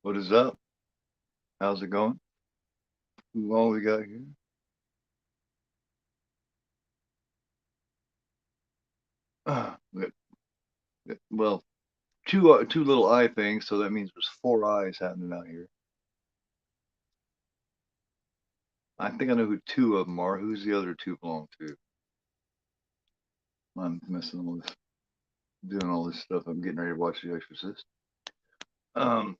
What is up? How's it going? Who all we got here? We well, two little eye things, so that means there's four eyes happening out here. I think I know who two of them are. Who's the other two belong to? I'm messing all this, doing all this stuff. I'm getting ready to watch The Exorcist. Um,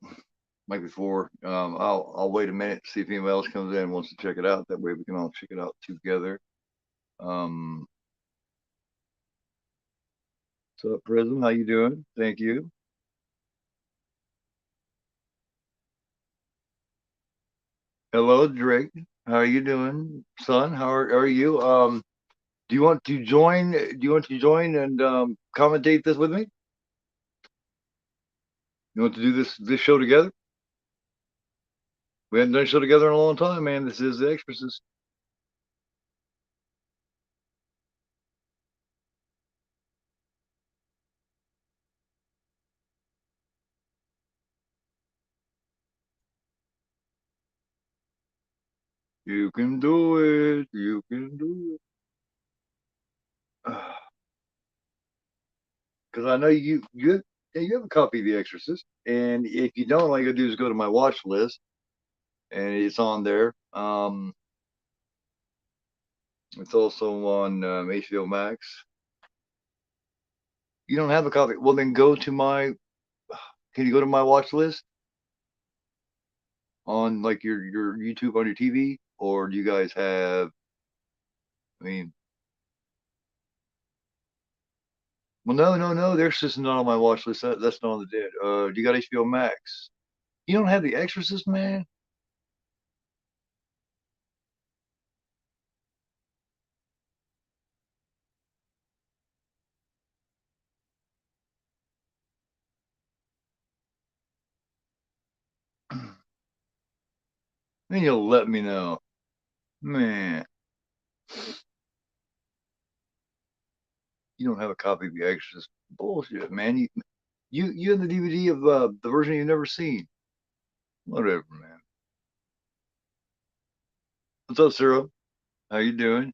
like before, I'll wait a minute to see if anybody else comes in and wants to check it out. That way we can all check it out together. Um, what's up, Prism? How you doing? Thank you. Hello, Drake. How are you doing, son? How are you? Do you want to join? Do you want to join and commentate this with me? You want to do this show together? We haven't done a show together in a long time, man. This is The Exorcist. You can do it. You can do it. Because I know you have a copy of The Exorcist, and if you don't, all you gotta do is go to my watch list, and it's on there. It's also on HBO Max. You don't have a copy? Well, then go to my. Can you go to my watch list on like your YouTube on your TV, or do you guys have? I mean, well, no. There's just not on my watch list. That's not on the dead. Do you got HBO Max? You don't have The Exorcist, man? Then you'll let me know, man. You don't have a copy of The Exorcist? Bullshit, man. You have the DVD of the version you've never seen. Whatever, man. What's up, Cyril? How you doing?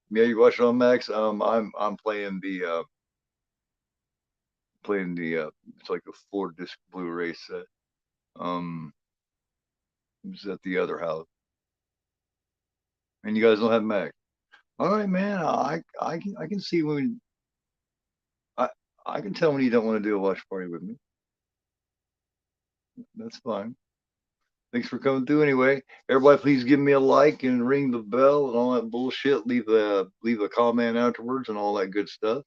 Yeah, you watch it on Max. I'm playing the it's like a 4 disc Blu-ray set. Um, it's at the other house, and you guys don't have Mac. All right, man. I can see when I I can tell when you don't want to do a watch party with me. That's fine. Thanks for coming through anyway. Everybody, please give me a like and ring the bell and all that bullshit. Leave a comment afterwards and all that good stuff.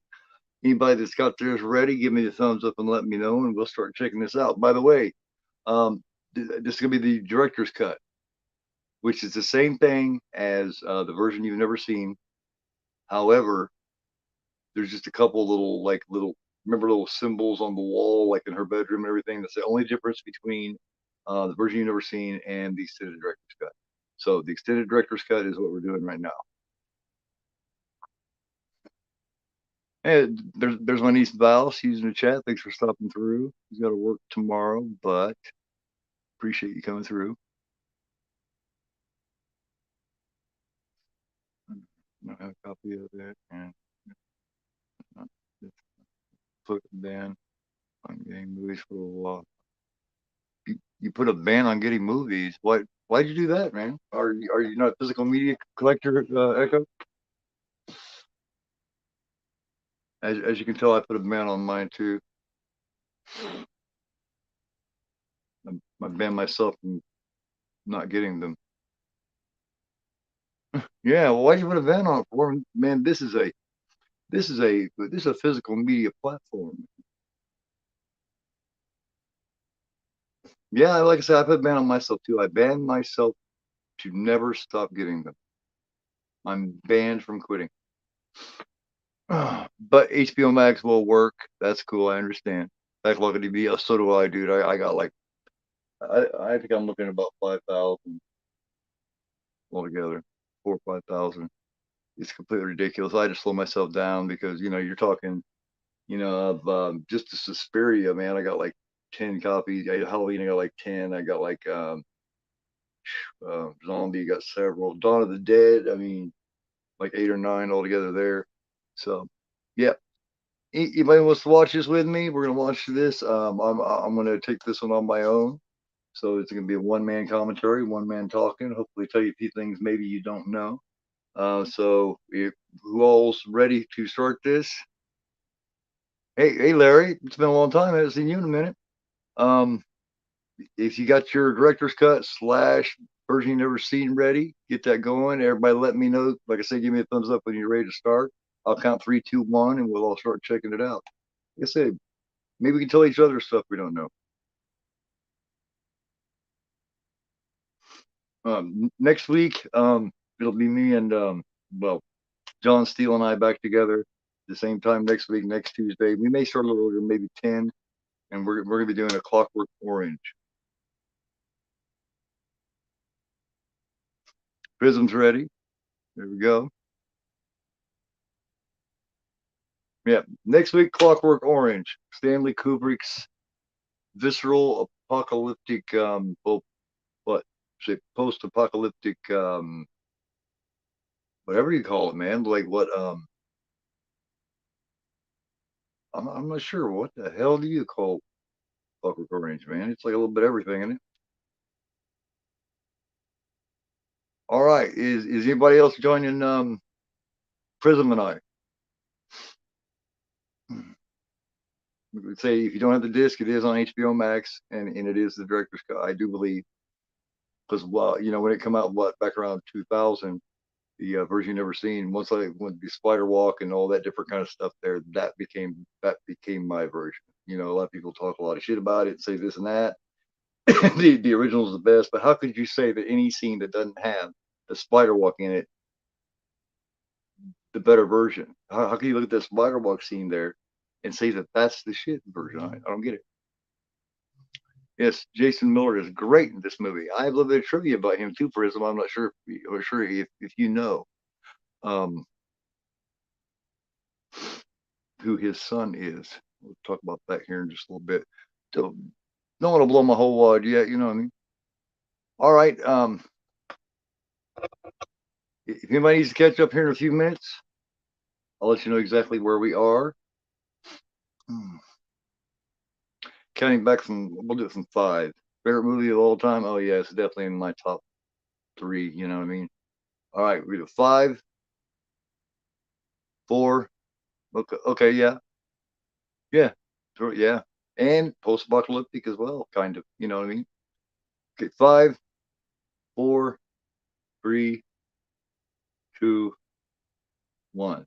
Anybody that's got theirs ready, give me the thumbs up and let me know, and we'll start checking this out. By the way, um, this is gonna be the director's cut, which is the same thing as the version you've never seen. However, there's just a couple little remember little symbols on the wall like in her bedroom and everything. That's the only difference between the version you've never seen and the extended director's cut. So the extended director's cut is what we're doing right now. And there's my niece Val. She's in the chat. Thanks for stopping through. She's got to work tomorrow, but appreciate you coming through. I have a copy of that and put a ban on getting movies for a while. You put a ban on getting movies. Why'd you do that, man? Are you not a physical media collector, Echo? As you can tell, I put a ban on mine too. I banned myself from not getting them. Yeah, well, why'd you put a ban on it for? Man, this is a physical media platform. Yeah, like I said, I put a ban on myself too. I banned myself to never stop getting them. I'm banned from quitting. But HBO Max will work. That's cool. I understand. Backlog of DB. So do I, dude. I got like I think I'm looking at about 5,000 altogether, 4 or 5,000. It's completely ridiculous. I just slow myself down because you're talking of just the Suspiria, man. I got like 10 copies. Halloween, I got like 10. I got like Zombie, got several. Dawn of the Dead, I mean, like 8 or 9 altogether there. So, yeah. Anybody wants to watch this with me? We're gonna watch this. I'm gonna take this one on my own. So it's gonna be a one-man commentary, one man talking. Hopefully, tell you a few things maybe you don't know. So, who all's ready to start this? Hey, Larry, it's been a long time. I haven't seen you in a minute. Um, if you got your director's cut slash version you never seen ready, get that going. Everybody, let me know. Like I said, give me a thumbs up when you're ready to start. I'll count 3, 2, 1, and we'll all start checking it out. Like I said, maybe we can tell each other stuff we don't know. Next week, it'll be me and well, John Steele and I back together at the same time next week, next Tuesday. We may start a little earlier, maybe 10, and we're gonna be doing a Clockwork Orange. Prism's ready. There we go. Yeah, next week, Clockwork Orange, Stanley Kubrick's visceral apocalyptic, well, what is it, post-apocalyptic, whatever you call it, man. Like what, I'm not sure. What the hell do you call Clockwork Orange, man? It's like a little bit of everything in it. All right, is anybody else joining Prism and I? We would say if you don't have the disc, it is on HBO Max, and it is the director's cut, I do believe. Because well, when it came out, what, back around 2000, the version you never seen. Once I went the Spider Walk and all that different kind of stuff there, that became my version. A lot of people talk a lot of shit about it and say this and that. The original is the best, but how could you say that any scene that doesn't have the Spider Walk in it, the better version? How can you look at that Spider Walk scene there and say that that's the shit version? I don't get it. Yes, Jason Miller is great in this movie. I have a little bit of trivia about him too, Prism. I'm not sure if you know. Um, who his son is. We'll talk about that here in just a little bit. Don't want to blow my whole wad yet, you know what I mean? All right. If anybody needs to catch up here in a few minutes, I'll let you know exactly where we are. Counting back we'll do it from 5. Favorite movie of all time? Oh, yeah, it's definitely in my top 3, you know what I mean? All right, we do 5, 4. Okay, yeah. Yeah, sure, yeah. And post apocalyptic as well, kind of, you know what I mean? Okay, 5, 4, 3, 2, 1.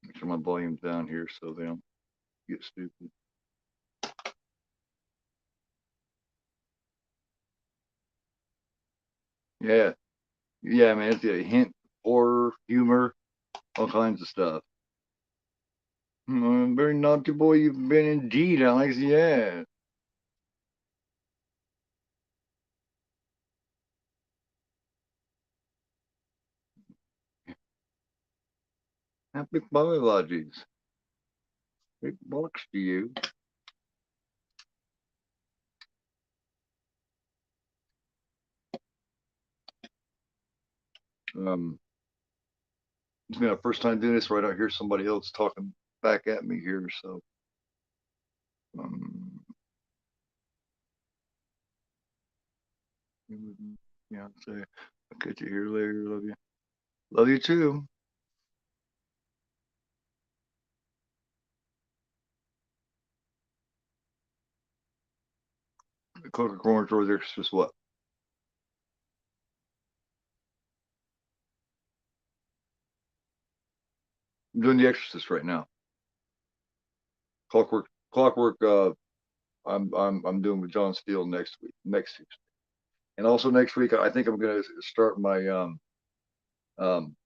Make sure my volume's down here so they don't get stupid. Yeah, yeah, man. It's a hint, horror, humor, all kinds of stuff. Very naughty boy you've been indeed, Alex. Yeah. Happy biologies. Big box to you. Um, it's been our first time doing this right out here. Somebody else talking back at me here, so um, yeah, I'll say I'll catch you here later. Love you. Love you too. The Coca Cola tour there's just what? I'm doing The Exorcist right now. Clockwork. I'm doing with John Steele next Tuesday, and also next week I think I'm gonna start my um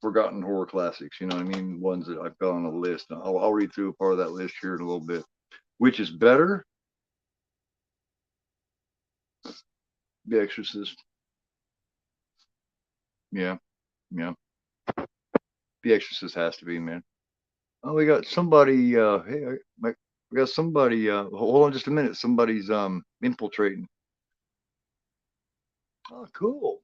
forgotten horror classics. You know what I mean? Ones that I've got on a list. I'll read through a part of that list here in a little bit. Which is better? The Exorcist. Yeah, yeah. The Exorcist has to be, man. Oh, we got somebody. Hey, we got somebody. Hold on just a minute. Somebody's infiltrating. Oh, cool.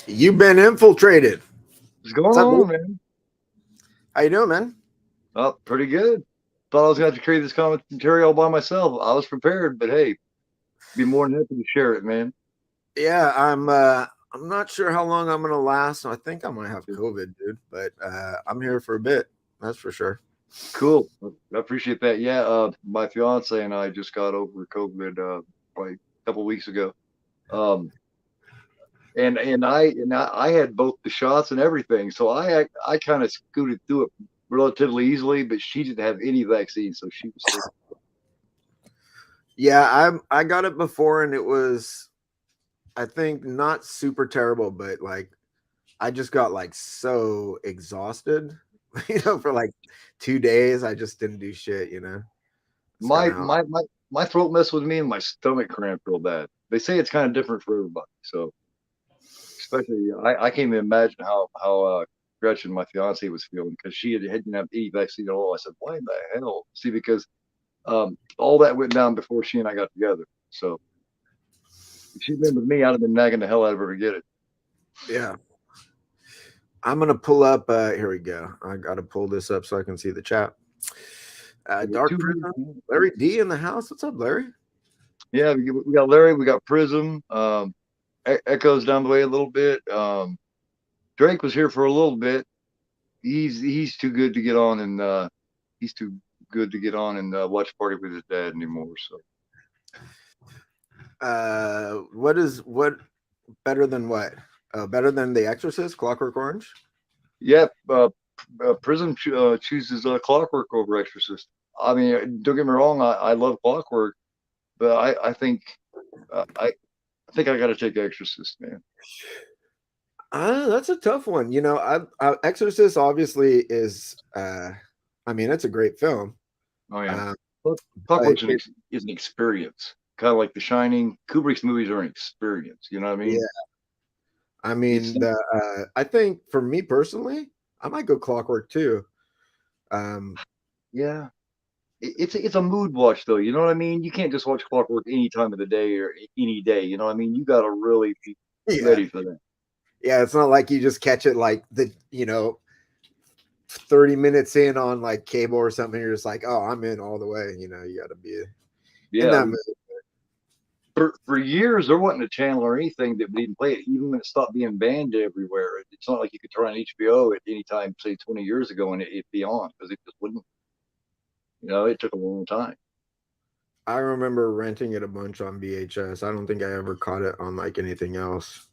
You've been infiltrated. What's going What's up, on, dude? man? How you doing, man? Oh, pretty good. Thought I was going to have to create this commentary all by myself. I was prepared, but hey, be more than happy to share it, man. Yeah, I'm not sure how long I'm gonna last. I think I might have COVID, dude, but I'm here for a bit. That's for sure. Cool. I appreciate that. Yeah, my fiance and I just got over COVID like a couple weeks ago. Um, and I had both the shots and everything, so I kind of scooted through it relatively easily. But she didn't have any vaccine, so she was sick. Yeah, I got it before and it was, I think, not super terrible, but like I just got like so exhausted, for like 2 days. I just didn't do shit, It's kind My of how. my my my throat messed with me, and my stomach cramped real bad. They say it's kind of different for everybody, so especially I can't even imagine how Gretchen, my fiance, was feeling because she hadn't had any vaccine at all. I said, why the hell? See, because all that went down before she and I got together. So if she'd been with me, I'd have been nagging the hell out of her to get it. Yeah. I'm gonna pull up. Here we go. I gotta pull this up so I can see the chat. Dark Prism, Larry D in the house. What's up, Larry? Yeah, we got Larry, we got Prism, Echoes down the way a little bit. Drake was here for a little bit. He's too good to get on and he's too good to get on and watch party with his dad anymore. So What better than what? Better than The Exorcist, Clockwork Orange? yep, Prism chooses Clockwork over Exorcist. I mean, don't get me wrong, I love Clockwork, but I think I got to take Exorcist, man. That's a tough one. Exorcist obviously is. I mean, it's a great film. Oh yeah, Uh, but Clockwork's is an experience, kind of like The Shining. Kubrick's movies are an experience. You know what I yeah, mean? I It's mean, I think for me personally, I might go Clockwork too. Um, yeah, it's a mood watch though. You know what I mean? You can't just watch Clockwork any time of the day or any day. You know what I mean? You got to really be yeah, ready for that. yeah. It's not like you just catch it like 30 minutes in on like cable or something. You're just like, oh, I'm in all the way. You got to be in Yeah, that mood. for years there wasn't a channel or anything that didn't play it, even when it stopped being banned everywhere. It's not like you could turn on HBO at any time, say 20 years ago, and it'd be on because it just wouldn't. You know, it took a long time. I remember renting it a bunch on VHS. I don't think I ever caught it on like anything else.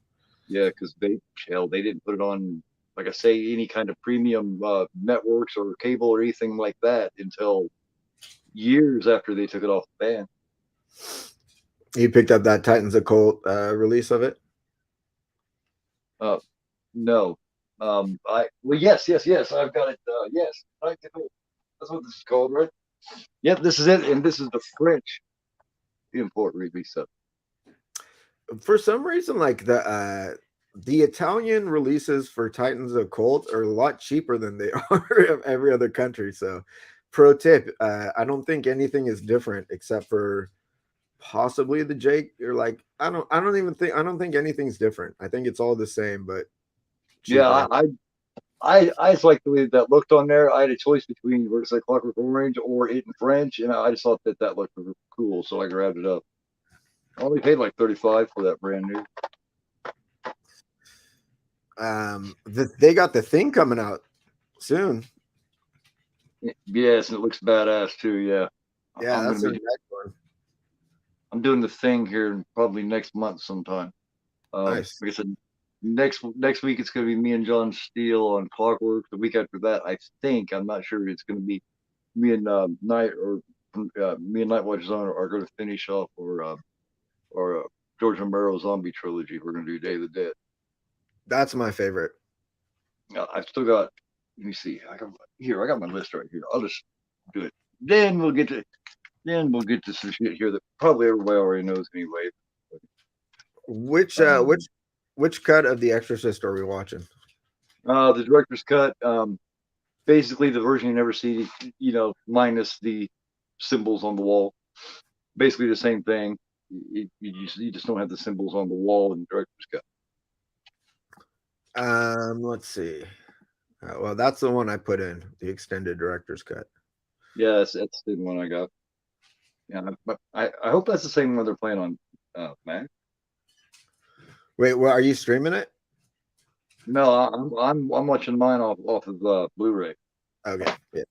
Yeah, because they didn't put it on, like I say, any kind of premium networks or cable or anything like that until years after they took it off the ban. You picked up that Titans Occult release of it? Uh, no, I well, yes, I've got it. Yes, that's what this is called, right? Yep, this is it, and this is the French import release of. For some reason, like the Italian releases for Titans Occult are a lot cheaper than they are of every other country. So, pro tip: I don't think anything is different except for possibly the Jake. You're like, I don't think anything's different. I think it's all the same, but Yeah, cheaper. I just like the way that looked on there. I had a choice between where it said Clockwork Orange or it in French, and I just thought that looked cool, so I grabbed it up. I only paid like 35 for that brand new. They got the thing coming out soon. Yes, and it looks badass too. Yeah, Yeah, I'm that's gonna their be. next one. I'm doing the thing here probably next month sometime. Nice. Like I said, next week it's gonna be me and John Steele on Clockwork. The week after that, I think I'm not sure it's gonna be me and me and Nightwatch Zone are going to finish off or George Romero zombie trilogy. We're going to do Day of the Dead. That's my favorite. I've still got. Let me see. I got my list right here. I'll just do it. Then we'll get to. Then we'll get to some shit here that probably everybody already knows anyway. Which Um, Which cut of The Exorcist are we watching? The director's cut, basically the version you never see, minus the symbols on the wall. Basically the same thing. You just don't have the symbols on the wall in the director's cut. Let's see. Well, that's the one I put in, the extended director's cut. Yeah, that's the one I got. Yeah, but I hope that's the same one they're playing on Mac. Wait, well, are you streaming it? No, I'm watching mine off of Blu-ray. Okay, yeah.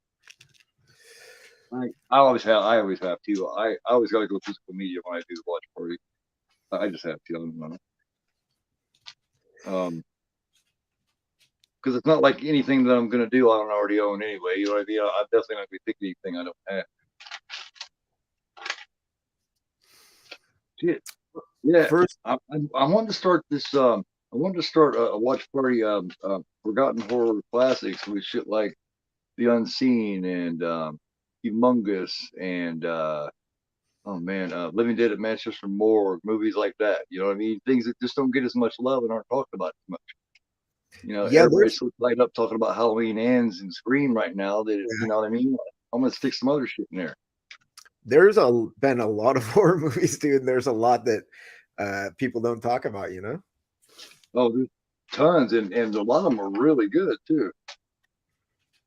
I always have to. I always got to go physical media when I do the watch party. I just have to. I don't know. Because it's not like anything that I'm gonna do I don't already own anyway. You know what I mean? I'm definitely not gonna be picking anything I don't have. Shit. Yeah. First, I wanted to start this. I wanted to start a watch party. Forgotten horror classics with shit like The Unseen and Humongous and oh man, Living Dead at Manchester Morgue, movies like that. You know what I mean? Things that just don't get as much love and aren't talked about as much. yeah, Everybody's so tied up talking about Halloween ends and Scream right now that you know what I mean. I'm gonna stick some other shit in there. there's been a lot of horror movies, dude. And there's a lot that people don't talk about, you know. Oh, there's tons, and a lot of them are really good too.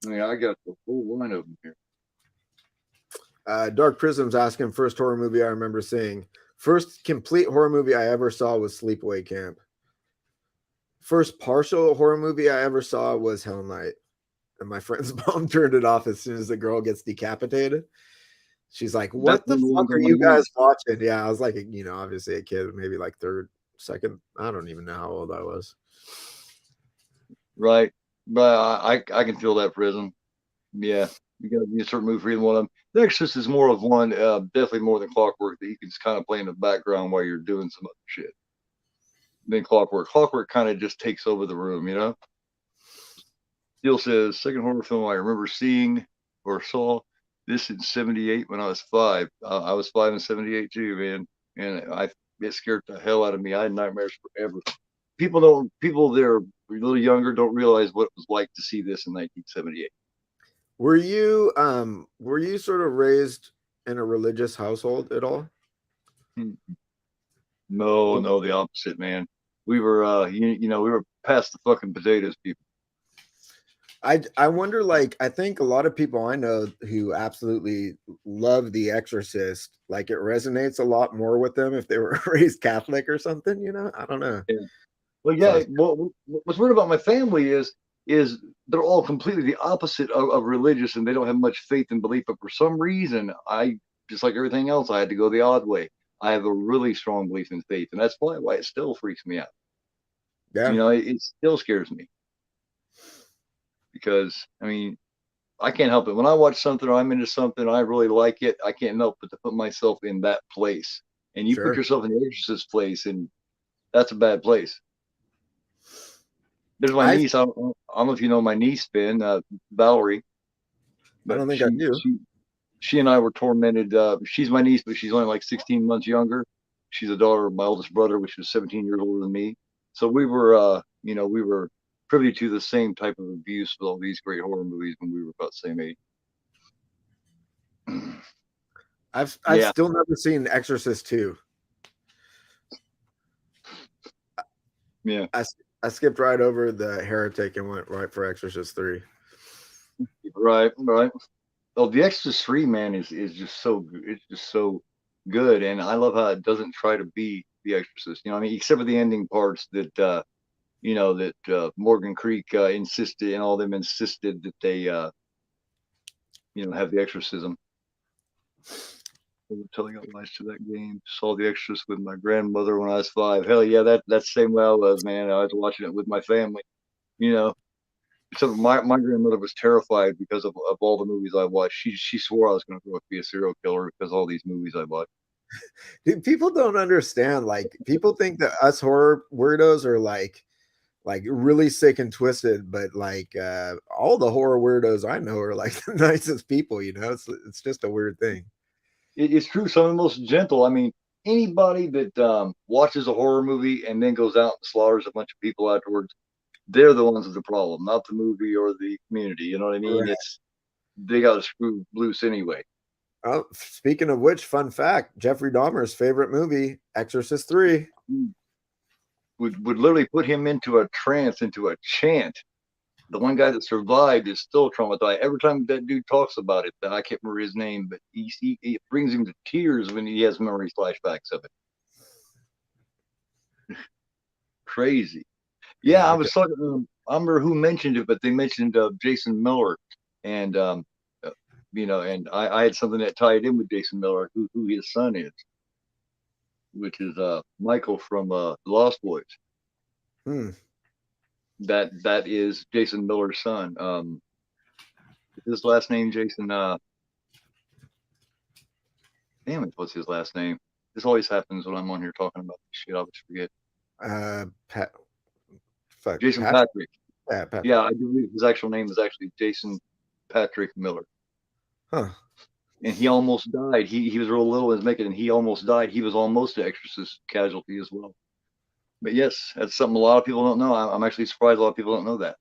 I mean, I got the whole line of them here. Dark Prism's asking first horror movie I remember seeing. First complete horror movie I ever saw was Sleepaway Camp. First partial horror movie I ever saw was Hell Night. And my friend's mom turned it off as soon as the girl gets decapitated. She's like, "What That's the one of the fuck ones I are want you to go. guys watching?" Yeah, I was like, obviously a kid, maybe like third, second. I don't even know how old I was. Right, but I can feel that Prism. Yeah, you got to be a certain move for either one of them. The Exorcist is more of one, definitely more than Clockwork that you can just kind of play in the background while you're doing some other shit. Then Clockwork kind of just takes over the room, you know. Steele says second horror film I remember seeing or saw this in '78 when I was 5. I was 5 in '78 too, man, and it scared the hell out of me. I had nightmares forever. People that are a little younger don't realize what it was like to see this in 1978. Were you sort of raised in a religious household at all? No, no, the opposite, man. We were, we were past the fucking potatoes, people. I wonder, like, I think a lot of people I know who absolutely love The Exorcist, like it resonates a lot more with them if they were raised Catholic or something, you know? I don't know. Yeah. Well, So yeah. What's weird about my family is they're all completely the opposite of religious, and they don't have much faith and belief. But for some reason, I just like everything else, I had to go the odd way. I have a really strong belief in faith, and that's probably why it still freaks me out. yeah, It still scares me because I mean, I can't help it. When I watch something or I'm into something, I really like it. I can't help but to put myself in that place. And you put sure. yourself in the exorcist place, and that's a bad place. There's my I niece. I don't know if you know my niece, Ben, Valerie, I but don't think I do. she and I were tormented. She's my niece, but she's only like 16 months younger. She's a daughter of my oldest brother, which was 17 years older than me. So we were privy to the same type of abuse with all these great horror movies when we were about the same age. I've Yeah, still never seen Exorcist 2. yeah, I I skipped right over the Heretic and went right for Exorcist 3. right, right. Oh, the Exorcist 3, man, is just so it's just so good, and I love how it doesn't try to be The Exorcist. You know, I mean, except for the ending parts that Morgan Creek insisted, and all them insisted that they have the exorcism. Telling up lies to that game. Saw The Exorcist with my grandmother when I was 5. Hell yeah, that's the same way I was, man. I was watching it with my family. You know, except my grandmother was terrified because of all the movies I watched. She swore I was going to grow up to be a serial killer because of all these movies I watched. Dude, people don't understand. Like, people think that us horror weirdos are like really sick and twisted, but like all the horror weirdos I know are like the nicest people, you know. It's just a weird thing. It's true. Some of the most gentle. I mean, anybody that watches a horror movie and then goes out and slaughters a bunch of people afterwards, they're the ones with the problem, not the movie or the community. You know what I mean? Right. It's they got to screw loose anyway. Oh, speaking of which, fun fact: Jeffrey Dahmer's favorite movie, Exorcist 3. Would literally put him into a trance, into a chant. The one guy that survived is still traumatized. Every time that dude talks about it, I can't remember his name, but it brings him to tears when he has memory flashbacks of it. Crazy. Yeah, Yeah, I was talking. I remember who mentioned it, but they mentioned Jason Miller, and uh, and I had something that tied in with Jason Miller, who his son is, which is Michael from Lost Boys. hmm. That is Jason Miller's son. His last name Jason. Damn it, what's his last name? This always happens when I'm on here talking about this shit. I always forget. Pat, fuck, Jason Patrick. Patrick. Yeah, Yeah, Patrick. I believe his actual name is actually Jason Patrick Miller. Huh. And he almost died. He was real little and was making, and he almost died. He was almost an Exorcist casualty as well. But yes, that's something a lot of people don't know. I'm actually surprised a lot of people don't know that.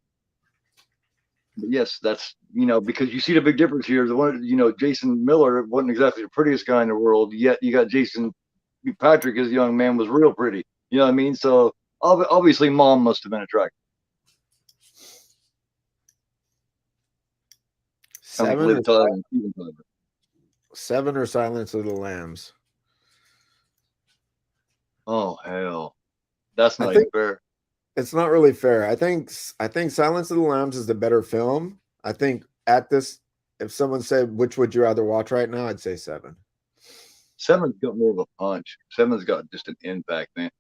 But yes, that's because you see the big difference here. The one Jason Miller wasn't exactly the prettiest guy in the world. Yet you got Jason Patrick as a young man was real pretty. You know what I mean? So obviously, mom must have been attractive. Kind of like Seven or Liv Tyler and Steven Tyler. Seven or Silence of the Lambs. Oh hell, that's I not even think fair. it's not really fair. I think Silence of the Lambs is the better film. I think at this, if someone said which would you rather watch right now, I'd say Seven. Seven's got more of a punch. Seven's got just an impact, man.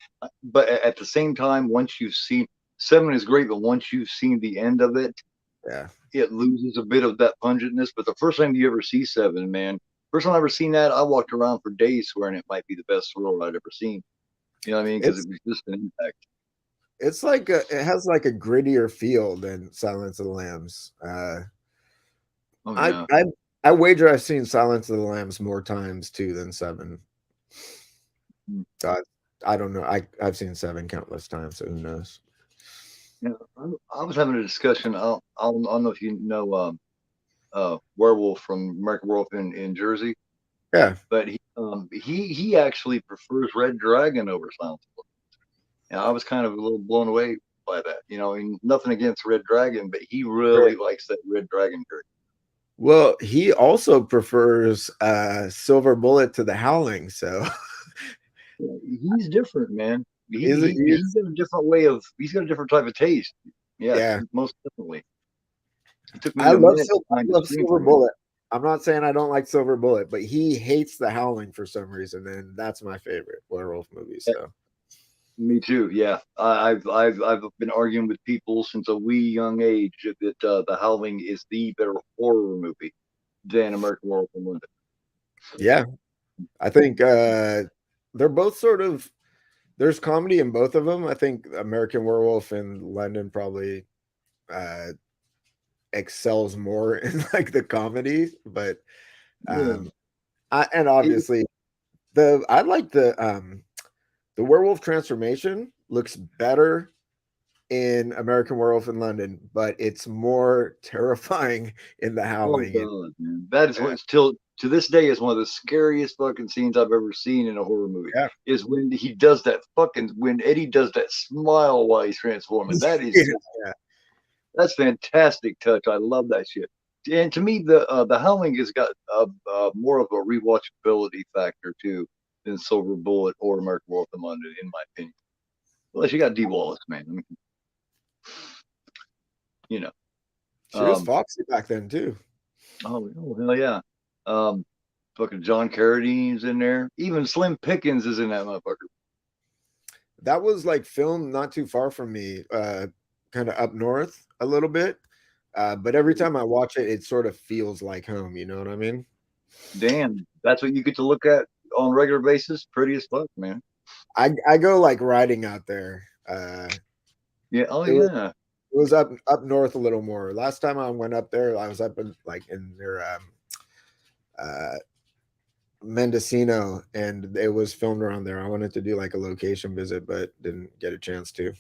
But at the same time, once you've seen Seven is great, but once you've seen the end of it, Yeah, it loses a bit of that pungentness. But the first time you ever see Seven, man, first time I ever seen that, I walked around for days swearing it might be the best thriller I'd ever seen. You know what I mean? Because it's it was just an impact. it's like it has like a grittier feel than Silence of the Lambs. Oh I yeah. I I wager I've seen Silence of the Lambs more times too than Seven. Mm. So I don't know. I've seen Seven countless times, so who knows? Yeah, I was having a discussion. I don't know if you know Werewolf from American Werewolf in Jersey, Yeah, but he actually prefers Red Dragon over Silence of the Lambs. And I was kind of a little blown away by that. And nothing against Red Dragon, but he sure. really likes that Red Dragon character. Well, he also prefers Silver Bullet to the Howling, so Yeah, he's different, man. He's he's got a different way of. He's got a different type of taste. Yeah, yeah. most definitely. It took I me a love minute to I find a love stream Silver for him. Bullet. I'm not saying I don't like Silver Bullet, but he hates the Howling for some reason, and that's my favorite werewolf movie. So Me too. Yeah, I've been arguing with people since a wee young age that The Howling is the better horror movie than American Werewolf in London. yeah, I think they're both sort of there's comedy in both of them. I think American Werewolf in London probably uh, excels more in like the comedy, but Yeah. and It, obviously I like the werewolf transformation looks better in American Werewolf in London, but it's more terrifying in The oh Howling. god, man, that is Yeah, what still to this day is one of the scariest fucking scenes I've ever seen in a horror movie. yeah, Is when he does that fucking when Eddie does that smile while he's transforming. That is just yeah. that's fantastic touch. I love that shit. And to me, the Howling has got more of a rewatchability factor too than Silver Bullet or American Wolf in London, in my opinion. Unless you got D Wallace, man. I mean, you know. She was Um, foxy back then too. oh hell yeah. Um, fucking John Carradine's in there. Even Slim Pickens is in that motherfucker. That was like filmed not too far from me, kind of up north a little bit. But every time I watch it, it sort of feels like home. You know what I mean? Damn, that's what you get to look at on a regular basis. Pretty as fuck, man. I go like riding out there. Yeah. Oh It was yeah. it was up north a little more. Last time I went up there, I was up in like in near uh Mendocino, and it was filmed around there. I wanted to do like a location visit, but didn't get a chance to.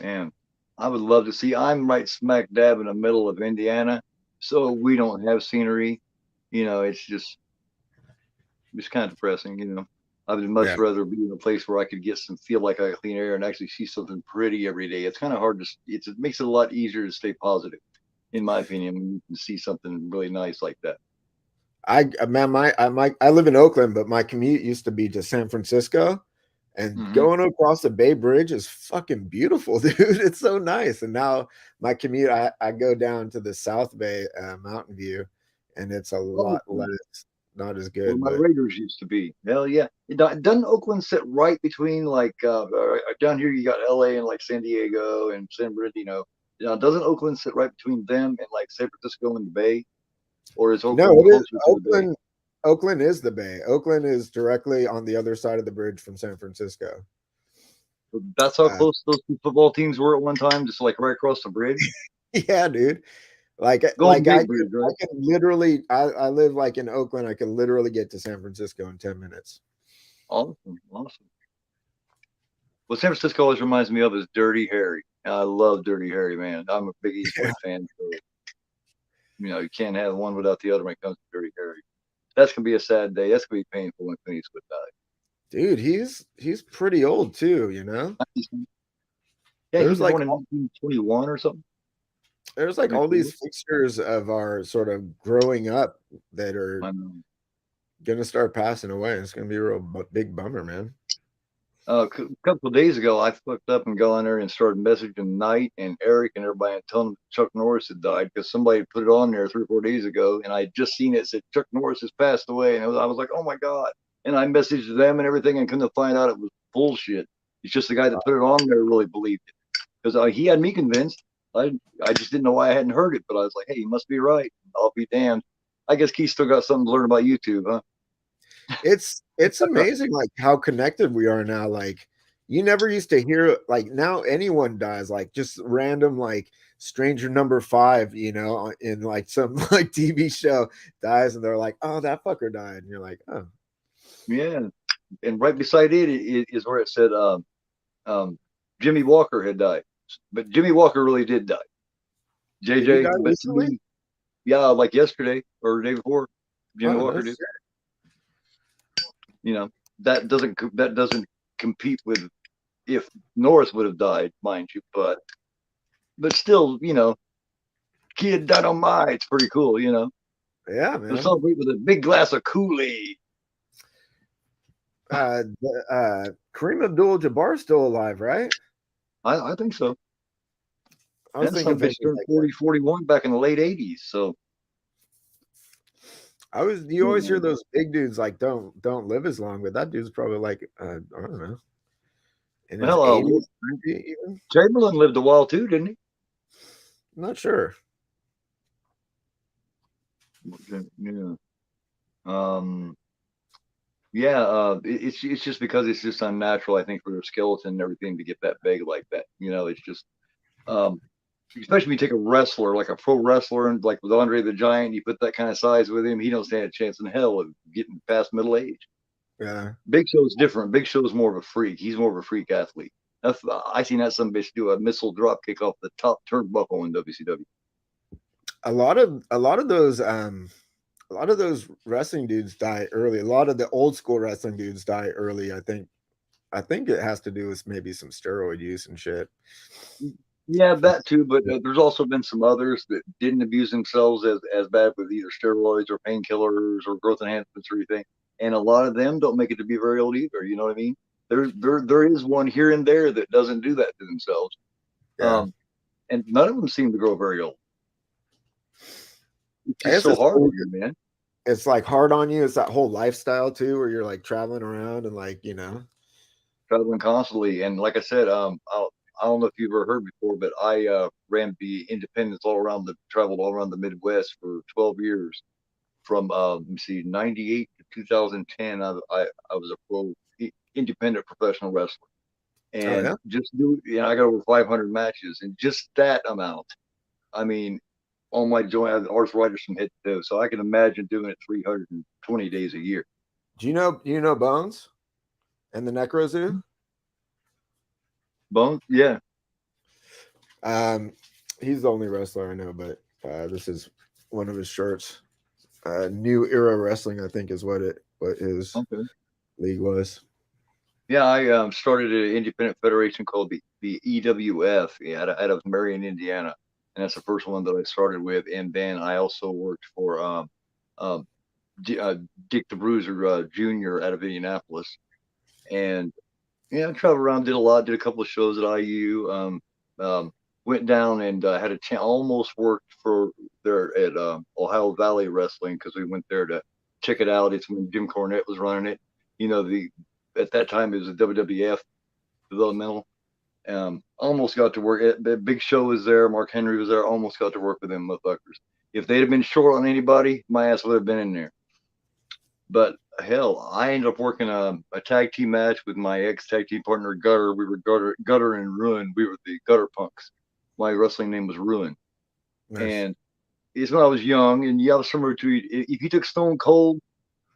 Man, I would love to see. I'm right smack dab in the middle of Indiana, so we don't have scenery. It's kind of depressing. I would much Yeah, rather be in a place where I could get some feel like I got clean air and actually see something pretty every day. It's kind of hard to. It makes it a lot easier to stay positive, in my opinion, when you can see something really nice like that. man, I live in Oakland, but my commute used to be to San Francisco, and Hmm. going across the Bay Bridge is fucking beautiful, dude. It's so nice. And now my commute, I go down to the South Bay, Mountain View, and it's a Oh, lot less, not as where good, my but Raiders used to be. Hell yeah. Doesn't Oakland sit right between like down here you got LA and like San Diego and San Bernardino. Doesn't Oakland sit right between them and like San Francisco and the Bay? Or is no, Oakland it is closer to the Bay? Oakland. Oakland is the Bay. Oakland is directly on the other side of the bridge from San Francisco. So that's how Uh, close those two football teams were at one time, just like right across the bridge. yeah, dude. Golden Like Gate Bridge, I right? can literally I live like in Oakland. I can literally get to San Francisco in 10 minutes. Awesome, awesome. What San Francisco always reminds me of is Dirty Harry. I love Dirty Harry, man. I'm a big Yeah. Eastwood fan, so you can't have one without the other when it comes to Dirty Harry. That's gonna be a sad day. That's gonna be painful when Clint Eastwood Dude, he's pretty old too, you know? dies. Yeah, he There's was like born in 1921 or something. there's like all these fixtures of our sort of growing up that are I know. gonna start passing away. It's gonna be a real big bummer, man. A couple of days ago, I fucked up and got on there and started messaging Knight and Eric and everybody and telling them Chuck Norris had died because somebody put it on there 3 or 4 days ago, and I had just seen it said Chuck Norris has passed away, and I was like, oh my god! And I messaged them and everything, and couldn't find out it was bullshit. It's just the guy that put it on there really believed it because he had me convinced. I just didn't know why I hadn't heard it, but I was like, hey, he must be right. I'll be damned. I guess Keith still got something to learn about YouTube, huh? It's amazing like how connected we are now. Like you never used to hear like now anyone dies, like just random like stranger number five, you know, in like some like TV show dies and they're like, oh, that fucker died. And you're like, oh. Yeah, and right beside it is where it said um, Jimmy Walker had died, but Jimmy Walker really did die. Did he JJ, die but to recently? me, yeah, like yesterday or the day before, Jimmy Oh, Walker no did. shit. You know that doesn't compete with if Norris would have died, mind you, but still, kid dynamite. It's pretty cool, Yeah, To man. celebrate with a big glass of Kool-Aid. Kareem Abdul-Jabbar is still alive, right? I think so. I was And thinking some bitch things turned like that. 40, 41 back in the late 80s. So, You you always hear know, those big dudes like don't live as long, but that dude's probably like I don't know, in his well, 80s, 90 even. Chamberlain lived a while too, didn't he? I'm not sure. Yeah. Um, yeah. It's just because it's just unnatural, I think, for their skeleton and everything to get that big like that. It's just um, especially when you take a wrestler like a pro wrestler and like with Andre the Giant, you put that kind of size with him, he don't stand a chance in hell of getting past middle age. Yeah. Big Show's different. Big Show's more of a freak. He's more of a freak athlete. I seen that some bitch do a missile drop kick off the top turnbuckle in WCW. A lot of those wrestling dudes die early. A lot of the old school wrestling dudes die early. I think it has to do with maybe some steroid use and shit. Yeah, that too. But there's also been some others that didn't abuse themselves as bad with either steroids or painkillers or growth enhancements or anything. And a lot of them don't make it to be very old either. You know what I mean? There is one here and there that doesn't do that to themselves. Yeah. And none of them seem to grow very old. It's I just guess so hard, man. it's like hard on you. It's that whole lifestyle too, where you're like traveling around and like, you know. Traveling constantly. And like I said, I don't know if you've ever heard before, but I ran the independents traveled all around the Midwest for 12 years. From let me see, 98 to 2010, I was a independent professional wrestler, Oh and yeah. just I got over 500 matches, and just that amount. I mean, all my joint I had arthritis from head to toe. So I can imagine doing it 320 days a year. Do you know Bones and the Necro Zoo? Bones, yeah. Um, he's the only wrestler I know, but this is one of his shirts. New Era Wrestling, I think, is what his Okay. league was. Yeah, I started an independent federation called the EWF out of Marion, Indiana, and that's the first one that I started with. And then I also worked for um, uh, Dick the Bruiser Jr. out of Indianapolis, and yeah, I traveled around, did a lot, did a couple of shows at IU. Um, Went down and had a chance, almost worked for there at Ohio Valley Wrestling because we went there to check it out. It's when Jim Cornette was running it. You know, the at that time it was a WWF developmental. Almost got to work. The Big Show was there. Mark Henry was there. Almost got to work with them motherfuckers. If they'd have been short on anybody, my ass would have been in there. But hell, I ended up working a tag team match with my ex tag team partner Gutter. We were Gutter and Ruin. We were the Gutter Punks. My wrestling name was Ruin, Nice. and it's when I was young. And you have somewhere to if you took Stone Cold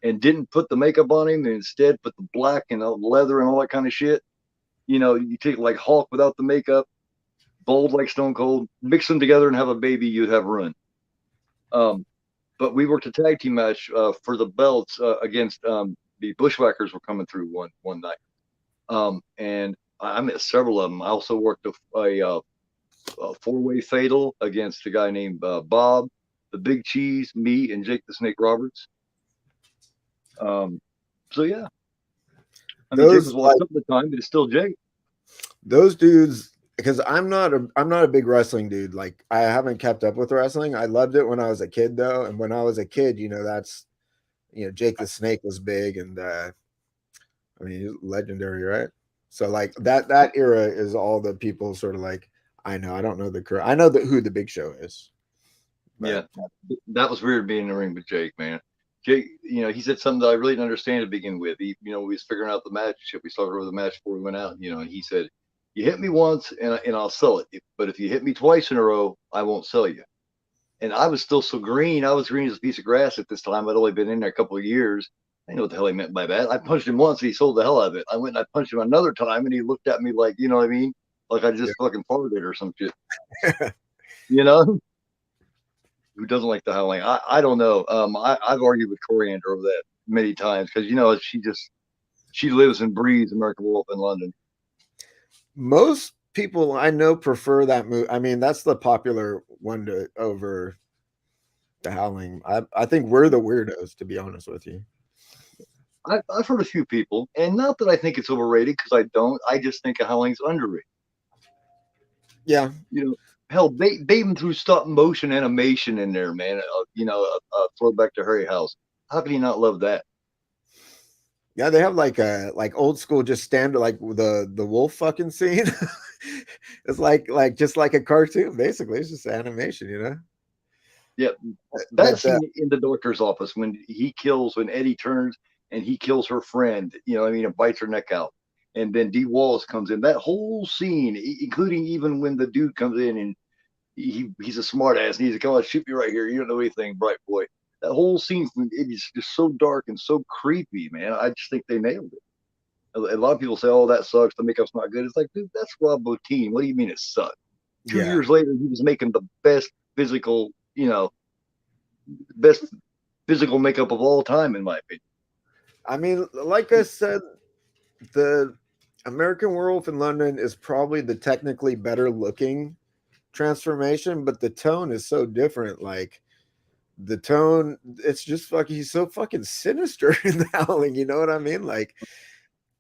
and didn't put the makeup on him, and instead put the black and the leather and all that kind of shit. You know, you take like Hulk without the makeup, bold like Stone Cold, mix them together and have a baby. You'd have Ruin. Um, but we worked a tag team match for the belts against the Bushwhackers were coming through one night, and I met several of them. I also worked a four-way fatal against a guy named Bob, the Big Cheese, me, and Jake the Snake Roberts. Um, so yeah, I mean Jake was Those like locked up at the time, but it's still Jake. those dudes, because I'm not a big wrestling dude. Like I haven't kept up with wrestling. I loved it when I was a kid though, and when I was a kid, that's Jake the Snake was big, and I mean he's legendary, right? So like that era is all the people sort of like I know. I don't know the current. I know who the Big Show is, but Yeah, that was weird being in the ring with Jake, man. Jake, he said something that I really didn't understand to begin with. We was figuring out the match. We started over the match before we went out. And he said, "You hit me once, and I'll sell it. But if you hit me twice in a row, I won't sell you." And I was still so green. I was green as a piece of grass at this time. I'd only been in there a couple of years. I didn't know what the hell he meant by that. I punched him once, and he sold the hell out of it. I went and I punched him another time, and he looked at me like, you know what I mean? Like I yeah. just fucking farted or some shit. You know? Who doesn't like the howling? I don't know. I've argued with Coriander over that many times because she lives and breathes American Wolf in London. Most people I know prefer that movie. I mean, that's the popular one over the Howling. I think we're the weirdos, to be honest with you. I've heard a few people, and not that I think it's overrated because I don't. I just think Howling's underrated. Yeah, Hell, they even threw stop motion animation in there, man. Throwback to Harry House. How can you not love that? yeah. They have like old school, just standard like the wolf fucking scene. It's like just like a cartoon, basically. It's just animation. Yeah, that But scene in the doctor's office when Eddie turns and he kills her friend, and bites her neck out. And then D Wallace comes in. That whole scene, including even when the dude comes in and he's a smart ass and he's like, "Come on, shoot me right here. You don't know anything, bright boy." That whole scene, it is just so dark and so creepy, man. I just think they nailed it. A lot of people say, "Oh, that sucks. The makeup's not good." It's like, dude, that's Rob Bottin. What do you mean it sucked? Two yeah, years later, he was making the best physical makeup of all time, in my opinion. I mean, like I said, the American Werewolf in London is probably the technically better looking transformation, but the tone is so different. Like the tone, it's just fucking. He's so fucking sinister in the Howling. You know what I mean? Like,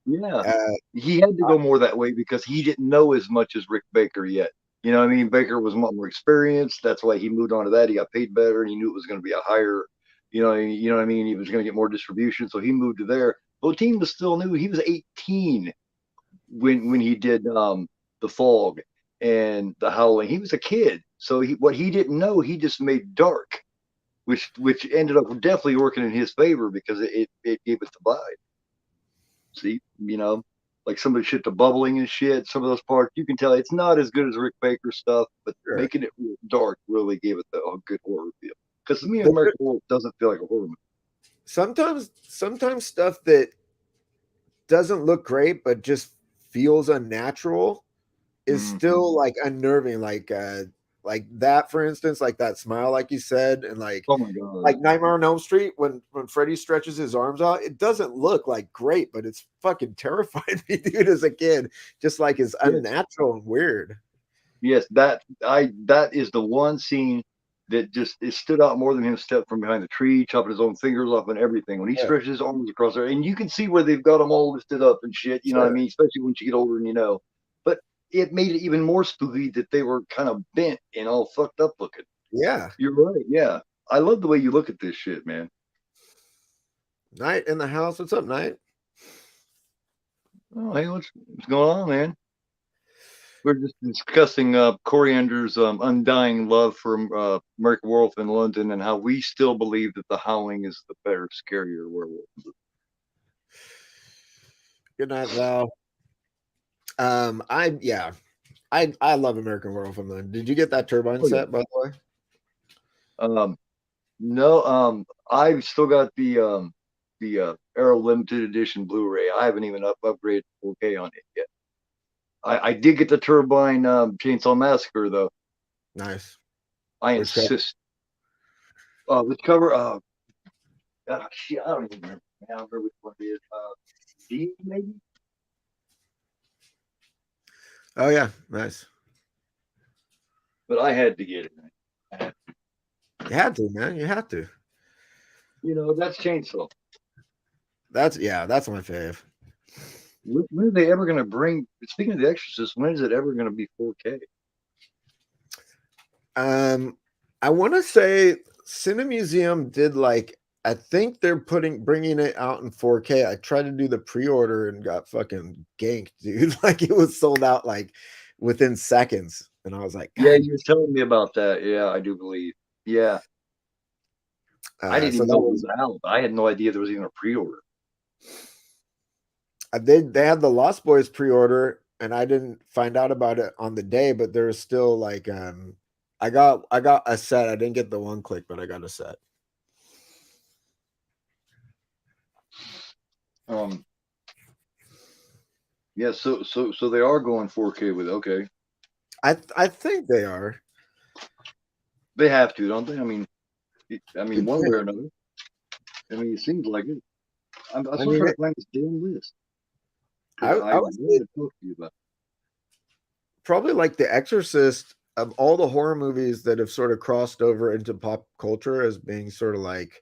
Yeah, uh, he had to go more that way because he didn't know as much as Rick Baker yet. You know what I mean? Baker was much more experienced. That's why he moved on to that. He got paid better, and he knew it was going to be a higher. You know what I mean. He was going to get more distribution, so he moved to there. Bottin was still new. He was 18 when he did the Fog and the Howling. He was a kid, so what he didn't know, he just made dark, which ended up definitely working in his favor because it gave it the vibe. See, like some of the shit, the bubbling and shit. Some of those parts you can tell it's not as good as Rick Baker's stuff, but Sure. making it dark really gave it a good horror feel. Because to me, But American Werewolf doesn't feel like a horror movie. sometimes stuff that doesn't look great but just feels unnatural is Mm. still like unnerving, like that, for instance, like that smile, like you said, and Oh my god. like Nightmare on Elm Street when Freddy stretches his arms out, it doesn't look like great, but it's fucking terrified me, dude, as a kid. Just like it's Yeah. unnatural and weird. Yes, that is the one scene that just it stood out more than him stepping from behind the tree, chopping his own fingers off and everything. When he Yeah, stretches his arms across there, and you can see where they've got them all lifted up and shit. You know what I sure. mean? Especially once you get older and you know. But it made it even more spooky that they were kind of bent and all fucked up looking. Yeah. You're right. Yeah, I love the way you look at this shit, man. Night in the house. What's up, Night? Oh, hey, what's going on, man? We're just discussing Coriander's undying love for American Werewolf in London and how we still believe that The Howling is the better, scarier werewolf. Good night, Val. I love American Werewolf in London. Did you get that turbine Oh yeah. set, by the way? Um, no, I've still got the Arrow Limited Edition Blu-ray. I haven't even upgraded to 4K on it yet. I did get the Turbine Chainsaw Massacre though. Nice. I Which cover? insist. Which cover? Shit, I don't even remember. I don't remember which one it is. D maybe. Oh yeah, nice. But I had to get it. You had to, man. You had to. You know, that's Chainsaw. That's my fave. When are they ever going to bring? Speaking of The Exorcist, when is it ever going to be 4K? I want to say Cinemuseum did like I think they're bringing it out in 4K. I tried to do the pre-order and got fucking ganked, dude. Like it was sold out like within seconds, and I was like, Yeah, God. you were telling me about that. Yeah, I do believe. Yeah, I didn't So even that know it was was out. I had no idea there was even a pre-order. they had the Lost Boys pre-order, and I didn't find out about it on the day, but there was still like I got a set. I didn't get the one click, but I got a set. Um, yeah, so they are going 4K with it. Okay, I think they are. they have to, don't they? I mean, You'd one way think. or another. I mean, it seems like it. I'm I still mean, trying to find this damn list because I I would wanted say to talk to you about. probably like The Exorcist of all the horror movies that have sort of crossed over into pop culture as being sort of like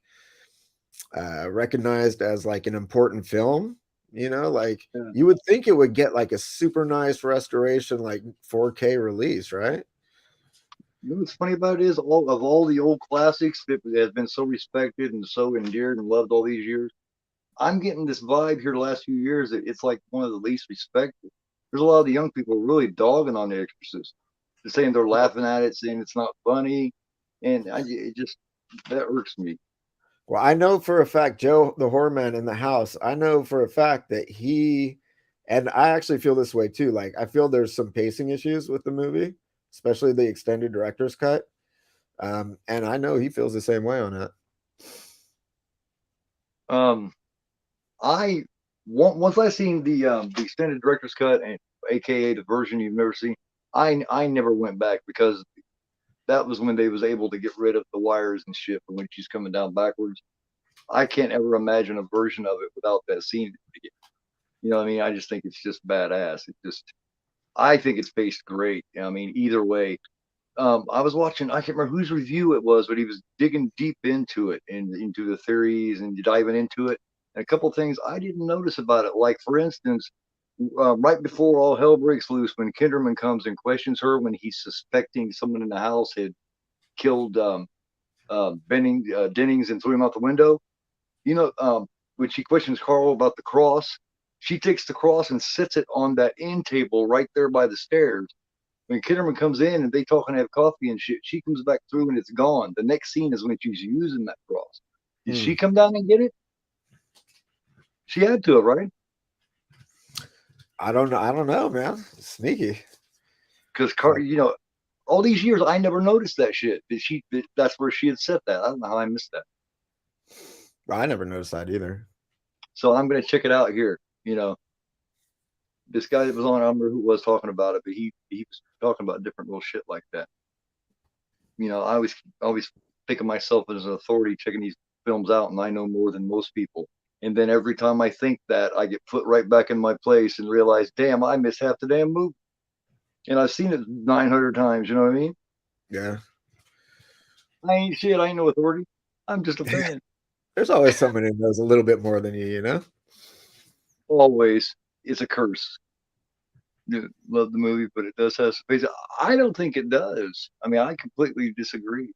recognized as like an important film. Like Yeah. you would think it would get like a super nice restoration, like 4K release, right? You know what's funny about it is all the old classics that have been so respected and so endeared and loved all these years. I'm getting this vibe here the last few years that it's like one of the least respected. There's a lot of the young people really dogging on The Exorcist. They're saying they're laughing at it, saying it's not funny, and it just that irks me. Well, I know for a fact, Joe, the horror man in the house, I know for a fact that and I actually feel this way too. Like, I feel there's some pacing issues with the movie, especially the extended director's cut. And I know he feels the same way on it. Um, I once I seen the extended director's cut, and AKA the version you've never seen, I never went back because that was when they was able to get rid of the wires and shit for when she's coming down backwards. I can't ever imagine a version of it without that scene. You know what I mean? I just think it's just badass. I think it's based great. I mean, either way. I was watching, I can't remember whose review it was, but he was digging deep into it and into the theories and diving into it. And a couple of things I didn't notice about it. Like, for instance, right before all hell breaks loose, when Kinderman comes and questions her when he's suspecting someone in the house had killed Dennings and threw him out the window, you know, when she questions Carl about the cross, she takes the cross and sits it on that end table right there by the stairs. When Kinderman comes in and they talk and have coffee and shit, she comes back through and it's gone. The next scene is when she's using that cross. Did she Hmm. come down and get it? She had to, right? I don't know. I don't know, man. Sneaky. Because Fuck. all these years I never noticed that shit. That's where she had set that. I don't know how I missed that. I never noticed that either. So I'm gonna check it out here. This guy that was on, I don't remember who was talking about it, but he was talking about different little shit like that. I always think of myself as an authority checking these films out, and I know more than most people. And then every time I think that, I get put right back in my place and realize, damn, I missed half the damn movie, and I've seen it 900 times. You know what I mean? Yeah. I ain't shit. I ain't no authority. I'm just a fan. There's always someone who knows a little bit more than you, you know? Always, it's a curse. Love the movie, but it does have space. I don't think it does. I mean, I completely disagree.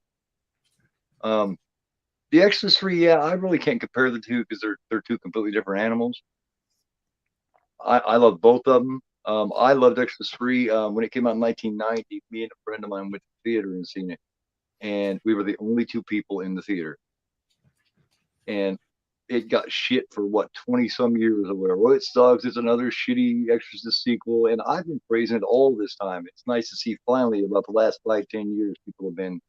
Um, the Exorcist 3, yeah, I really can't compare the two because they're two completely different animals. I love both of them. I loved Exorcist 3 when it came out in 1990. Me and a friend of mine went to the theater and seen it, and we were the only two people in the theater. And it got shit for what 20 some years or whatever. Well, it sucks. It's another shitty Exorcist sequel, and I've been praising it all this time. It's nice to see finally about the last 5, 10 years people have been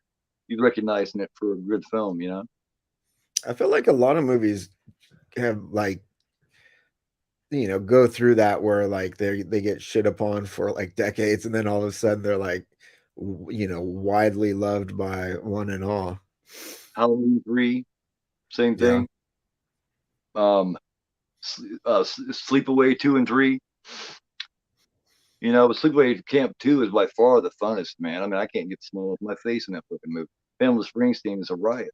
you recognizing it for a good film. I feel like a lot of movies have like go through that where like they get shit upon for like decades and then all of a sudden they're like widely loved by one and all. Halloween 3, same Yeah. thing. Um, Sleepaway 2 and 3. But Sleepaway Camp 2 is by far the funnest, man. I mean, I can't get small off my face in that fucking movie. Pamela Springsteen is a riot.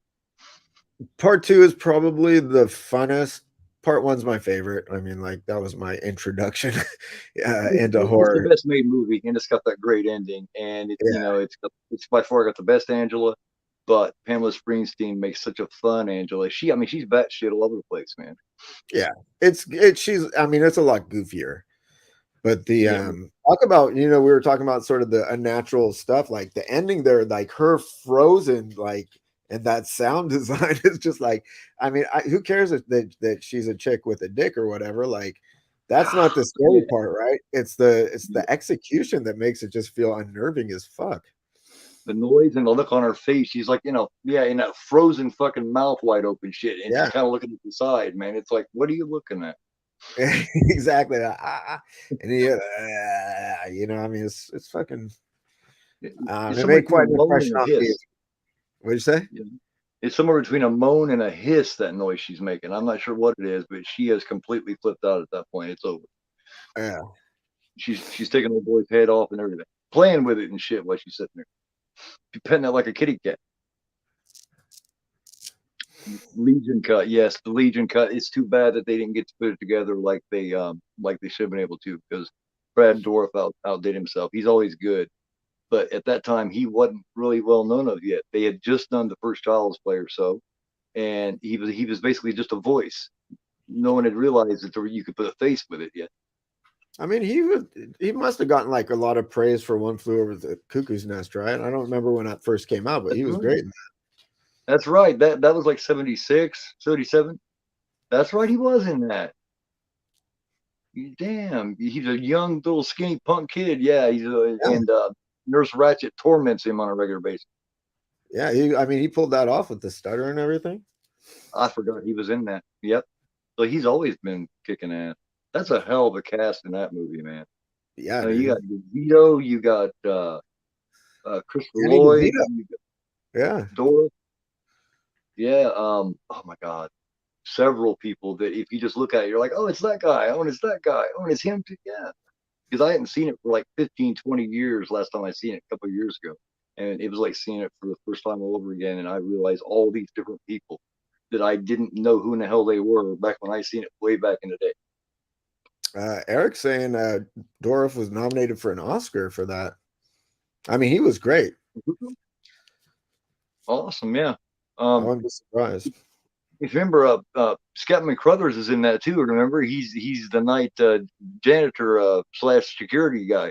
Part two is probably the funnest. Part one's my favorite. I mean, like that was my introduction into It's the horror. best made movie, and it's got that great ending. And Yeah, it's by far got the best Angela, but Pamela Springsteen makes such a fun Angela. I mean, she's batshit all over the place, man. yeah. She's. I mean, it's a lot goofier. But the Yeah, talk about we were talking about sort of the unnatural stuff, like the ending there, like her frozen, like and that sound design is just like, I mean, who cares if that she's a chick with a dick or whatever? Like, that's not the scary yeah. part, right? It's the execution that makes it just feel unnerving as fuck. The noise and the look on her face. She's like, yeah, in that frozen fucking mouth wide open shit, and Yeah, just kind of looking at the side, man. It's like, what are you looking at? exactly. And I mean, it's fucking. It's It somewhere made between quite a an moan impression and a on me. hiss. What'd you say? You know? It's somewhere between a moan and a hiss, that noise she's making. I'm not sure what it is, but she has completely flipped out at that point. It's over. Yeah. She's taking the boy's head off and everything, playing with it and shit while she's sitting there, petting it like a kitty cat. Legion cut, yes, the Legion cut. It's too bad that they didn't get to put it together like they should have been able to, because Brad Dorff outdid himself. He's always good, but at that time he wasn't really well known of yet. They had just done the first Child's Play or so, and he was basically just a voice. No one had realized that you could put a face with it yet. I mean, he must have gotten like a lot of praise for One Flew Over the Cuckoo's Nest, right? I don't remember when that first came out, but That's he was right. great. That's right. That was like 76, 77. That's right. He was in that. Damn, he's a young little skinny punk kid. Yeah, Yeah, and Nurse Ratchet torments him on a regular basis. yeah. I mean, he pulled that off with the stutter and everything. I forgot he was in that. Yep. So he's always been kicking ass. That's a hell of a cast in that movie, man. Yeah, You dude. got Vito, you got Christopher Danny Lloyd, DeVito. you got Yeah, Dora. Yeah. Oh my God. Several people that if you just look at it, you're like, oh, it's that guy. Oh, and it's that guy. Oh, and it's him too. Yeah. Because I hadn't seen it for like 15, 20 years last time I seen it a couple of years ago. And it was like seeing it for the first time all over again. And I realized all these different people that I didn't know who in the hell they were back when I seen it way back in the day. Eric saying Dorff was nominated for an Oscar for that. I mean, he was great. Awesome, yeah. I Um, wouldn't be surprised. if you remember, Scatman Crothers is in that too. Remember, he's the night janitor slash security guy.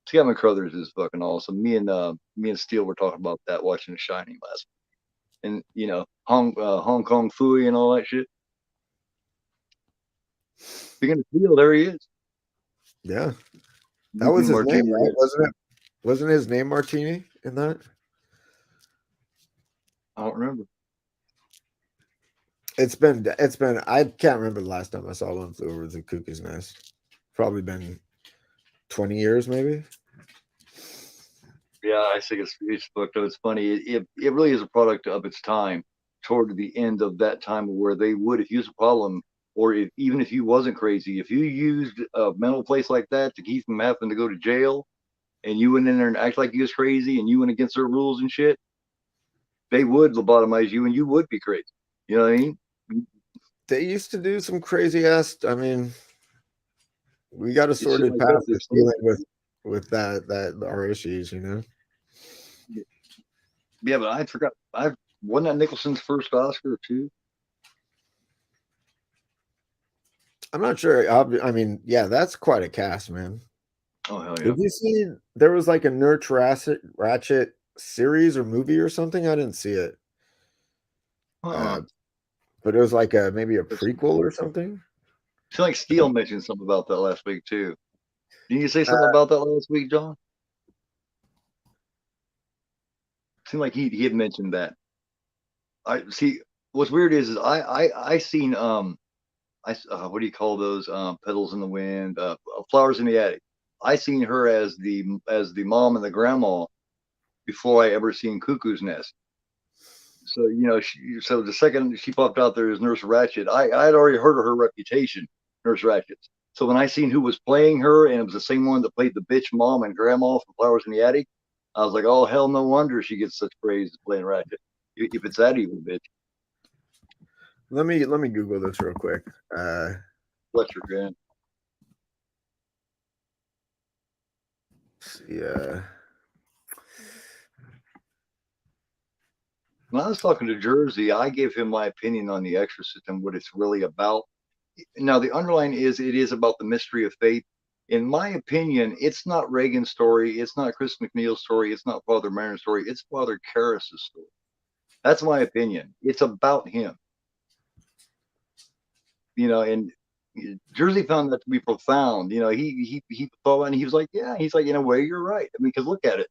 Scatman Crothers is fucking awesome. Me and Steele were talking about that watching The Shining last week. And Hong Kong Fooey and all that shit. Speaking of Steele, there he is. Yeah, that Looping was his name, Martini right? Red. Wasn't it? Wasn't his name Martini in that? I don't remember. It's been. I can't remember the last time I saw One Flew Over the Cuckoo's Nest. Probably been 20 years, maybe. Yeah, I think it's fucked up. It's funny. It really is a product of its time. Toward the end of that time, where they would, if you was a problem, or if even if you wasn't crazy, if you used a mental place like that to keep from having to go to jail, and you went in there and act like you was crazy, and you went against their rules and shit, they would lobotomize you, and you would be crazy. You know what I mean? They used to do some crazy ass. I mean, we got a It's shit sorted like that path that's with so. dealing with that our issues. Yeah, but I forgot. I wasn't that Nicholson's first Oscar too. I'm not sure. I mean, yeah, that's quite a cast, man. Oh hell yeah! Did you see there was like a Nurse Ratchet series or movie or something? I didn't see it. Uh-uh. Uh, but it was like a maybe a It's, prequel or something. it's like Steele mentioned something about that last week too. Didn't you say something about that last week, John? Seemed like he had mentioned that. I see. What's weird is I seen what do you call those petals in the wind, flowers in the attic. I seen her as the mom and the grandma before I ever seen Cuckoo's Nest. So so the second she popped out there as Nurse Ratchet, I had already heard of her reputation, Nurse Ratchet. So when I seen who was playing her, and it was the same one that played the bitch mom and grandma from Flowers in the Attic, I was like, oh hell, no wonder she gets such praise playing Ratchet. If it's that evil bitch, Let me Google this real quick. Fletcher Grand. Yeah. When I was talking to Jersey, I gave him my opinion on the Exorcist and what it's really about. Now the underline is it is about the mystery of faith. In my opinion, it's not Reagan's story, it's not Chris McNeil's story, it's not Father Marin's story, it's Father Karras's story. That's my opinion. It's about him, and Jersey found that to be profound. He thought and he was like, yeah, he's like, in a way, you're right. I mean, because look at it,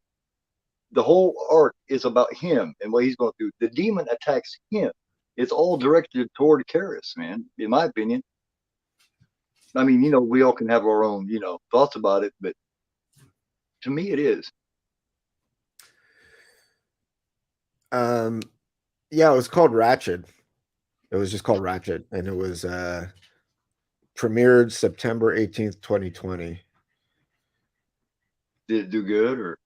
the whole arc is about him and what he's going through. The demon attacks him. It's all directed toward Karras, man. In my opinion. I mean, we all can have our own, thoughts about it, but to me, it is. Um. Yeah, it was called Ratchet. It was just called Ratchet, and it was premiered September 18th, 2020. Did it do good or?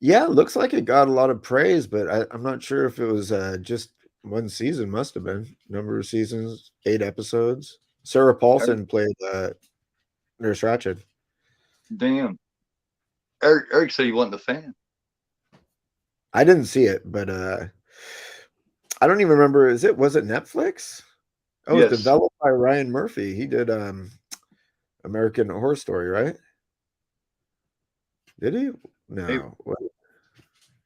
Yeah, it looks like it got a lot of praise, but I'm not sure if it was just one season. Must have been number of seasons, 8 episodes. Sarah Paulson played Nurse Ratched. Damn. Eric said he wasn't a fan. I didn't see it, but I don't even remember. Was it Netflix? Oh, it was Yes. developed by Ryan Murphy. He did American Horror Story, right? Did he? Maybe. No. What?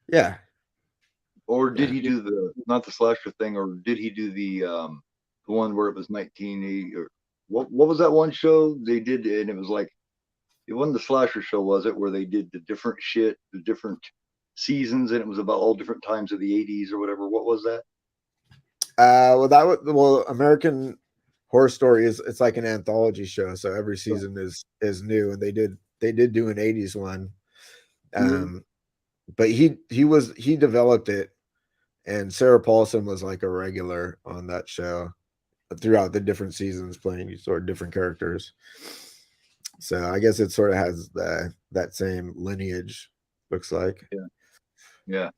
Yeah. Or did Yeah. he do not the slasher thing, or did he do the one where it was 1980 or what was that one show they did, and it was like it wasn't the slasher show, was it, where they did the different shit, the different seasons, and it was about all different times of the 80s or whatever. What was that? Well, American Horror Story it's like an anthology show, so every season is new, and they did do an 80s one. Mm-hmm. But he developed it, and Sarah Paulson was like a regular on that show throughout the different seasons, playing sort of different characters. So I guess it sort of has that same lineage, looks like. Yeah, yeah,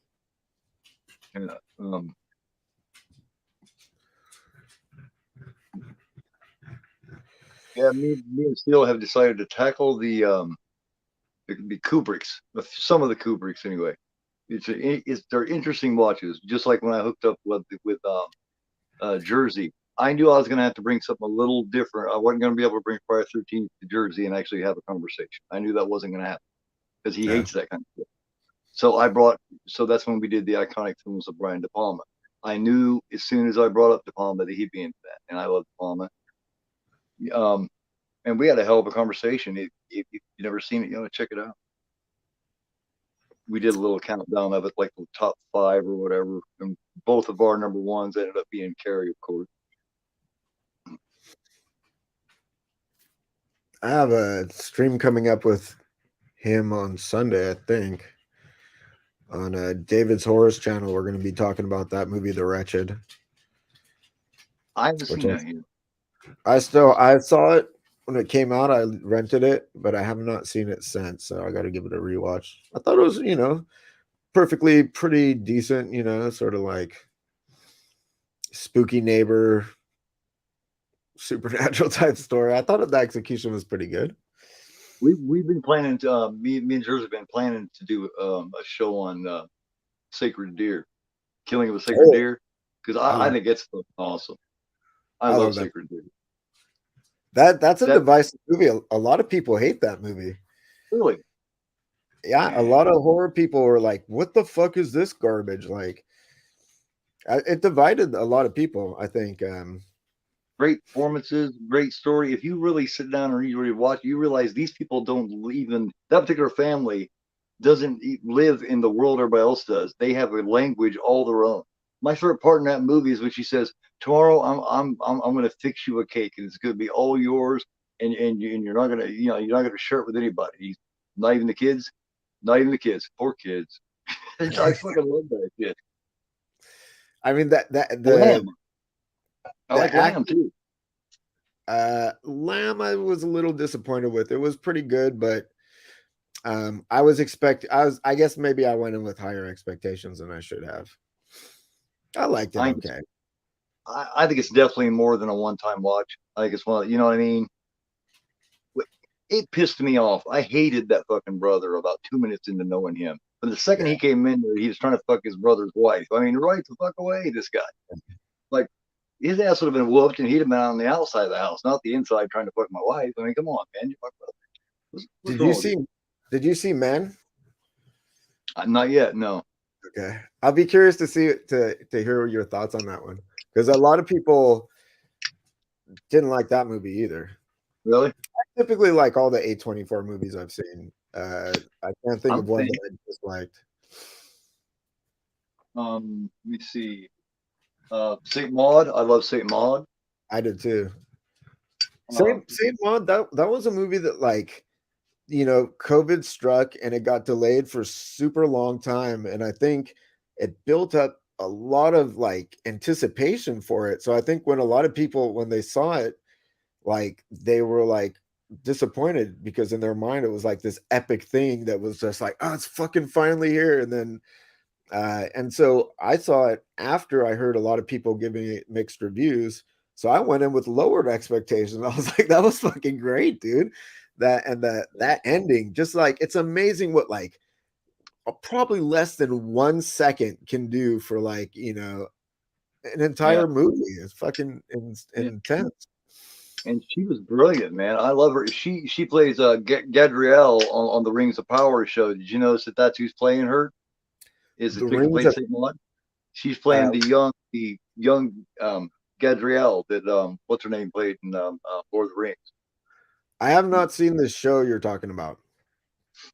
yeah. Yeah, me and Steele have decided to tackle the Kubricks, some of the Kubricks anyway. They're interesting watches. Just like when I hooked up with Jersey, I knew I was going to have to bring something a little different. I wasn't going to be able to bring Friday 13th to Jersey and actually have a conversation. I knew that wasn't going to happen because he Yeah. hates that kind of stuff. So that's when we did the iconic films of Brian De Palma. I knew as soon as I brought up De Palma that he'd be into that, and I love De Palma. And we had a hell of a conversation. If you never seen it, you know, check it out. We did a little countdown of it, like the top 5 or whatever, and both of our number ones ended up being Carrie, of course. I have a stream coming up with him on Sunday, I think, on David's Horrors channel. We're going to be talking about that movie, The Wretched. I haven't Which seen that yet. I saw it when it came out. I rented it, but I have not seen it since. So I got to give it a rewatch. I thought it was, perfectly pretty decent. Sort of like spooky neighbor, supernatural type story. I thought the execution was pretty good. We've been planning to me and Jersey have been planning to do a show on sacred deer, killing of a sacred deer, because I think it's awesome. I love that. sacred deer. That's a divisive movie. A lot of people hate that movie. Really? Yeah, a lot of horror people were like, "What the fuck is this garbage?" Like, it divided a lot of people, I think. Great performances, great story. If you really sit down and you really watch, you realize these people don't even, that particular family doesn't live in the world everybody else does. They have a language all their own. My favorite part in that movie is when she says, "Tomorrow I'm going to fix you a cake and it's going to be all yours, and you're not going to you're not going to share it with anybody. Not even the kids, not even the kids. Poor kids." I fucking love that shit. I mean Lamb. I like act, Lamb too. Lamb, I was a little disappointed with. It was pretty good, but I guess maybe I went in with higher expectations than I should have. I liked it. Okay. I think it's definitely more than a one-time watch. I think it's one, you know what I mean? It pissed me off. I hated that fucking brother about 2 minutes into knowing him. But the second he came in there, he was trying to fuck his brother's wife. I mean, right the fuck away, this guy. Like, his ass would have been whooped and he'd have been on the outside of the house, not the inside trying to fuck my wife. I mean, come on, man. Did you see Men? Not yet, no. Okay. I'll be curious to hear your thoughts on that one. Because a lot of people didn't like that movie either. Really? I typically like all the A24 movies I've seen. I can't think of one that I disliked. Let me see. Saint Maud. I love Saint Maud. I did too. Saint Maud, that was a movie that, like, COVID struck and it got delayed for super long time. And I think it built up a lot of like anticipation for it. So I think when a lot of people, when they saw it, like they were like disappointed because in their mind it was like this epic thing that was just like, oh, it's fucking finally here. And then and so I saw it after I heard a lot of people giving it mixed reviews. So I went in with lowered expectations. I was like, that was fucking great, dude. That ending, just like, it's amazing what like probably less than 1 second can do for like, an entire movie. It's fucking intense. And she was brilliant, man. I love her. She plays Gadriel on the Rings of Power show. Did you notice that that's who's playing her? Is the chick who plays Saint Maud? She's playing the young Gadriel that what's her name played in Lord of the Rings. I have not seen this show you're talking about.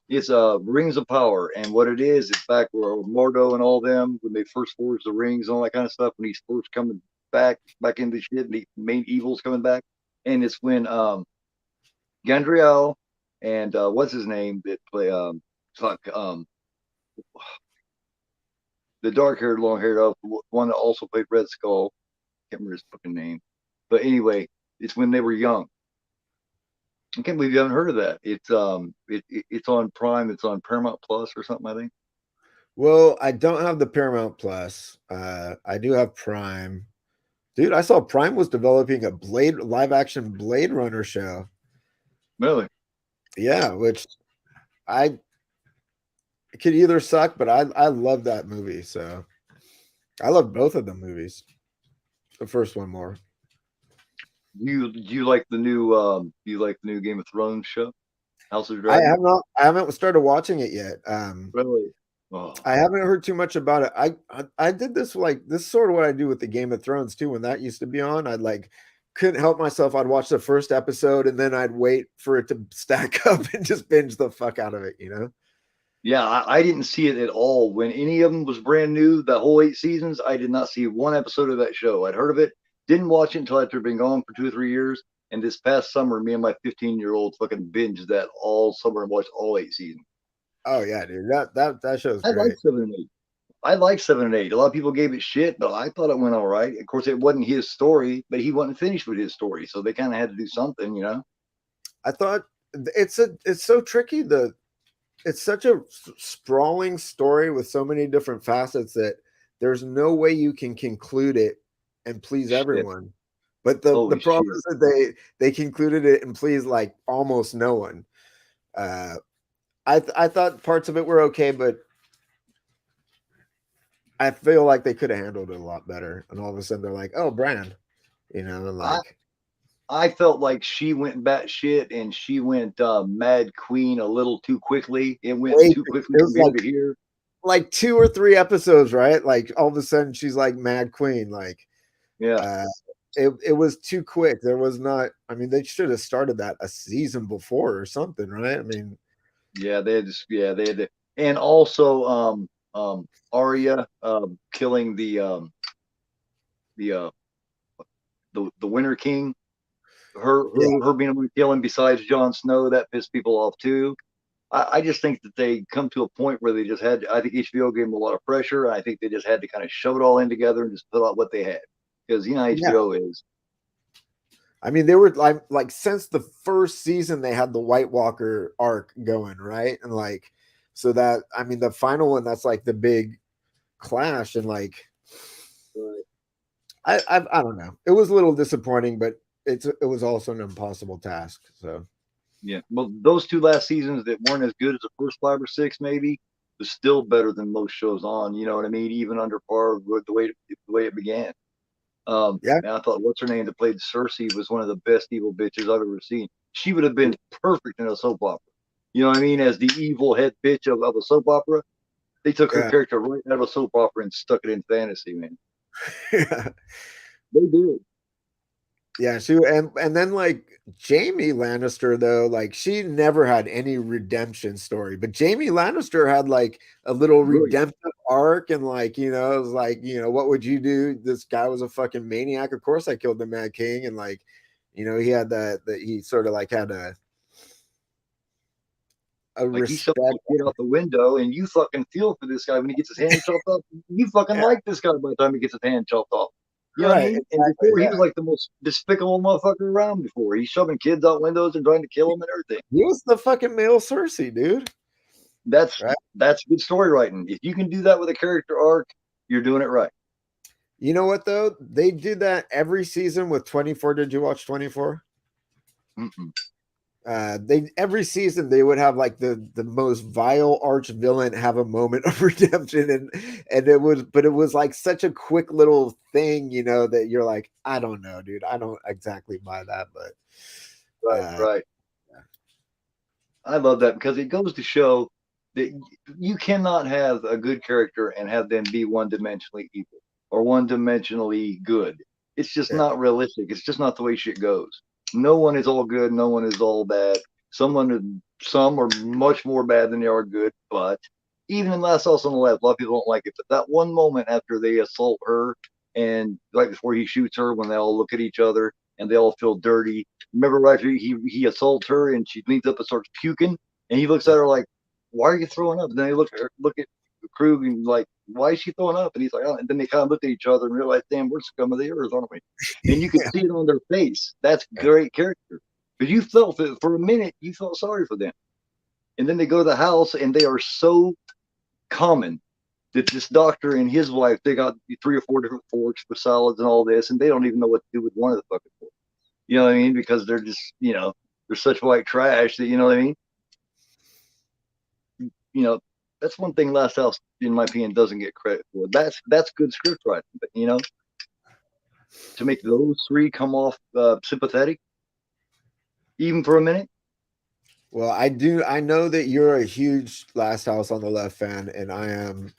It's Rings of Power, and what it is, it's back where Mordo and all them, when they first forged the rings and all that kind of stuff, when he's first coming back into shit, and the main evil's coming back, and it's when Gandriel and what's his name that play the dark-haired, long-haired one that also played Red Skull. Can't remember his fucking name, but anyway, it's when they were young. I can't believe you haven't heard of that. It's it's on Prime. It's on Paramount Plus or something, I think. Well, I don't have the Paramount Plus. I do have Prime. Dude, I saw Prime was developing a live action Blade Runner show. Really? Yeah, which it could either suck, but I love that movie. So I love both of the movies. The first one more. Do you like the new Game of Thrones show, House of Dragon? I haven't started watching it yet. Really? Oh. I haven't heard too much about it. I did this, like, this is sort of what I do with the Game of Thrones too. When that used to be on, I'd like couldn't help myself. I'd watch the first episode and then I'd wait for it to stack up and just binge the fuck out of it, you know? Yeah, I didn't see it at all when any of them was brand new. The whole 8 seasons, I did not see one episode of that show. I'd heard of it, didn't watch it until after it'd been gone for 2 or 3 years. And this past summer, me and my 15-year-old fucking binged that all summer and watched all 8 seasons. Oh yeah, dude. That show's I like great. 7 and 8. I like 7 and 8. A lot of people gave it shit, but I thought it went all right. Of course, it wasn't his story, but he wasn't finished with his story, so they kind of had to do something, you know. I thought it's so tricky. It's such a sprawling story with so many different facets that there's no way you can conclude it and please Shit. everyone. But the Holy problem shit. is that they concluded it and pleased like almost no one. Uh, I thought parts of it were okay, but I feel like they could have handled it a lot better. And all of a sudden they're like, "Oh, Brand," you know, and I like I felt like she went batshit and she went Mad Queen a little too quickly. It went wait, too quickly it from was here to here. like 2 or 3 episodes, right? Like all of a sudden she's like Mad Queen, like Yeah, uh it was too quick. There was not, I mean, they should have started that a season before or something, right? I mean, yeah, they had to, and also Arya killing the the Winter King. yeah, Her being able to kill him besides Jon Snow, that pissed people off too. I just think that they come to a point where they just had. I think HBO gave them a lot of pressure. I think they just had to kind of shove it all in together and just put out what they had because you know how yeah. HBO is. I mean, they were like since the first season they had the White Walker arc going, right? And like so that, I mean, the final one, that's like the big clash, and like I don't know. It was a little disappointing, but it was also an impossible task. So Yeah, well, those two last seasons that weren't as good as the first 5 or 6, maybe, was still better than most shows on. You know what I mean? Even under par with the way it began. yeah, And I thought what's her name that played Cersei was one of the best evil bitches I've ever seen. She would have been perfect in a soap opera. You know what I mean? As the evil head bitch of a soap opera, they took her yeah, character right out of a soap opera and stuck it in fantasy. Man, yeah. they did. Yeah, she and then like Jamie Lannister though, like she never had any redemption story, but Jamie Lannister had like a little Really, redemptive arc, and like, you know, it was like, you know, what would you do? This guy was a fucking maniac. Of course I killed the Mad King, and like, you know, he had that he sort of like had a like he shoved respect. the kid out the window, and you fucking feel for this guy when he gets his hand chopped off. You fucking Yeah, like this guy by the time he gets his hand chopped off. You know what I right, mean? And exactly. before he Yeah. was like the most despicable motherfucker around. Before he's shoving kids out windows and trying to kill them and everything. He was the fucking male Cersei, dude. That's Right. that's good story writing. If you can do that with a character arc, you're doing it right. You know what though? They did that every season with 24. Did you watch 24? Mm-mm. They every season they would have like the most vile arch villain have a moment of redemption, and it was, but it was like such a quick little thing, you know, that you're like, I don't know, dude, I don't exactly buy that, but Right, uh right. I love that because it goes to show that you cannot have a good character and have them be one-dimensionally evil or one-dimensionally good. It's just yeah, not realistic. It's just not the way shit goes. No one is all good. No one is all bad. Some are much more bad than they are good. But even in Last House on the Left, a lot of people don't like it. But that one moment after they assault her and right before he shoots her, when they all look at each other and they all feel dirty. Remember, right after he assaults her and she leans up and starts puking, and he looks at her like, "Why are you throwing up?" And then they look at Krug and like, "Why is she throwing up?" And he's like, "Oh." And then they kind of look at each other and realize, "Damn, we're scum of the earth, aren't we?" And you can yeah, see it on their face. That's great character. Because you felt it for a minute, you felt sorry for them. And then they go to the house and they are so common that this doctor and his wife, they got 3 or 4 different forks for salads and all this, and they don't even know what to do with one of the fucking forks. You know what I mean? Because they're just, they're such white trash that, you know what I mean? You know, that's one thing Last House, in my opinion, doesn't get credit for. That's good script writing. But, to make those three come off sympathetic, even for a minute, well, I know that you're a huge Last House on the Left fan, and I am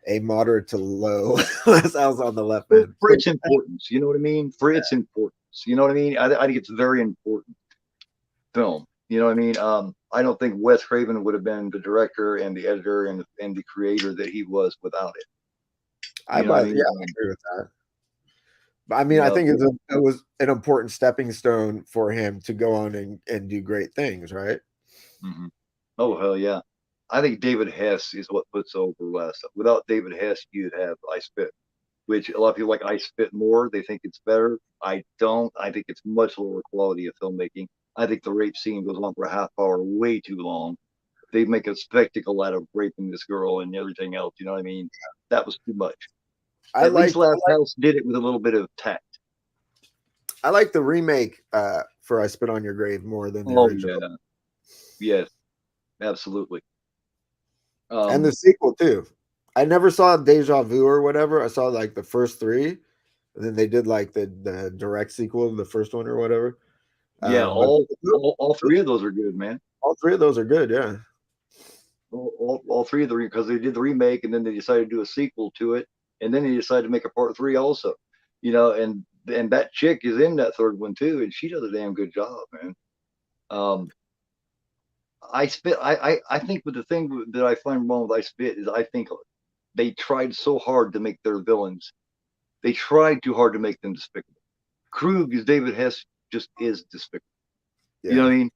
a moderate to low Last House on the Left fan. for So its importance. You know what I mean? For its importance. You know what I mean? I think it's a very important film. You know what I mean? I don't think Wes Craven would have been the director and the editor and the creator that he was without it. You know what I Yeah, mean? I agree with that. But I mean, You I know, think it was an important stepping stone for him to go on and do great things, right? mhm. Oh hell yeah! I think David Hess is what puts over Wes. Without David Hess, you'd have I Spit, which a lot of people like I Spit more. They think it's better. I don't. I think it's much lower quality of filmmaking. I think the rape scene goes on for a half hour, way too long. They make a spectacle out of raping this girl and everything else. You know what I mean? That was too much. At least Last House did it with a little bit of tact. I like the remake for "I Spit on Your Grave" more than the Oh original, yeah, yes, absolutely. and the Um, sequel too. I never saw Deja Vu or whatever. I saw like the first three, and then they did like the direct sequel to the first one or whatever. yeah, But all three of those are good, man. all three of those are good. Yeah, All three of the because they did the remake and then they decided to do a sequel to it and then they decided to make a part three also. You know, and that chick is in that third one too, and she does a damn good job, man. Um, I spit. I think with the thing that I find wrong with I spit is I think they tried so hard to make their villains. They tried too hard to make them despicable. Krug is David Hess just is despicable. You know yeah. what I mean?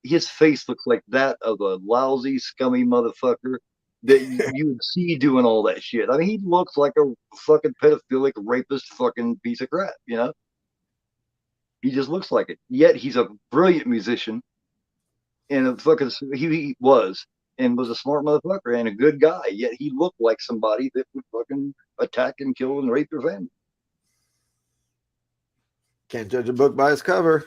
His face looks like that of a lousy, scummy motherfucker that you would see doing all that shit. I mean, he looks like a fucking pedophilic, rapist, fucking piece of crap. You know, he just looks like it. Yet he's a brilliant musician and a fucking he was and was a smart motherfucker and a good guy. Yet he looked like somebody that would fucking attack and kill and rape your family. Can't judge a book by its cover.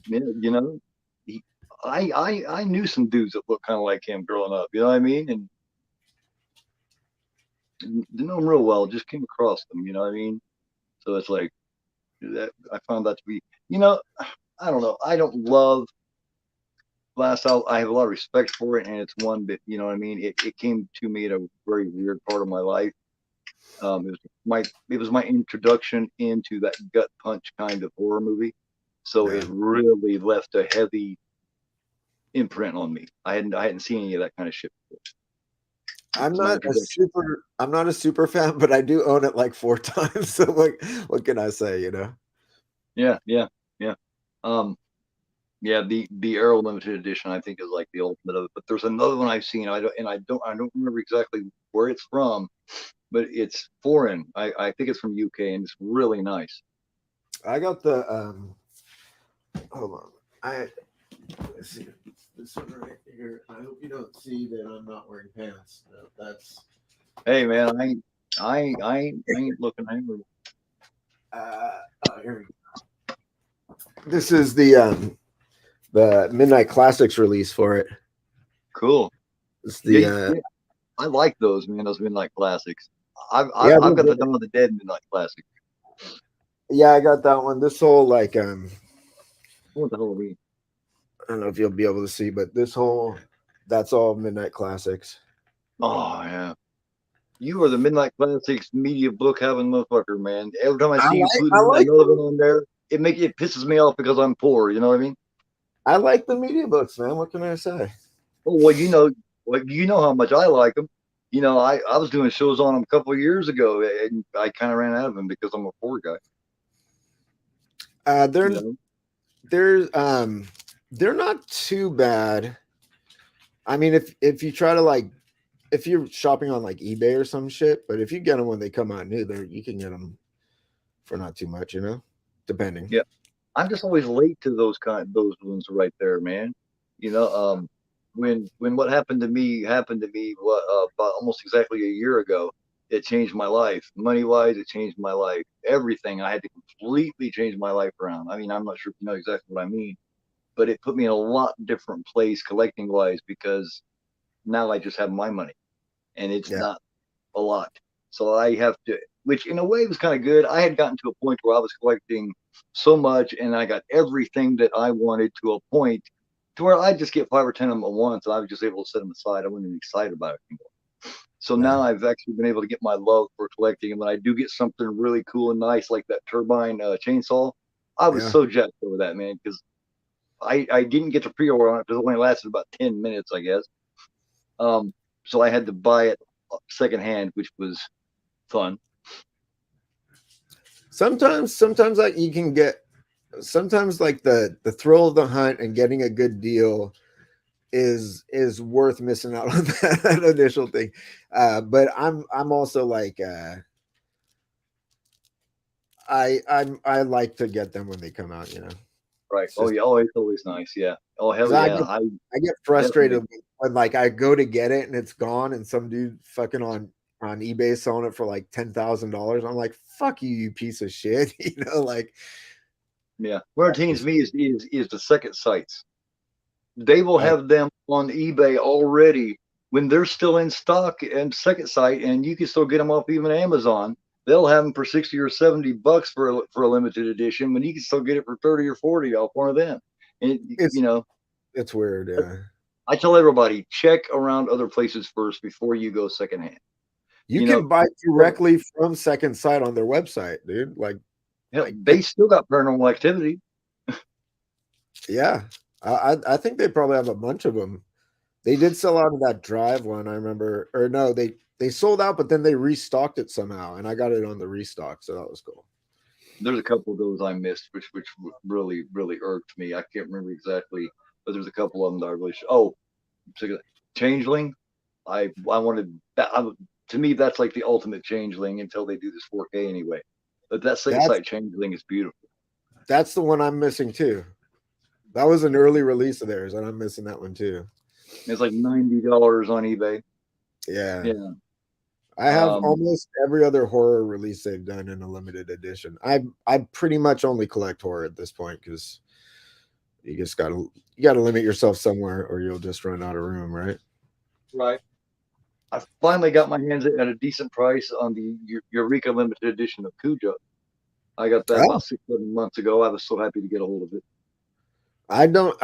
You know, he, I knew some dudes that looked kind of like him growing up. You know what I mean? And didn't know them real well. Just came across them. You know what I mean? So it's like that. I found that to be. You know, I don't know. I don't love Last Out. I have a lot of respect for it, and it's one that you know what I mean. It came to me at a very weird part of my life. It was my introduction into that gut punch kind of horror movie. So it Yeah. really left a heavy imprint on me. I hadn't seen any of that kind of shit before. It was my introduction. I'm not a super fan, but I do own it like 4 times. So like, what can I say? You know. Yeah, yeah, yeah. Um, yeah, the Arrow limited edition I think is like the ultimate of it. But there's another one I've seen. I don't remember exactly where it's from, but it's foreign. I think it's from UK and it's really nice. I got the hold on. Let's see this one right here. I hope you don't see that I'm not wearing pants. No, that's Hey man, I ain't looking angry. here we go. This is the Midnight Classics release for it. Cool. It's Yeah, the yeah. I like those man. Those Midnight Classics. yeah, I've got the Dawn of the Dead Midnight Classic. yeah, I got that one. This whole like What the hell are we? I don't know if you'll be able to see, but this whole that's all Midnight Classics. Oh yeah. You are the Midnight Classics media book having motherfucker, man. Every time I I see you like put I like another one them. on there, it pisses me off because I'm poor. You know what I mean? I like the media books, man. What can I say? Oh well, you know how much I like them. You know, I was doing shows on them a couple of years ago, and I kind of ran out of them because I'm a poor guy. Uh, You they're know? they're um they're not too bad. I mean, if you try to like if you're shopping on like eBay or some shit, but if you get them when they come out new, there you can get them for not too much, you know, depending. Yeah. I'm just always late to those ones right there, man. You know, when what happened to me what about almost exactly a year ago. It changed my life. Money wise, it changed my life. Everything. I had to completely change my life around. I mean, I'm not sure if you know exactly what I mean, but it put me in a lot different place collecting wise because now I just have my money and it's Yeah, not a lot. So I have to, which in a way was kind of good. I had gotten to a point where I was collecting so much and I got everything that I wanted to a point to where I just get 5 or 10 of them at once and I was just able to set them aside. I wasn't even excited about it anymore. So yeah, now I've actually been able to get my love for collecting. And when I do get something really cool and nice like that turbine chainsaw, I was Yeah. so jacked over that, man, because I didn't get to pre-order on it because it only lasted about 10 minutes, I guess. Um, so I had to buy it secondhand, which was fun. Sometimes like you can get sometimes like the thrill of the hunt and getting a good deal is worth missing out on that initial thing. But I'm also like I like to get them when they come out, you know. Right. It's Oh just yeah. Oh, it's always nice. Yeah. Oh hell because yeah. I I get definitely. frustrated when like I go to get it and it's gone and some dude fucking on eBay selling it for like $10,000. I'm like, fuck you, you piece of shit. You know, like Yeah. What that's entertains just me is the second sites. They will oh, have them on eBay already when they're still in stock and second sight, and you can still get them off even Amazon. They'll have them for 60 or $70 for a limited edition, when you can still get it for 30 or 40 off one of them. And it's it's weird, yeah. I tell everybody, check around other places first before you go secondhand. You You know, can buy directly from Second Sight on their website, dude. hell, Like they still got paranormal activity. yeah. I think they probably have a bunch of them. They did sell out of that drive one, I remember. Or no, they sold out, but then they restocked it somehow, and I got it on the restock, so that was cool. There's a couple of those I missed, which really irked me. I can't remember exactly, but there's a couple of them that I really oh, Changeling. I wanted that. To me, that's like the ultimate Changeling until they do this 4K anyway. But that second That's sight Changeling is beautiful. that's the one I'm missing too. That was an early release of theirs, and I'm missing that one too. It's like $90 on eBay. Yeah. Yeah. I have Um, almost every other horror release they've done in a limited edition. I pretty much only collect horror at this point because you gotta limit yourself somewhere or you'll just run out of room, right? right. I finally got my hands at a decent price on the Eureka limited edition of Cujo. I got that Oh, about 6 7 months ago. I was so happy to get a hold of it. I don't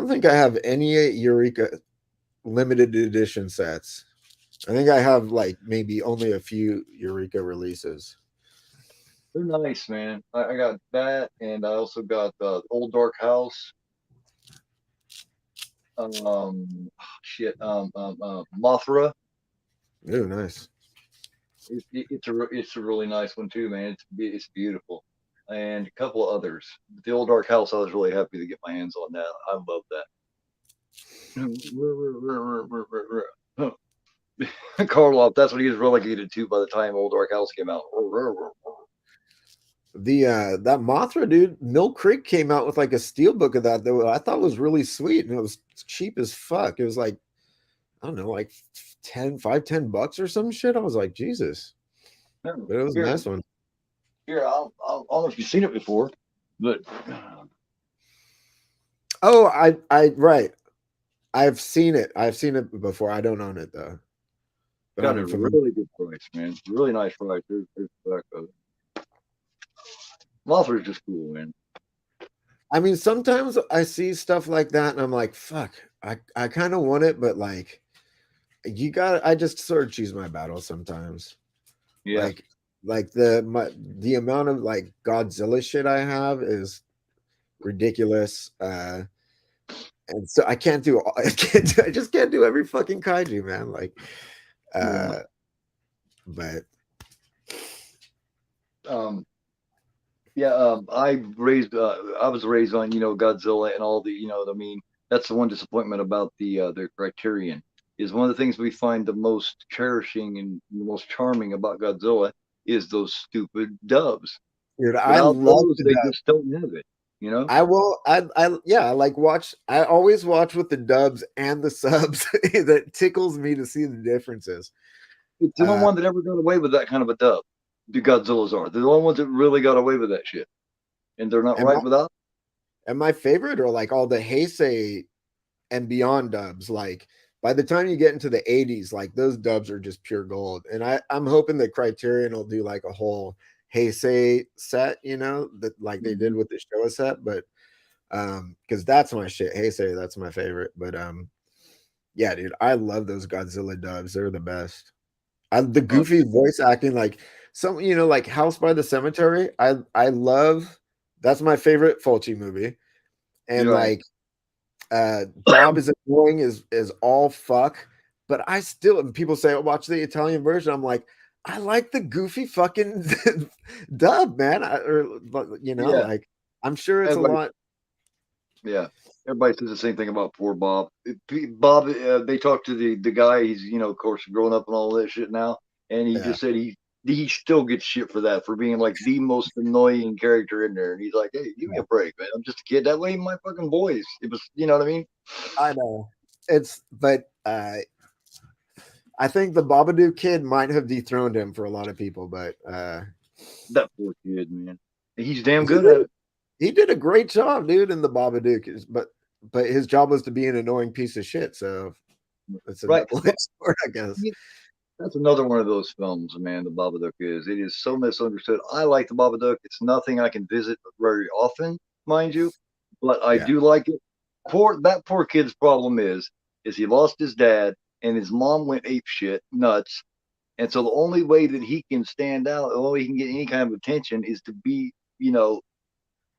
think I have any Eureka limited edition sets. I think I have like maybe only a few Eureka releases. They're nice, man. I got that, and I also got Old Dark House. Shit. Mothra. Ooh, nice. It's a really nice one too, man. It's beautiful, and a couple of others. The Old Dark House, I was really happy to get my hands on that. I love that. Karloff, that's what he was relegated to by the time Old Dark House came out. The that Mothra dude, Mill Creek came out with like a steel book of that I thought was really sweet and it was cheap as fuck. It was like I don't know, like 10 $5 10 or some shit. I was like, Jesus. But it was a Here, nice one. here, I don't know if you've seen it before, but Oh, right. I've seen it. I've seen it before. I don't own it though. But got I'm a familiar. really good price, man. Really nice price. There's the back of it. Mothra is just cool, man. I mean, sometimes I see stuff like that and I'm like, fuck, I kind of want it, but like I just sort of choose my battles sometimes. Yeah. Like the amount of like Godzilla shit I have is ridiculous. And so I can't do I just can't do every fucking kaiju, man. Like Yeah. uh but Um, yeah, I was raised on, Godzilla and all the, I mean, that's the one disappointment about their Criterion, is one of the things we find the most cherishing and the most charming about Godzilla is those stupid dubs. dude, I Without love those, the they dub. just don't have it, you know? I will I yeah, I like watch I always watch with the dubs and the subs. That tickles me to see the differences. It's the only Uh one that ever got away with that kind of a dub. The Godzillas are. They're the only ones that really got away with that shit. And they're not and my right without. and my favorite are like all the Heisei and beyond dubs. Like by the time you get into the 80s, like those dubs are just pure gold. And I'm hoping that Criterion will do like a whole Heisei set, you know, that like they did Mhm. with the Showa set. But because that's my shit. Heisei, that's my favorite. But yeah, dude, I love those Godzilla dubs. They're the best. The goofy voice acting, like some, like House by the Cemetery. I love That's my favorite Fulci movie. And You're right. like Bob is annoying is all fuck. But I still, and people say, oh, watch the Italian version. I'm like, I like the goofy fucking dub, man. Yeah. Like I'm sure it's a Everybody, lot. yeah. Everybody says the same thing about poor Bob. Bob, they talked to the guy. He's of course growing up and all that shit now, and he Yeah. just said he still gets shit for that for being like the most annoying character in there. And he's like, hey, give me Yeah, a break, man. I'm just a kid. That way, my fucking voice. It was, you know what I mean? I know. But I think the Babadook kid might have dethroned him for a lot of people, but That poor kid, man. He's damn he good at did it. he did a great job, dude, in the Babadook. But his job was to be an annoying piece of shit. So it's a Right. double But edged sword, I guess. that's another one of those films, man. The Babadook is. It is so misunderstood. I like the Babadook. It's nothing I can visit very often, mind you, but I Yeah. do like it. Poor kid's problem is he lost his dad and his mom went ape shit nuts, and so the only way that he can stand out, the only way he can get any kind of attention is to be,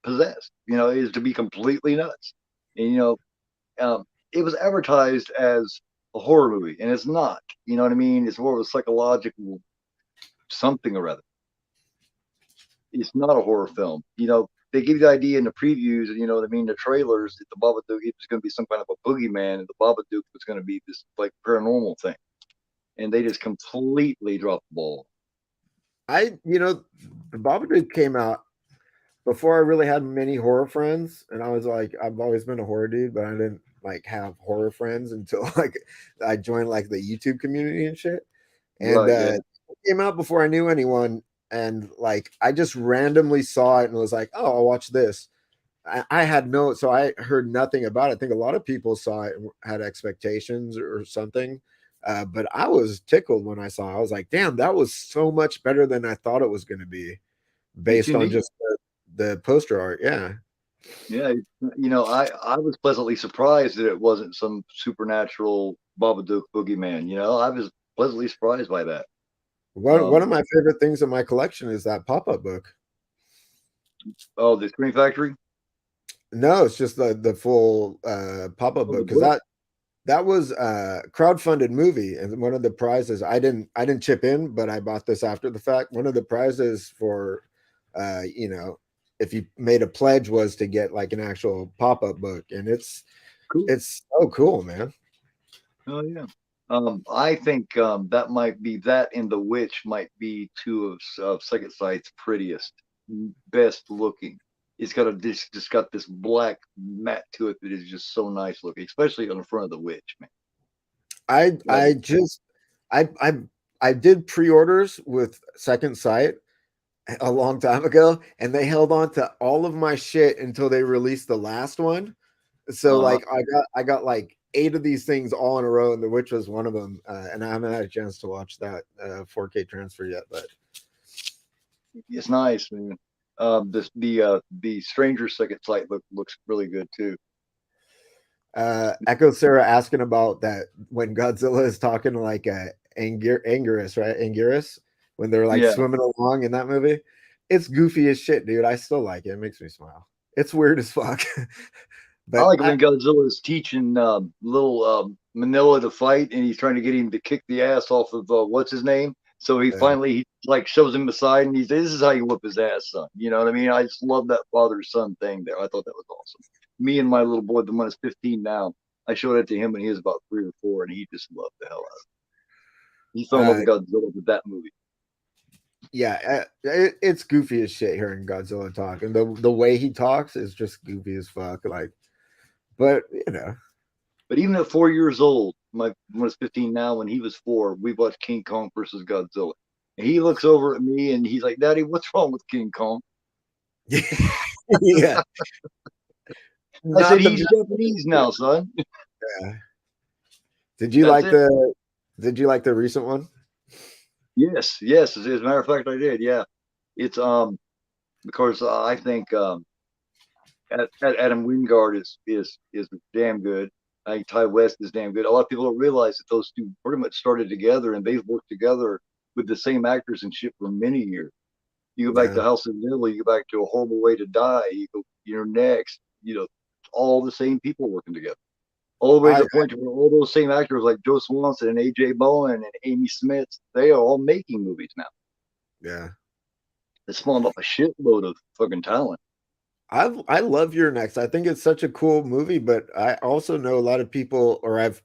possessed. Is to be completely nuts. And um, it was advertised as a horror movie, and it's not. You know what I mean? It's more of a psychological something or other. It's not a horror film. They give you the idea in the previews, and you know what I mean, the trailers that the Babadook was going to be some kind of a boogeyman, and the Babadook was going to be this like paranormal thing, and they just completely dropped the ball. The Babadook came out before I really had many horror friends, and I was like, I've always been a horror dude, but I didn't like have horror friends until like I joined like the YouTube community and shit. And Right? Yeah. it came out before I knew anyone, and like I just randomly saw it and was like, oh, I'll watch this. I had no, so I heard nothing about it. I think a lot of people saw it and had expectations or something. But I was tickled when I saw it. I was like, damn, that was so much better than I thought it was going to be It's based on unique. just the poster art. Yeah. Yeah. I was pleasantly surprised that it wasn't some supernatural Babadook boogeyman. I was pleasantly surprised by that. One Um, of my favorite things in my collection is that pop-up book. oh, the Screen Factory. No, it's just the full pop-up Oh, the book because book. that was a crowdfunded movie, and one of the prizes I didn't chip in, but I bought this after the fact. One of the prizes for if you made a pledge was to get like an actual pop-up book, and it's Cool. it's so cool, man. Oh yeah. I think that might be that and The Witch might be two of Second Sight's prettiest, best looking. It's got just got this black matte to it that is just so nice looking, especially on the front of The Witch, man. I Love I it. just I I I did pre-orders with Second Sight a long time ago, and they held on to all of my shit until they released the last one. So Uh-huh. like I got like 8 of these things all in a row, and the Witch was one of them. And I haven't had a chance to watch that 4K transfer yet, but It's nice, man. The Stranger Second Sight looks really good too. Echo Sarah asking about that when Godzilla is talking to like Anguirus, right? Anguirus, when they're like Yeah. swimming along in that movie. It's goofy as shit, dude. I still like it. It makes me smile. It's weird as fuck. I but like it when Godzilla's teaching little Manila to fight, and he's trying to get him to kick the ass off of what's his name. So he like shows him aside, and he says, "This is how you whip his ass, son." You know what I mean? I just love that father son thing there. I thought that was awesome. Me and my little boy, the one that's 15 now, I showed it to him when he was about 3 or 4, and he just loved the hell out of it. He fell in love uh, with Godzilla with that movie. yeah, it's goofy as shit hearing Godzilla talk, and the way he talks is just goofy as fuck. Like, but But even at 4 years old, my one is 15 now. When he was 4, we watched King Kong versus Godzilla. And he looks over at me and he's like, "Daddy, what's wrong with King Kong?" yeah, I said, not the "He's Japanese now, son." yeah. Did you That's like it. the Did you like the recent one? Yes, yes. As a matter of fact, I did. Yeah, it's because I think Adam Wingard is damn good. I think Ty West is damn good. A lot of people don't realize that those two pretty much started together and they've worked together with the same actors and shit for many years. You go back Yeah. to House of Lily, you go back to A Horrible Way to Die, you go, next, all the same people working together. All the way to I the point where all those same actors like Joe Swanson and AJ Bowen and Amy Smith, they are all making movies now. yeah. It's spawned up a shitload of fucking talent. I love Your Next. I think it's such a cool movie, but I also know a lot of people, or it's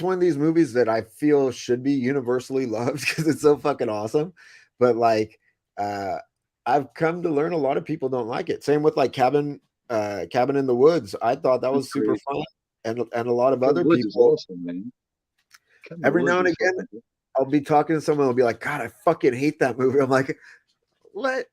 one of these movies that I feel should be universally loved because it's so fucking awesome. But like, uh, I've come to learn a lot of people don't like it. Same with like Cabin in the Woods. I thought that It's was super great. fun, and a lot of Kevin other Woods is people. awesome, man. Kevin Every now Woods and is again, fucking good. I'll be talking to someone, they'll be like, "God, I fucking hate that movie." I'm like, "What?"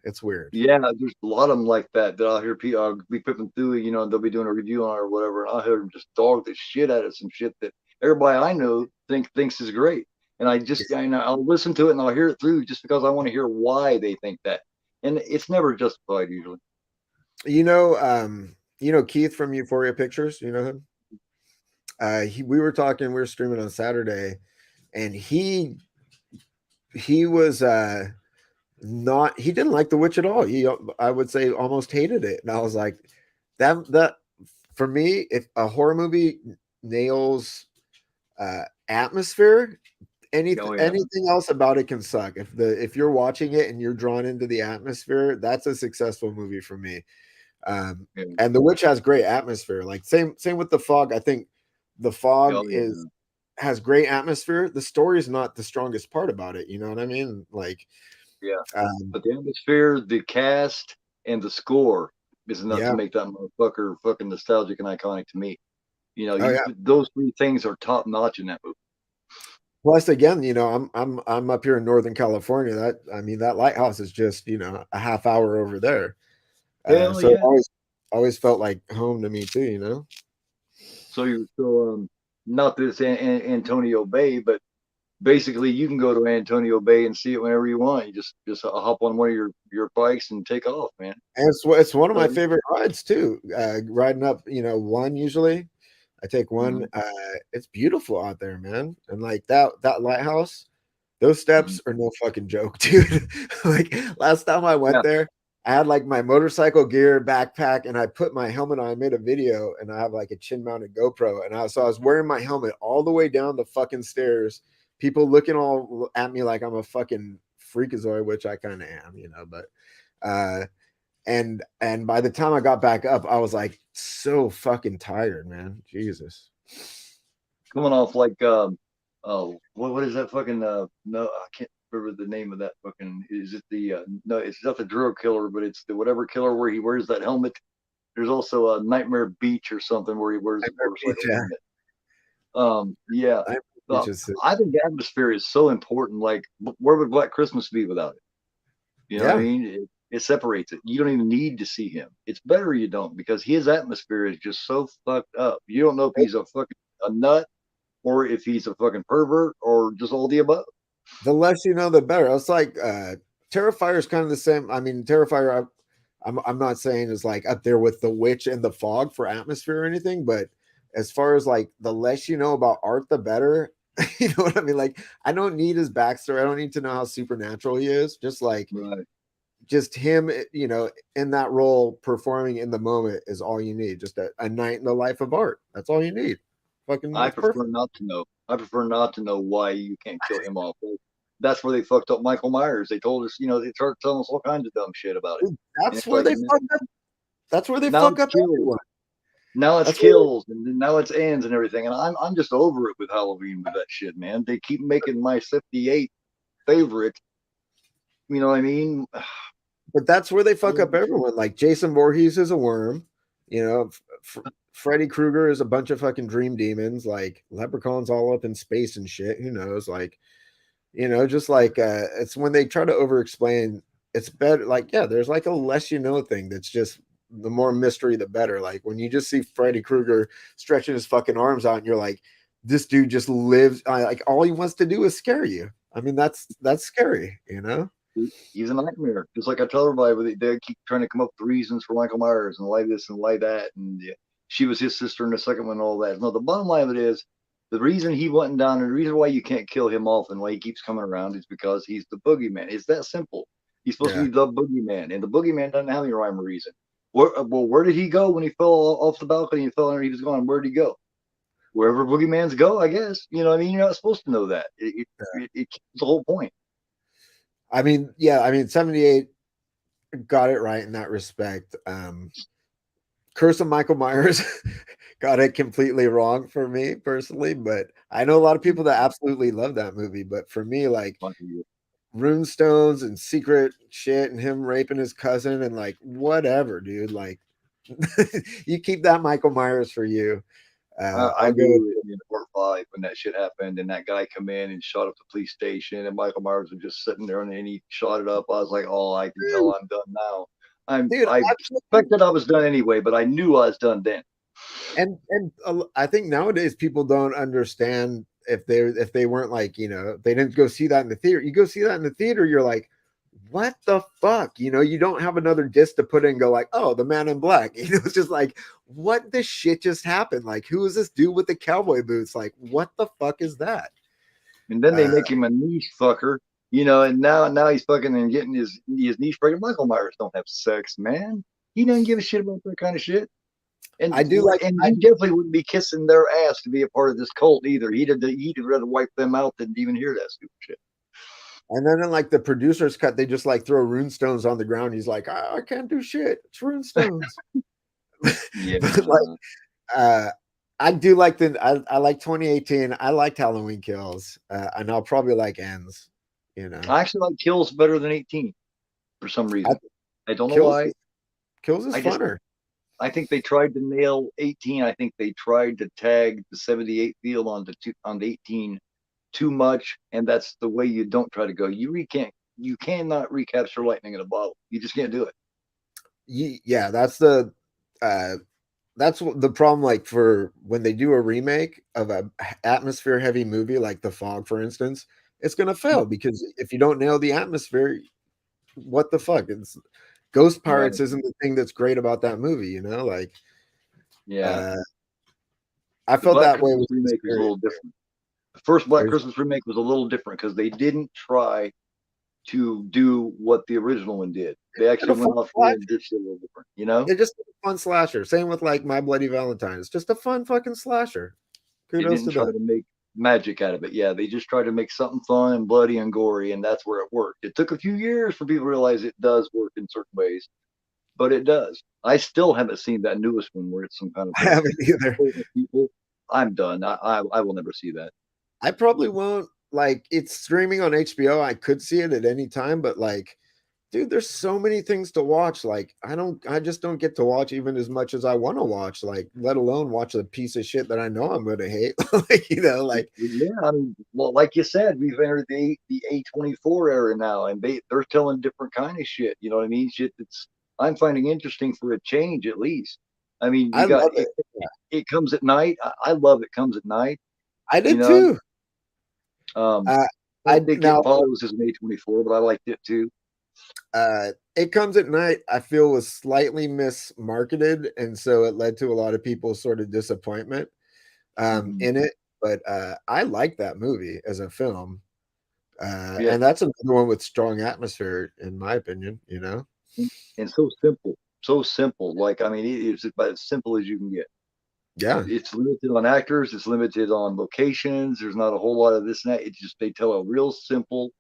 It's weird. Yeah, there's a lot of them like that that I'll hear people be flipping through, they'll be doing a review on it or whatever, and I'll hear them just dog the shit out of some shit that everybody I know thinks is great. And I'll listen to it and I'll hear it through just because I want to hear why they think that. And it's never justified usually. Keith from Euphoria Pictures. You know him. We were talking. We were streaming on Saturday, and he was not. He didn't like The Witch at all. I would say, almost hated it. And I was like, that for me, if a horror movie nails atmosphere, Oh yeah, anything else about it can suck. If you're watching it and you're drawn into the atmosphere, that's a successful movie for me. yeah. And The Witch has great atmosphere. Like same with The Fog. I think The Fog Oh is yeah, has great atmosphere. The story is not the strongest part about it. You know what I mean? Like, yeah. um, But the atmosphere, the cast, and the score is enough to yeah. make that motherfucker fucking nostalgic and iconic to me. Oh yeah. Those three things are top notch in that movie. Plus, again, I'm up here in Northern California. That lighthouse is just a half hour over there. Hell So it yeah. always felt like home to me too. So you're still not this Antonio Bay, but basically you can go to Antonio Bay and see it whenever you want. You just hop on one of your bikes and take off, man. And it's one of my So, favorite rides too. Riding up, one usually. I take one. mhm, It's beautiful out there, man. And like that lighthouse, those mhm. steps are no fucking joke, dude. Like last time I went Yeah, there, I had like my motorcycle gear, backpack, and I put my helmet on. I made a video, and I have like a chin mounted GoPro, and I was wearing my helmet all the way down the fucking stairs. People looking all at me like I'm a fucking freakazoid, which I kind of am, But uh, and by the time I got back up, I was like so fucking tired, man. Jesus. coming off like oh, what is that fucking no, I can't remember the name of that fucking. Is it the no? It's not the drill killer, but it's the whatever killer where he wears that helmet. There's also a Nightmare Beach or something where he wears a Nightmare Beach, motorcycle yeah. helmet. Yeah. Nightmare Beach Uh, is I think atmosphere is so important. Like, where would Black Christmas be without it? You know what I yeah. mean? It separates it. You don't even need to see him. It's better you don't because his atmosphere is just so fucked up. You don't know if he's a fucking a nut or if he's a fucking pervert or just all the above. The less you know, the better. It's like Terrifier is kind of the same. I mean, Terrifier, I'm not saying is like up there with The Witch and The Fog for atmosphere or anything, but as far as like the less you know about art, the better. You know what I mean? Like, I don't need his backstory. I don't need to know how supernatural he is. Right. Just him, in that role, performing in the moment is all you need. Just a night in the life of art. That's all you need. Fucking, I it's prefer perfect. not to know. I prefer not to know why you can't kill him off. That's where they fucked up Michael Myers. They told us, they started telling us all kinds of dumb shit about it. Dude, And that's it's where like they fuck up. That's where they now fuck it's up kills. everyone. Now it's That's where kills, and then now it's ends and everything. And I'm just over it with Halloween with that shit, man. They keep making my 58 favorite. You know what I mean? But that's where they fuck up everyone. Like Jason Voorhees is a worm, you know. Freddy Krueger is a bunch of fucking dream demons. Like Leprechaun's all up in space and shit. Who knows? Like, just like it's when they try to over explain. It's better. Like, yeah, there's like a less thing. That's just the more mystery, the better. Like when you just see Freddy Krueger stretching his fucking arms out, and you're like, this dude just lives. Like all he wants to do is scare you. I mean, that's scary. He's a nightmare. Just like I tell everybody, they keep trying to come up with reasons for Michael Myers and lie this and lie that, and yeah, she was his sister in the second one, and all that. No, the bottom line of it is, The reason he went down, and the reason why you can't kill him off and why he keeps coming around is because he's the boogeyman. It's that simple. He's supposed to Yeah. be the boogeyman, and the boogeyman doesn't have any rhyme or reason. Where did he go when he fell off the balcony and fell and he was gone? Where did he go? Wherever boogeymans go, I guess. You know what I mean? You're not supposed to know that. It the whole point. I mean, yeah, I mean, 78 got it right in that respect. Curse of Michael Myers got it completely wrong for me personally, but I know a lot of people that absolutely love that movie. But for me, like runestones and secret shit and him raping his cousin and like whatever, dude. Like you keep that Michael Myers for you. I I'll go with knew in part 5 when that shit happened and that guy come in and shot up the police station and Michael Myers was just sitting there and he shot it up. I was like, oh, I can tell dude, I'm done now. dude, I suspected I was done anyway, but I knew I was done then. and I think nowadays people don't understand if they weren't like they didn't go see that in the theater. You go see that in the theater, you're like, what the fuck? You don't have another disc to put in and go like, oh, the Man in Black. It's just like, what the shit just happened? Like, who is this dude with the cowboy boots? Like, what the fuck is that? And then they Uh, make him a niche fucker, and now he's fucking and getting his niche pregnant. Michael Myers don't have sex, man. He doesn't give a shit about that kind of shit. And I do like, and he definitely wouldn't be kissing their ass to be a part of this cult either. He'd rather wipe them out than even hear that stupid shit. and then in like the producer's cut, they just like throw rune stones on the ground. He's like, I can't do shit. It's rune stones. Yeah. But like, uh, I do like I like 2018. I liked Halloween Kills, and I'll probably like Ends. I actually like Kills better than 18 for some I, reason. I don't know Kills why. Kills is I just funner. I think they tried to nail 18. I think they tried to tag the 78 feel on the 18 too much, and that's the way you don't try to go. You cannot recapture lightning in a bottle. You just can't do it. Yeah, uh that's the problem. Like for when they do a remake of a atmosphere heavy movie like The Fog, for instance, it's gonna fail because if you don't nail the atmosphere, what the fuck? It's Ghost Yeah, Pirates isn't the thing that's great about that movie, like yeah. uh I The felt Black that way Christmas with remake was a Suspiria. little different. The first Black There's Christmas remake was a little different because they didn't try to do what the original one did. They been a actually fun went off there and slasher. did shit a little different, you know? It's just a fun slasher. Same with like My Bloody Valentine. It's just a fun fucking slasher. They Kudos didn't to try them. to make magic out of it. Yeah, they just tried to make something fun and bloody and gory, and that's where it worked. It took a few years for people to realize it does work in certain ways, but it does. I still haven't seen that newest one where it's some kind of I haven't either. people. I'm done. I will never see that. I probably won't. Like it's streaming on HBO. I could see it at any time, but like, dude, there's so many things to watch. Like, I just don't get to watch even as much as I want to watch. Like, let alone watch a piece of shit that I know I'm gonna hate. Like, Yeah, I mean, well, like you said, we've entered the A24 era now, and they're telling different kind of shit. You know what I mean? Shit that's I'm finding interesting for a change, at least. I mean, I you got love it. it comes at night. I love it comes at night. I You did know, too. um, Uh, I I don't think it now follows as an A24, but I liked it too. It Comes at Night, I feel was slightly mismarketed, and so it led to a lot of people's sort of disappointment Mm-hmm. in it. But I like that movie as a film. Yeah, And that's another one with strong atmosphere, in my opinion. and so simple, so simple. Like I mean, it's about as simple as you can get. Yeah. It's limited on actors. It's limited on locations. There's not a whole lot of this and that. It's just they tell a real simple,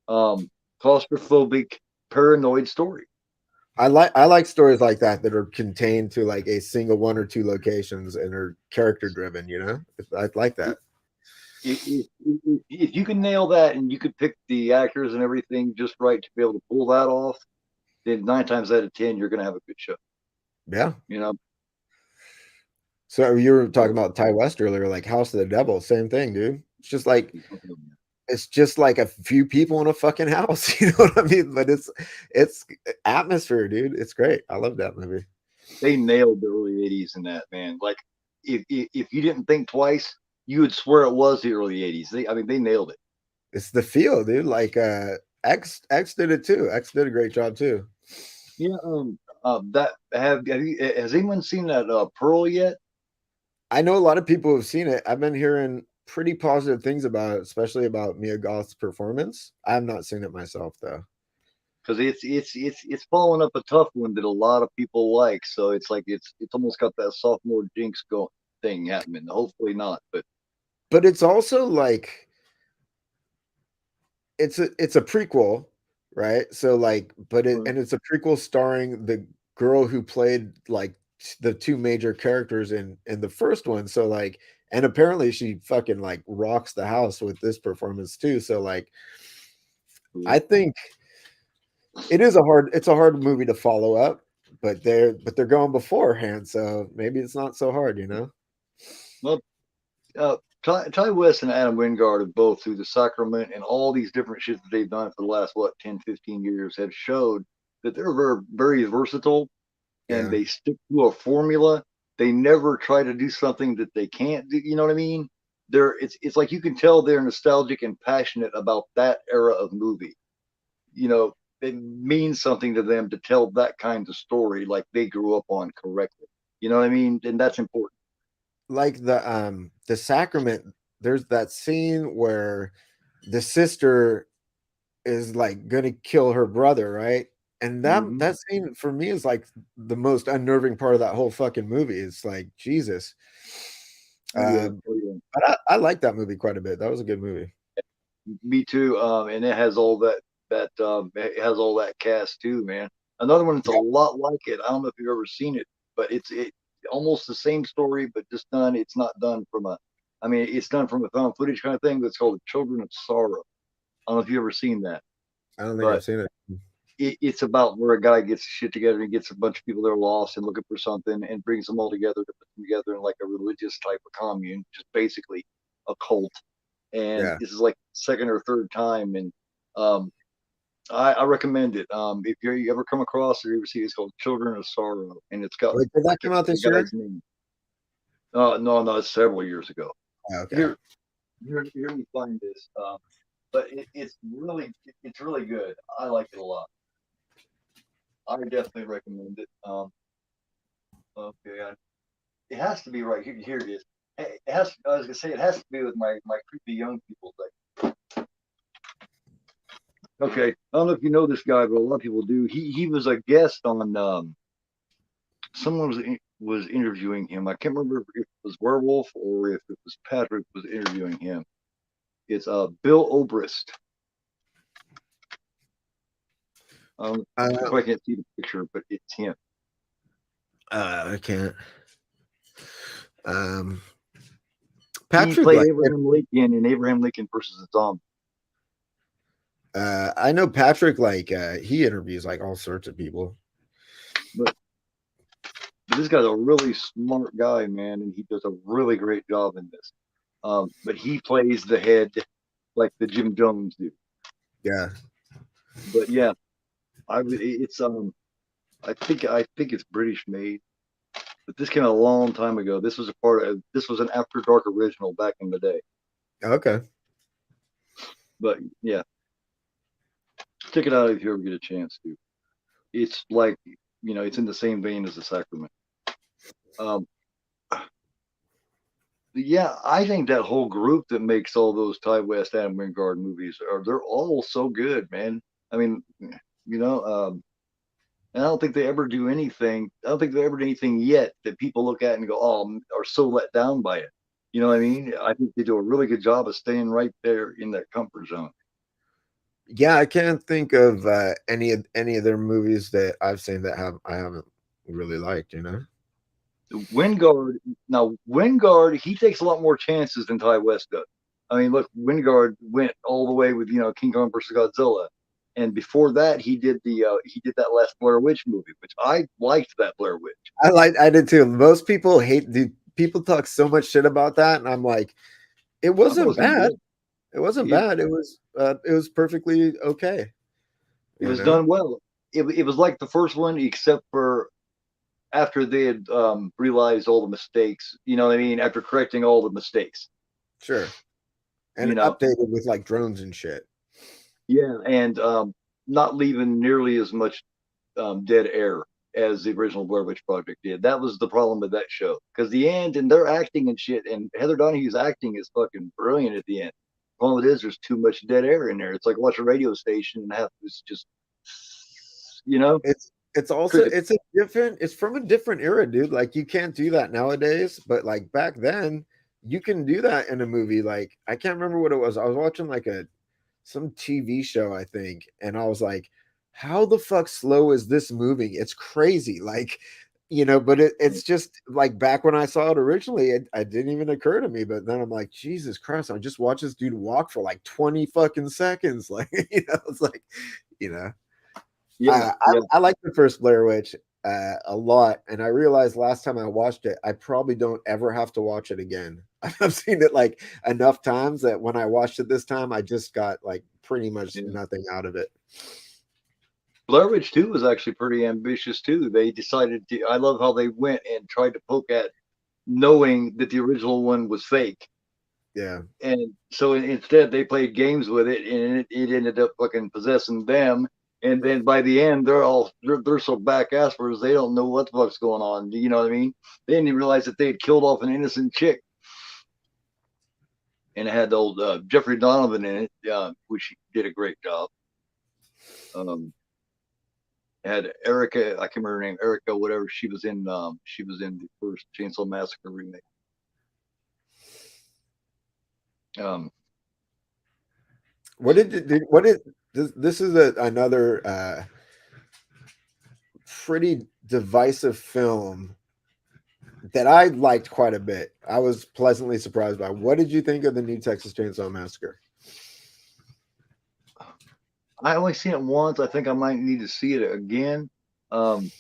um, claustrophobic, paranoid story. I like stories like that are contained to like a single one or two locations and are character driven. I like that. If you can nail that and you could pick the actors and everything just right to be able to pull that off, then 9 times out of 10 you're going to have a good show. Yeah. You know, So you were talking so about Ty West earlier, like House of the Devil, same thing, dude. It's just like a few people in a fucking house, you know what I mean? But it's atmosphere, dude. It's great. I love that movie. they nailed the early '80s in that, man. Like if you didn't think twice, you would swear it was the early '80s. I mean, they nailed it. It's the feel, dude. Like X did it too. X did a great job too. Yeah. That has anyone seen that Pearl yet? I know a lot of people have seen it. I've been hearing pretty positive things about it, especially about Mia Goth's performance. I have not seen it myself though. because it's following up a tough one that a lot of people like. So it's like it's almost got that sophomore jinx going thing happening. Hopefully not, but But it's also like it's a prequel, right? So like, it's a prequel starring the girl who played like the two major characters in the first one. So like, and apparently she fucking like rocks the house with this performance too. So like, I think it's a hard movie to follow up, but they're going beforehand, so maybe it's not so hard, you know. well, Ty West and Adam Wingard have both, through the Sacrament and all these different shit that they've done for the last, what, 10, 15 years, have showed that they're very, very versatile and Yeah. they stick to a formula. They never try to do something that they can't do. You know what I mean? It's like you can tell they're nostalgic and passionate about that era of movie. You know, it means something to them to tell that kind of story like they grew up on correctly. You know what I mean? And that's important. Like the Sacrament, there's that scene where the sister is like gonna kill her brother, right? And Mm-hmm. that scene for me is like the most unnerving part of that whole fucking movie. It's like Jesus. Oh yeah, Um, oh yeah. but I like that movie quite a bit. That was a good movie. Me too. And it has all that it has all that cast too, man. Another one that's a lot like it. I don't know if you've ever seen it, but it almost the same story, but just done. It's not done from a. I mean, it's done from a found footage kind of thing. But it's called Children of Sorrow. I don't know if you've ever seen that, I don't think but I've seen it. it's about where a guy gets shit together and gets a bunch of people that are lost and looking for something and brings them all together to put them together in like a religious type of commune, just basically a cult. And Yeah. this is like second or third time, and um, I recommend it. If you ever come across or you ever see it, it's called Children of Sorrow, and it's got Wait, did I that come can't out think this of the year? guy's name. No, it's several years ago. Oh, okay. Here, here we find this. But it's really good. I like it a lot. I definitely recommend it. Okay, it has to be right here. Here it is. It has. I was gonna say it has to be with my creepy young people thing. Okay, I don't know if you know this guy, but a lot of people do. He was a guest on. Someone was interviewing him. I can't remember if it was Werewolf or if it was Patrick was interviewing him. It's Bill Obrist. Uh, Probably can't see the picture, but it's him. I can't. Um, He Patrick, played like, Abraham Lincoln in Abraham Lincoln versus the Zombie. I know Patrick, like, he interviews like all sorts of people. But this guy's a really smart guy, man, and he does a really great job in this. But he plays the head like the Jim Jones do. Yeah. But yeah, it's I think it's British made, but this came out a long time ago. This was an After Dark original back in the day. Okay. But yeah, check it out if you ever get a chance to. It's like it's in the same vein as the Sacrament. Um, yeah, I think that whole group that makes all those Ty West, Adam Wingard movies they're all so good, man. I mean, you know, and I don't think they ever do anything. I don't think they ever do anything yet that people look at and go, "Oh, are so let down by it." You know what I mean? I think they do a really good job of staying right there in that comfort zone. Yeah, I can't think of any of their movies that I've seen that I haven't really liked, you know. Wingard, he takes a lot more chances than Ty West does. I mean, look, Wingard went all the way with King Kong versus Godzilla, and before that, he did that last Blair Witch movie, which I liked that Blair Witch. I did too. Most people hate the people talk so much shit about that, and I'm like, it I thought it wasn't was bad. good. It wasn't It bad. It was perfectly okay, it you was know. done well. It was like the first one, except for after they had realized all the mistakes. You know what I mean? After correcting all the mistakes. Sure. And You know, updated with like drones and shit. yeah, and not leaving nearly as much dead air as the original Blair Witch Project did. That was the problem with that show, because the end and their acting and shit, and Heather Donahue's acting is fucking brilliant at the end. The problem it is, there's too much dead air in there. It's like watch a radio station and have it's just, you know, It's also cricket. it's from a different era, dude. Like you can't do that nowadays, but like back then you can do that in a movie. Like I can't remember what it was. I was watching like a some TV show, I think, and I was like, how the fuck slow is this moving? It's crazy. Like, but it's just like back when I saw it originally, it didn't even occur to me. But then I'm like, Jesus Christ, I just watched this dude walk for like 20 fucking seconds. Like, it's like, you know. Yeah, yeah. I like the first Blair Witch a lot, and I realized last time I watched it, I probably don't ever have to watch it again. I've seen it like enough times that when I watched it this time, I just got like pretty much Yeah. nothing out of it. Blair Witch 2 was actually pretty ambitious too. They decided to. I love how they went and tried to poke at knowing that the original one was fake. Yeah, And so instead, they played games with it, and it ended up fucking possessing them. And then by the end, they're so back asswards they don't know what the fuck's going on. You know what I mean? They didn't even realize that they had killed off an innocent chick, and it had old Jeffrey Donovan in it, which did a great job. Um, it had Erica, I can't remember her name, Erica, whatever. She was in. She was in the first Chainsaw Massacre remake. Um, what did this is another pretty divisive film that I liked quite a bit. I was pleasantly surprised by. What did you think of the new Texas Chainsaw Massacre? I only seen it once. I think I might need to see it again. Um,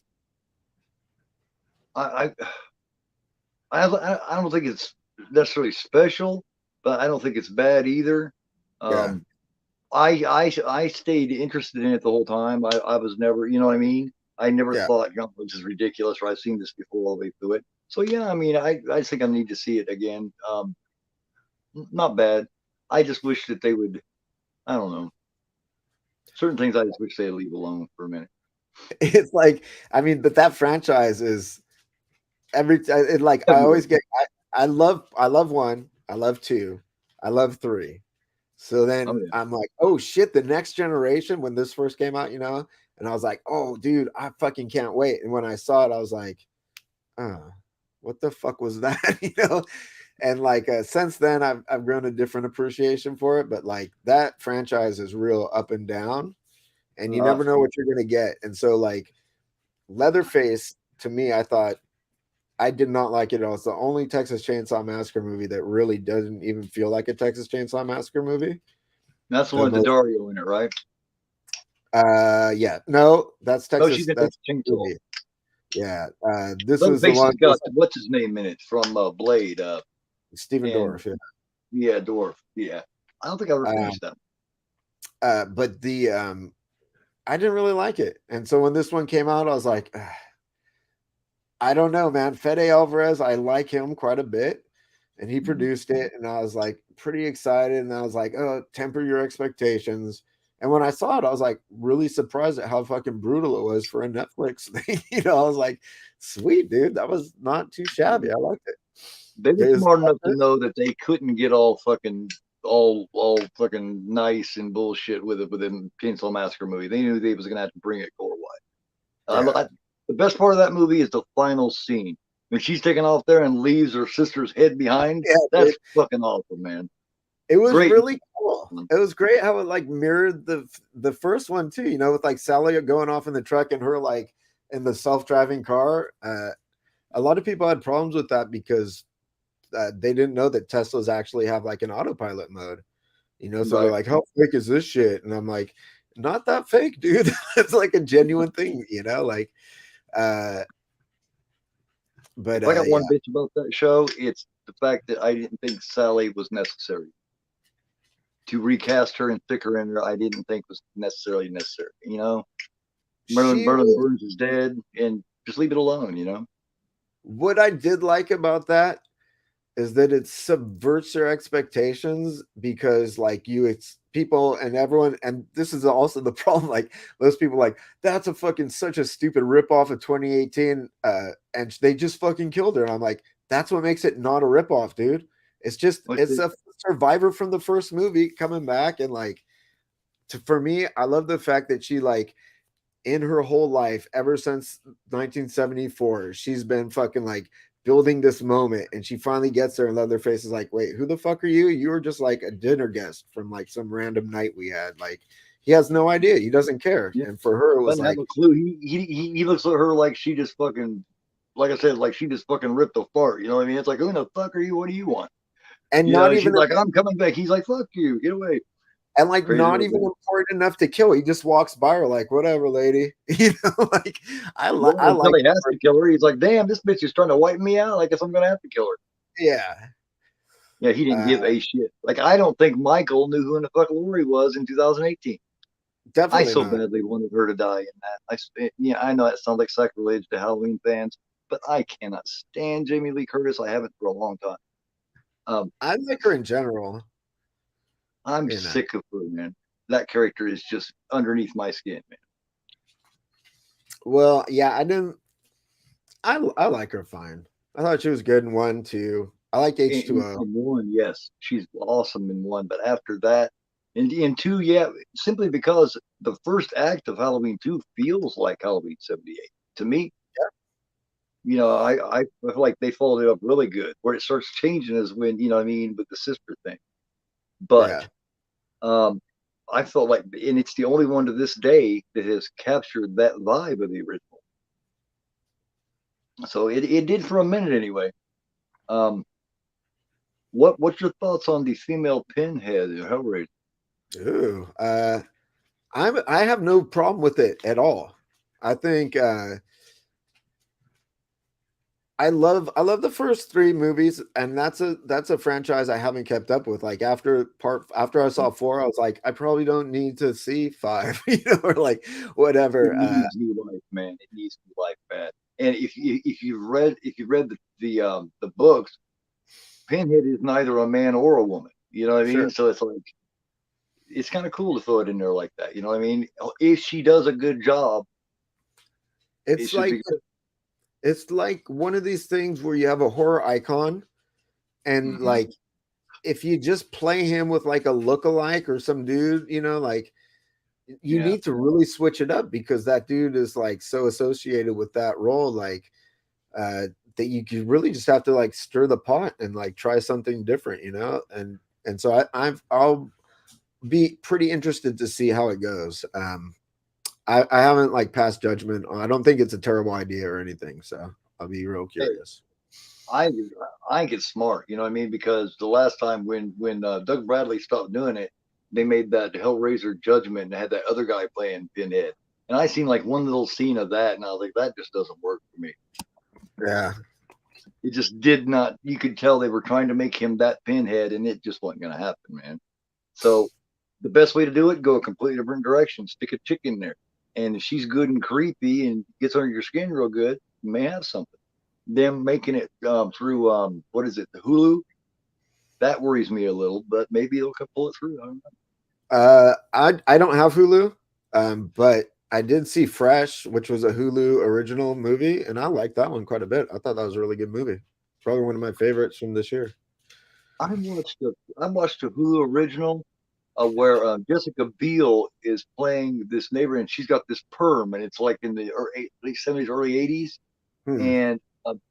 I, I don't think it's necessarily special, but I don't think it's bad either. Yeah, Um, I stayed interested in it the whole time. I was never, you know what I mean. I never yeah. thought, this is ridiculous, or I've seen this before all the way through it. So yeah, I mean, I think I need to see it again. Not bad. I just wish that they would. I don't know. Certain things I just wish they'd leave alone for a minute. It's like, I mean, but that franchise is like I Everywhere. always get I love one, I love two, I love three. So Oh then yeah. I'm like, oh shit, the next generation when this first came out, and I was like, oh dude, I fucking can't wait. And when I saw it, I was like, oh, what the fuck was that? And like since then I've grown a different appreciation for it, but like that franchise is real up and down, and you Uh, never know what you're gonna get. And so like Leatherface, to me, I thought I did not like it at all. It's the only Texas Chainsaw Massacre movie that really doesn't even feel like a Texas Chainsaw Massacre movie. that's the The one with the most, Dario in it, right? yeah, no, that's Oh, she's Texas. in That's Texas Chainsaw. movie. Yeah, this was the Leatherface one has with got what's his name in it from Blade. Stephen And Dorff. Yeah. yeah, Dwarf. Yeah, I don't think I ever Um, finished that. but the I didn't really like it, and so when this one came out, I was like, I don't know, man. Fede Alvarez, I like him quite a bit, and he Mhm. produced it, and I was like pretty excited, and I was like, oh, temper your expectations. And when I saw it, I was like really surprised at how fucking brutal it was for a Netflix thing. I was like, sweet dude, that was not too shabby. I liked it. They were There's smart enough to know that they couldn't get all fucking nice and bullshit with it within Chainsaw Massacre movie. They knew they was gonna have to bring it gore wide. yeah, The best part of that movie is the final scene when she's taking off there and leaves her sister's head behind. yeah, dude. That's fucking awesome, man. It was Great. really cool. It was great how it like mirrored the first one too, with like Sally going off in the truck and her like in the self-driving car. A lot of people had problems with that because they didn't know that Teslas actually have like an autopilot mode, so they're Right. like, how fake is this shit? And I'm like, not that fake, dude. It's like a genuine thing, like uh but If I got yeah. one bitch about that show, it's the fact that I didn't think Sally was necessary. To recast her and stick her in there, I didn't think was necessarily necessary. She Merlin was Burns is dead, and just leave it alone. what I did like about that. is that it subverts your expectations because like it's people and everyone, and this is also the problem, like most people like that's a fucking such a stupid ripoff of 2018, and they just fucking killed her, and I'm like, that's what makes it not a ripoff, dude. What's It's it? a survivor from the first movie coming back, and like for me, I love the fact that she like in her whole life, ever since 1974, she's been fucking like building this moment, and she finally gets there, and Leatherface is like, "Wait, who the fuck are you? You were just like a dinner guest from like some random night we had." Like, he has no idea. He doesn't care. Yeah, And for her, it was doesn't have like, a clue. He looks at her like she just fucking, like I said, like she just fucking ripped a fart. You know what I mean? It's like, who the fuck are you? What do you want? and You know, not and she's even, like, I'm coming back. He's like, fuck you, get away. and like Crazy not little even thing. important enough to kill. He just walks by her like, whatever, lady. Like Yeah, I until like he has her. to kill her. He's like, damn, this bitch is trying to wipe me out. I guess I'm gonna have to kill her. Yeah, Yeah, he didn't uh, give a shit. Like, I don't think Michael knew who in the fuck Lori was in 2018. I definitely so not. badly wanted her to die in that. Yeah, I know it sounds like sacrilege to Halloween fans, but I cannot stand Jamie Lee Curtis. I haven't for a long time. Um, I like her in general. I'm You know, sick of her, man. That character is just underneath my skin, man. well, yeah, I didn't. I like her fine. I thought she was good in one, two. I like H2O. In one, yes, she's awesome in one, but after that, in two, yeah, simply because the first act of Halloween 2 feels like Halloween 78 to me. You know, I feel like they followed it up really good. Where it starts changing is when, you know what I mean, with the sister thing. But Yeah, um, I felt like, and it's the only one to this day that has captured that vibe of the original. So it did for a minute anyway. Um, what's your thoughts on the female pinhead in Hellraiser? ooh, I have no problem with it at all. I think I love the first three movies, and that's a franchise I haven't kept up with. Like after I saw four, I was like, I probably don't need to see five, or like It whatever. needs new life, man. It needs new life, bad. And if you've read the books, Pinhead is neither a man or a woman. You know what I mean? Sure, So it's like it's kind of cool to throw it in there like that. You know what I mean? If she does a good job, it it's should like be good. it's like one of these things where you have a horror icon, and Mm-hmm. like if you just play him with like a look-alike or some dude, like you Yeah. need to really switch it up because that dude is like so associated with that role, like uh that you really just have to like stir the pot and like try something different, and so I'll be pretty interested to see how it goes. I haven't like passed judgment on, I don't think it's a terrible idea or anything, so I'll be real Hey, curious. I I think it's smart. You know what I mean? Because the last time when Doug Bradley stopped doing it, they made that Hellraiser Judgment and had that other guy playing Pinhead. And I seen like one little scene of that, and I was like, that just doesn't work for me. Yeah, It just did not. You could tell they were trying to make him that Pinhead, and it just wasn't going to happen, man. So the best way to do it, go a completely different direction. Stick a chick in there, and if she's good and creepy and gets under your skin real good, you may have something. Them making it through what is it, the Hulu? That worries me a little, but maybe they'll pull it through. I don't know. I don't have Hulu, but I did see Fresh, which was a Hulu original movie, and I liked that one quite a bit. I thought that was a really good movie. Probably one of my favorites from this year. I watched the Hulu original where Jessica Biel is playing this neighbor, and she's got this perm, and it's like in the late 70s, early 80s, Hmm. and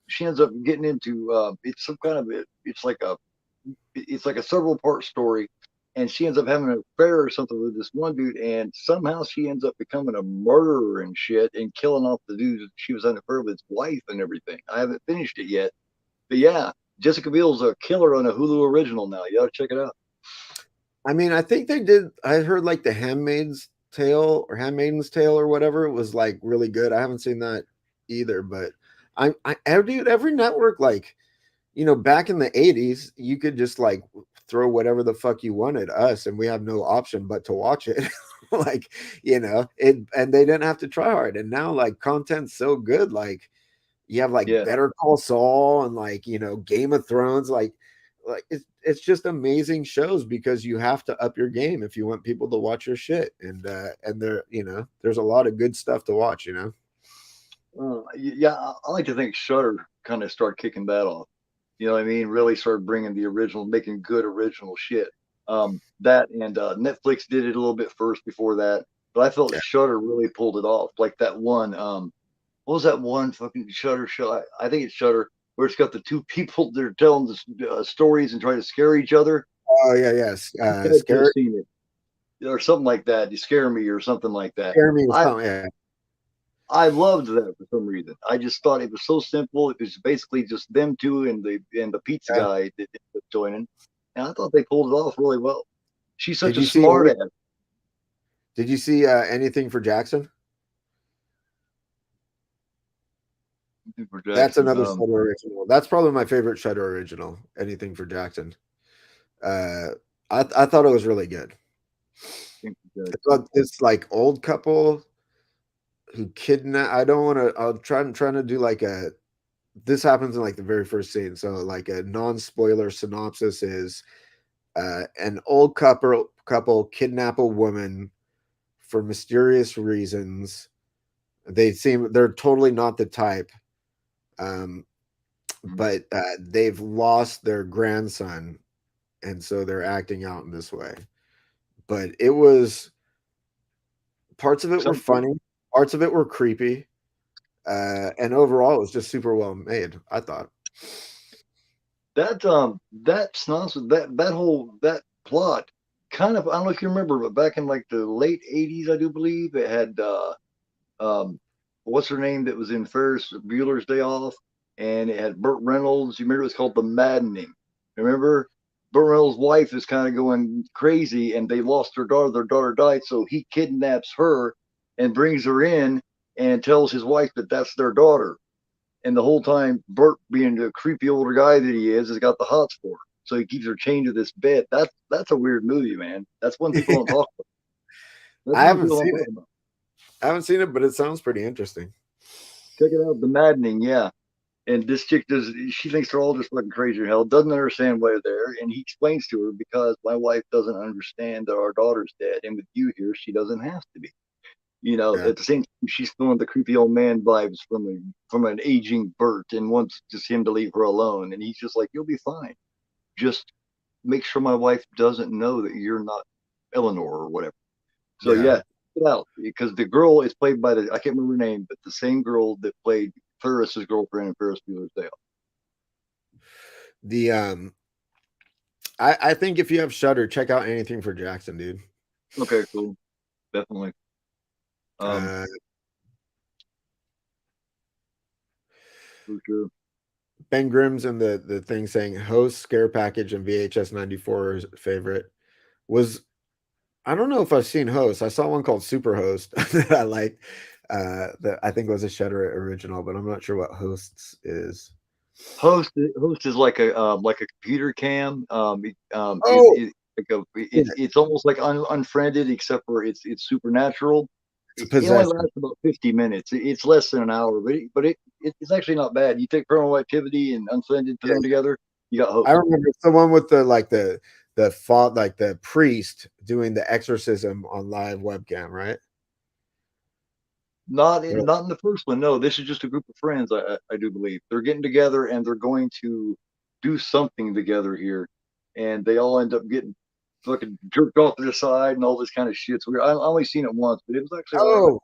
she ends up getting into it's some kind of it's like a several part story, and she ends up having an affair or something with this one dude, and somehow she ends up becoming a murderer and shit, and killing off the dude she was on an affair with his wife and everything. I haven't finished it yet, but yeah, Jessica Biel's a killer on a Hulu original now. You gotta check it out. I mean, I think they did. I heard like the Handmaid's Tale or Handmaiden's Tale or whatever was like really good. I haven't seen that either, but every network, like, back in the 80s, you could just like throw whatever the fuck you wanted us, and we have no option but to watch it. Like, it, and they didn't have to try hard. And now, like, content's so good. Like, You have like Yeah. Better Call Saul and like, Game of Thrones. Like it's just amazing shows because you have to up your game if you want people to watch your shit. And there's a lot of good stuff to watch. Yeah, I like to think Shutter kind of started kicking that off. You know what I mean? Really started bringing the original, making good original shit. That and Netflix did it a little bit first before that, but I felt Yeah. Shutter really pulled it off. Like that one, what was that one fucking Shutter show? I think it's Shutter, where it's got the two people that are telling the stories and trying to scare each other. Oh yeah, yes. You had to have seen it or something like that. You scare me or something like that. Scare Me is I something. Yeah. I loved that for some reason. I just thought it was so simple. It was basically just them two and the pizza Yeah. guy that ended up joining, and I thought they pulled it off really well. She's such Did a you see smart any, ass. did you see anything for Jackson? For That's Jackson. another Shutter original. That's probably my favorite Shutter original. Anything for Jackson. Uh, I thought it was really good. For Jackson. It's like old couple who kidnap. I don't want to. I'm trying to do like a. This happens in like the very first scene. So like a non-spoiler synopsis is an old couple kidnap a woman for mysterious reasons. They're totally not the type. Um, but they've lost their grandson, and so they're acting out in this way. But it was parts of it were Sounds good. funny, parts of it were creepy, and overall it was just super well made, I thought. That synopsis, that plot kind of, I don't know if you remember, but back in like the late '80s, I do believe it had um what's her name that was in Ferris Bueller's Day Off, and it had Burt Reynolds. You remember it was called The Maddening. Remember, Burt Reynolds' wife is kind of going crazy, and they lost their daughter. Their daughter died, so he kidnaps her and brings her in and tells his wife that that's their daughter. And the whole time, Burt, being the creepy older guy that he is, has got the hots for her. So he keeps her chained to this bed. That's a weird movie, man. That's one people don't talk about. That's I one haven't people don't seen talk it. about. I haven't seen it, but it sounds pretty interesting. Check it out, The Maddening, yeah. And this chick does, she thinks they're all just fucking crazy as hell, doesn't understand why they're there. And he explains to her, because my wife doesn't understand that our daughter's dead. And with you here, she doesn't have to be. Yeah. At the same time, she's feeling the creepy old man vibes from an aging Bert and wants just him to leave her alone. And he's just like, you'll be fine. Just make sure my wife doesn't know that you're not Eleanor or whatever. So Yeah. yeah, it out, because the girl is played by the, I can't remember her name, but the same girl that played Ferris's girlfriend in Ferris Bueller's Day Off. The I think if you have Shutter, check out anything for Jackson, dude. Okay, cool, definitely. Um, Uh, for sure. Ben Grimm's in the thing saying host scare package and VHS 94 favorite was. I don't know if I've seen Host. I saw one called Superhost that I liked. That I think was a Shutter original, but I'm not sure what Hosts is. Host is like a computer cam. Oh, yeah, It's almost like unfriended, except for it's supernatural. it's a It only possession. lasts about 50 minutes. It's less than an hour, it's actually not bad. You take Paranormal Activity and Unfriended, put Yeah, them together, you got I Host. remember it's the one with the font, like the priest doing the exorcism on live webcam, right? Or- Not in the first one. No, this is just a group of friends. I do believe they're getting together and they're going to do something together here, and they all end up getting fucking jerked off to the side and all this kind of shit. So I only seen it once, but it was actually all right.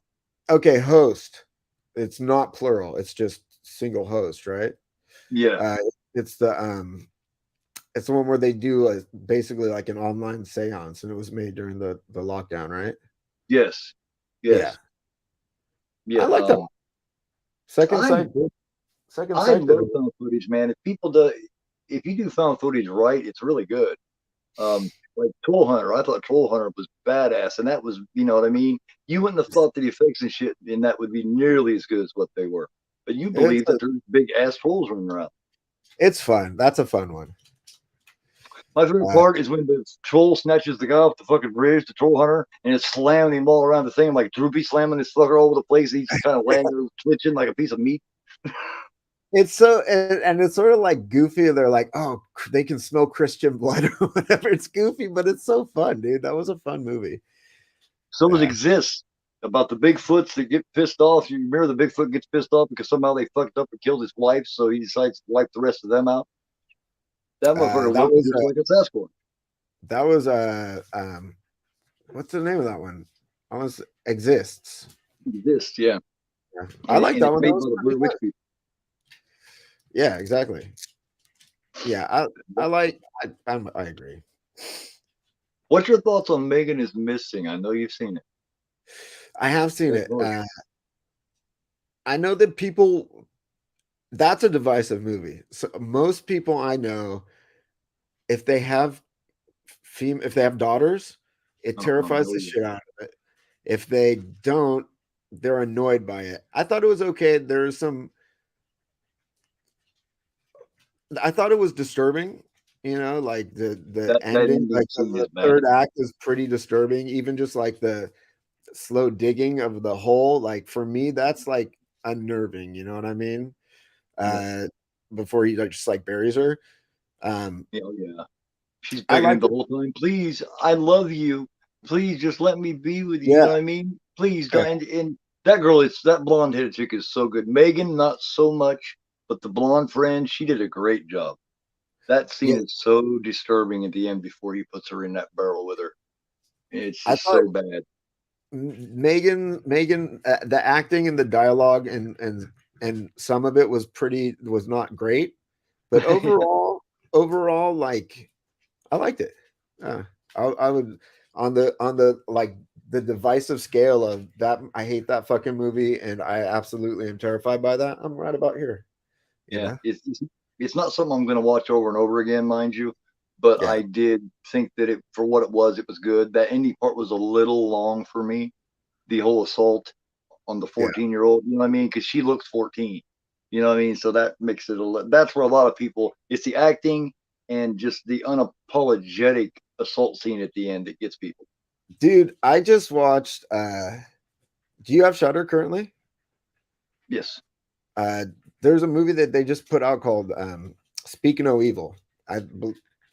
Oh, okay, host. It's not plural. It's just single host, right? Yeah. Uh, it's it's the one where they do basically like an online seance, and it was made during the lockdown, right? Yes. Yeah, Yes. I Yeah. like that. Second I sight, second I sight did love it. found footage, man. If you do found footage right, it's really good. Like Troll Hunter, I thought Troll Hunter was badass, and that was, you know what I mean. You wouldn't have thought the effects and shit in that would be nearly as good as what they were, but you It's believe that there's big ass trolls running around. it's fun. That's a fun one. My favorite Uh, part is when the troll snatches the guy off the fucking bridge, the troll hunter, and it's slamming him all around the thing, like Droopy slamming this fucker all over the place. He's just kind of laying there twitching like a piece of meat. It's so, and it's sort of like goofy. They're like, oh, they can smell Christian blood or whatever. It's goofy, but it's so fun, dude. That was a fun movie. So does Uh, exist about the Bigfoots that get pissed off. You remember the Bigfoot gets pissed off because somehow they fucked up and killed his wife, so he decides to wipe the rest of them out. That motherfucker that looked was just like a Sasquatch. that was what's the name of that one? Almost exists. Exists, yeah. Yeah. I And, like and that it's one. That made was by the pretty Blair Witch good. people. Yeah, exactly. Yeah, I agree. What's your thoughts on Megan is Missing? I know you've seen it. I have seen That's it. hard. I know that people. That's a divisive movie. So most people I know, if they have if they have daughters, it terrifies Oh the yeah. shit out of it. If they don't, they're annoyed by it. I thought it was okay. There's some. I thought it was disturbing. Like the That ending, ending like scene the is bad. third act is pretty disturbing. Even just like the slow digging of the hole, like for me, that's like unnerving. You know what I mean? Yeah. Uh, before he like just like buries her. Um, Yeah, oh, yeah. She's I begging him liked the it. whole time. Please, I love you. Please just let me be with you. You Yeah, know what I mean? Please yeah, don't. And that girl is that blonde headed chick is so good. Megan, not so much, but the blonde friend, she did a great job. That scene yeah. is so disturbing at the end before he puts her in that barrel with her. It's I just thought so bad. Megan, the acting and the dialogue and some of it was not great, but Yeah, overall, like I liked it. Uh, I would on the like the divisive scale of that. I hate that fucking movie, and I absolutely am terrified by that. I'm right about here. You yeah. know? It's not something I'm going to watch over and over again, mind you. But Yeah, I did think that it for what it was good. That ending part was a little long for me. The whole assault on the yeah. 14-year-old. You know what I mean? Because she looks 14. You know what I mean? So that makes it that's where a lot of people. It's the acting and just the unapologetic assault scene at the end that gets people. Dude, I just watched. Do you have Shutter currently? Yes. Uh, there's a movie that they just put out called Speak No Evil.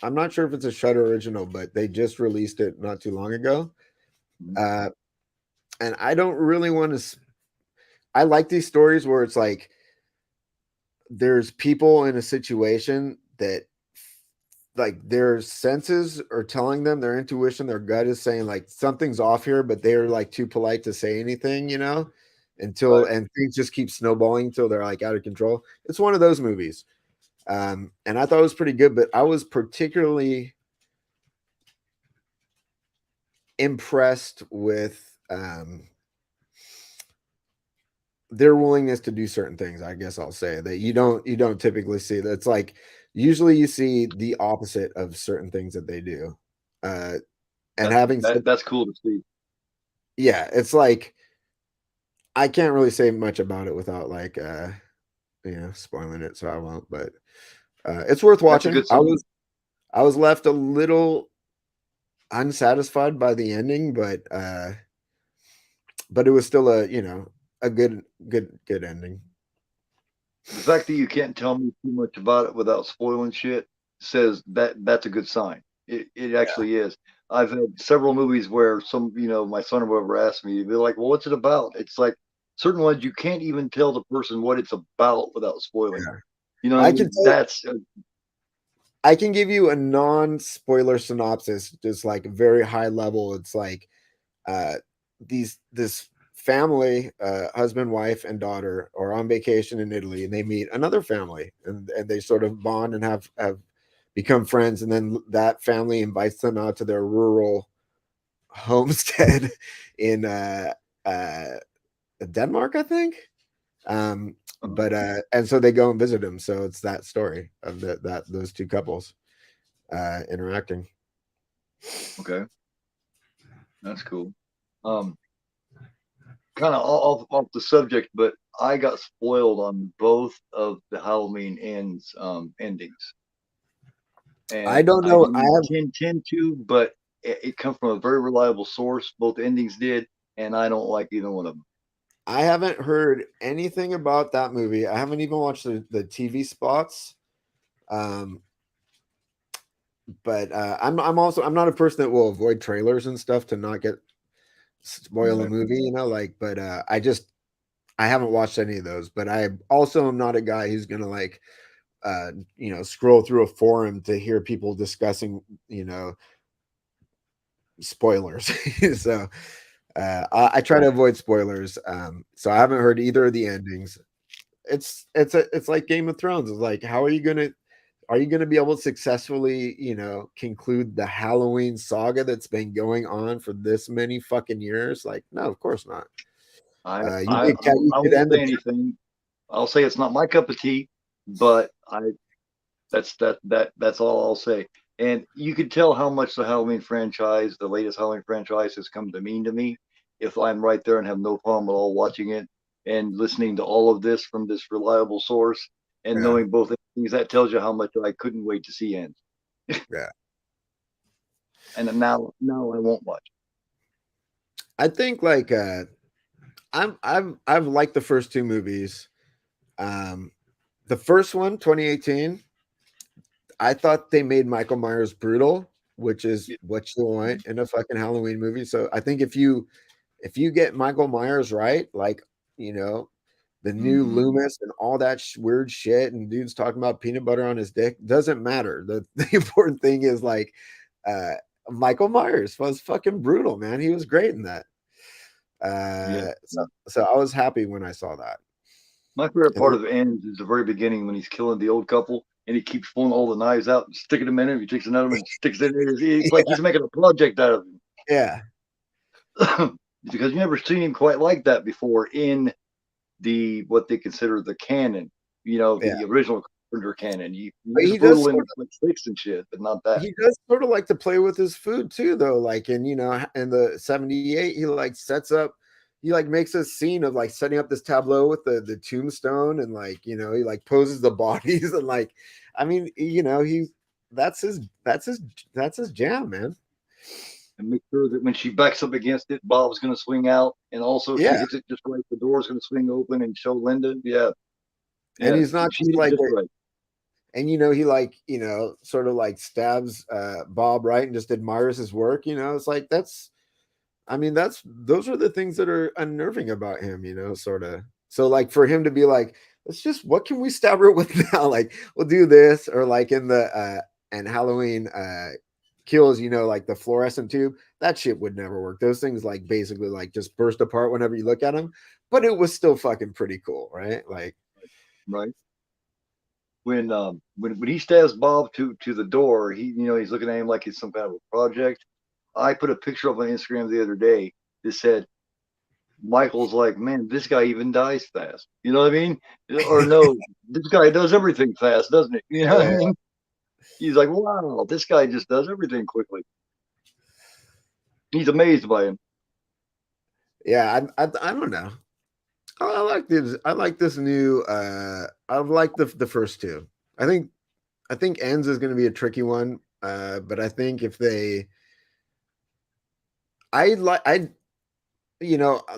I'm not sure if it's a Shutter original, but they just released it not too long ago. Mhm. Uh, and I don't really want to. I like these stories where it's like there's people in a situation that like their senses are telling them, their intuition, their gut is saying like something's off here, but they're like too polite to say anything, until Right. and things just keep snowballing until they're like out of control. It's one of those movies. And I thought it was pretty good, but I was particularly impressed with their willingness to do certain things. I guess I'll say that you don't typically see. That's like usually you see the opposite of certain things that they do. Uh, and having said, That's cool to see. yeah, it's like I can't really say much about it without like spoiling it, so I won't. But it's worth That's a watching. good I sign. was I was left a little unsatisfied by the ending, but it was still a good ending. The fact that you can't tell me too much about it without spoiling shit says that that's a good sign. It actually is. I've had several movies where my son or whoever asked me, they're like, "Well, what's it about?" It's like certain ones you can't even tell the person what it's about without spoiling it. Yeah. You know what I I can mean? tell I can give you a non-spoiler synopsis, just like very high level. It's like uh this family, husband, wife, and daughter are on vacation in Italy, and they meet another family, and they sort of bond and have become friends, and then that family invites them out to their rural homestead in uh Denmark, I think. But and so they go and visit him. So it's that story of that those two couples interacting. okay, that's cool. Um, Kind of off the subject, but I got spoiled on both of the Halloween endings, I and don't I know. I didn't have intend to, but it comes from a very reliable source. Both endings did, and I don't like either one of them. I haven't heard anything about that movie. I haven't even watched the TV spots. Um, but I'm not a person that will avoid trailers and stuff to not get spoil a Right. movie, like, but I haven't watched any of those, but I also am not a guy who's gonna like scroll through a forum to hear people discussing, spoilers. So I try to avoid spoilers. So I haven't heard either of the endings. It's like Game of Thrones. It's like, how are you gonna be able to successfully, conclude the Halloween saga that's been going on for this many fucking years? Like, no, of course not. You I could won't end say the anything. I'll say it's not my cup of tea, but that's all I'll say. And you could tell how much the Halloween franchise, the latest Halloween franchise, has come to mean to me if I'm right there and have no problem at all watching it and listening to all of this from this reliable source and yeah, knowing both things. That tells you how much I couldn't wait to see end. yeah. And now I won't watch. I think like I've liked the first two movies. Um, the first one, 2018, I thought they made Michael Myers brutal, which is It. what you want in a fucking Halloween movie. So I think if you get Michael Myers right, like, you know, the new Mm-hmm. Loomis and all that weird shit, and dudes talking about peanut butter on his dick, doesn't matter. The important thing is like uh Michael Myers was fucking brutal, man. He was great in that. Yeah. So I was happy when I saw that. My favorite And part of Ends is the very beginning when he's killing the old couple and he keeps pulling all the knives out and sticking them in him. He takes another one and sticks it in. It's like he's making a project out of yeah, him because you never seen him quite like that before in the what they consider the canon. yeah. The original Carpenter canon. He But is brutal in like six and shit, but not that. he does sort of like to play with his food too, though. Like in the 78, he like sets up, he like makes a scene of like setting up this tableau with the tombstone, and like, he like poses the bodies and like, I mean, he that's his that's his that's his jam, man. And make sure that when she backs up against it, Bob's going to swing out, and also if she Yeah. hits it just right, the door's going to swing open and show Linda. Yeah, And yeah, he's not she just did it like just right. and he like, sort of like stabs Bob right and just admires his work. It's like those are the things that are unnerving about him, sort of. So like for him to be like, let's just, what can we stab her with now? Like, we'll do this, or like in the and Halloween kills, like the fluorescent tube, that shit would never work. Those things like basically like just burst apart whenever you look at them, but it was still fucking pretty cool, right? Like, Right. When he stabs Bob to the door, he's looking at him like it's some kind of a project. I put a picture up on Instagram the other day that said Michael's like, man, this guy even dies fast. You know what I mean? Or no, this guy does everything fast, doesn't he? You know what I yeah, mean? He's like, wow, this guy just does everything quickly. He's amazed by him. yeah, I don't know. I like this new I like the first two. I think ends is going to be a tricky one, but I think if they I like I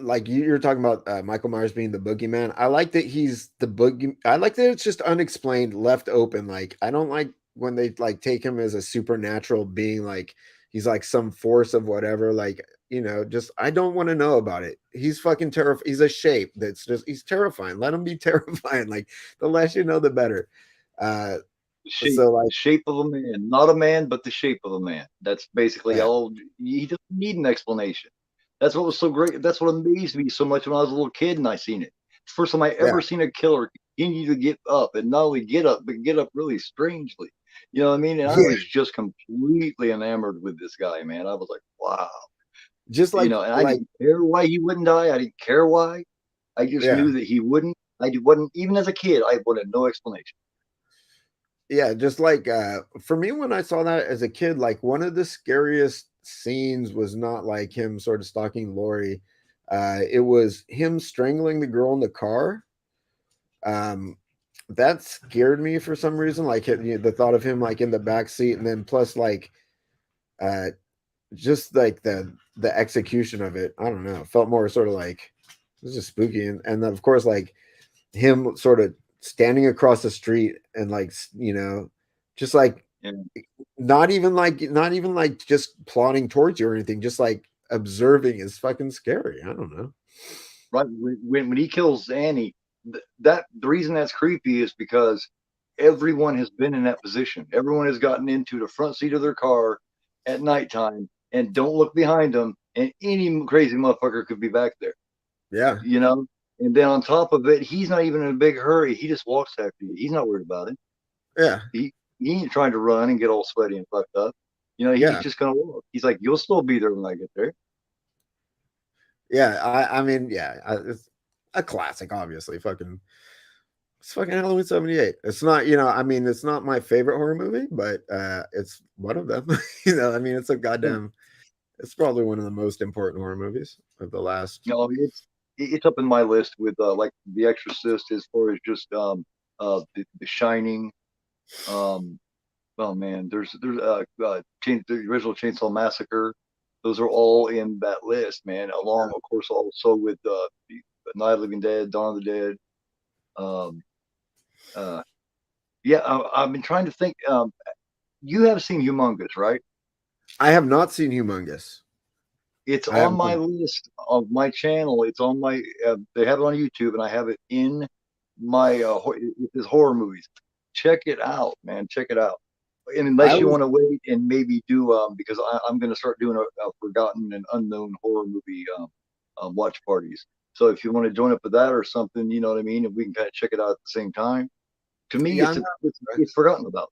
like you're talking about Michael Myers being the boogeyman. I like that he's the boogie. I like that it's just unexplained, left open. Like, I don't like when they like take him as a supernatural being, like he's like some force of whatever. Like, just I don't want to know about it. He's fucking terrifying. He's a shape that's just he's terrifying. Let him be terrifying. Like, the less you know, the better. Uh, so The like, shape of a man, not a man, but the shape of a man. That's basically yeah, all. He doesn't need an explanation. That's what was so great. That's what amazed me so much when I was a little kid and I seen it. First time I yeah, ever seen a killer continue to get up and not only get up, but get up really strangely. You know what I mean? And I yeah. was just completely enamored with this guy, man. I was like, wow. Just And I like didn't care why he wouldn't die. I didn't care why. I just yeah. knew that he wouldn't. I wasn't, even as a kid, I wanted no explanation. Yeah, just like for me when I saw that as a kid, like one of the scariest scenes was not like him sort of stalking Lori. It was him strangling the girl in the car. Um, that scared me for some reason. Like the thought of him like in the back seat, and then plus like uh just like the execution of it. I don't know. It felt more sort of like It's just spooky, and of course, like him sort of standing across the street and like just like And not even like just plodding towards you or anything, just like observing is fucking scary. I don't know. right when he kills Annie, that the reason that's creepy is because everyone has been in that position. Everyone has gotten into the front seat of their car at nighttime and don't look behind them, and any crazy motherfucker could be back there, Yeah, you know. And then on top of it, he's not even in a big hurry. He just walks after you. He's not worried about it. yeah, He ain't trying to run and get all sweaty and fucked up. You know, he's yeah, just gonna walk. He's like, you'll still be there when I get there. yeah. I mean, yeah, it's a classic, obviously. It's fucking Halloween '78. It's not, I mean, it's not my favorite horror movie, but it's one of them. I mean, it's a Yeah. goddamn. It's probably one of the most important horror movies of the last. You know, it's up in my list with like The Exorcist as far as just the Shining. Um, oh man, the original Chainsaw Massacre. Those are all in that list, man. Along, of course, also with the Night of the Living Dead, Dawn of the Dead. Um, uh, yeah, I've been trying to think. You have seen Humongous, right? I have not seen Humongous. It's I have on my not. list of my channel. It's on my. They have it on YouTube, and I have it in my. It says horror movies. Check it out, man. Check it out. And I unless you was want to wait and maybe do, because I'm going to start doing a forgotten and unknown horror movie watch parties. So if you want to join up with that or something, you know what I mean, and we can kind of check it out at the same time. To me, yeah, I'm not. it's forgotten about.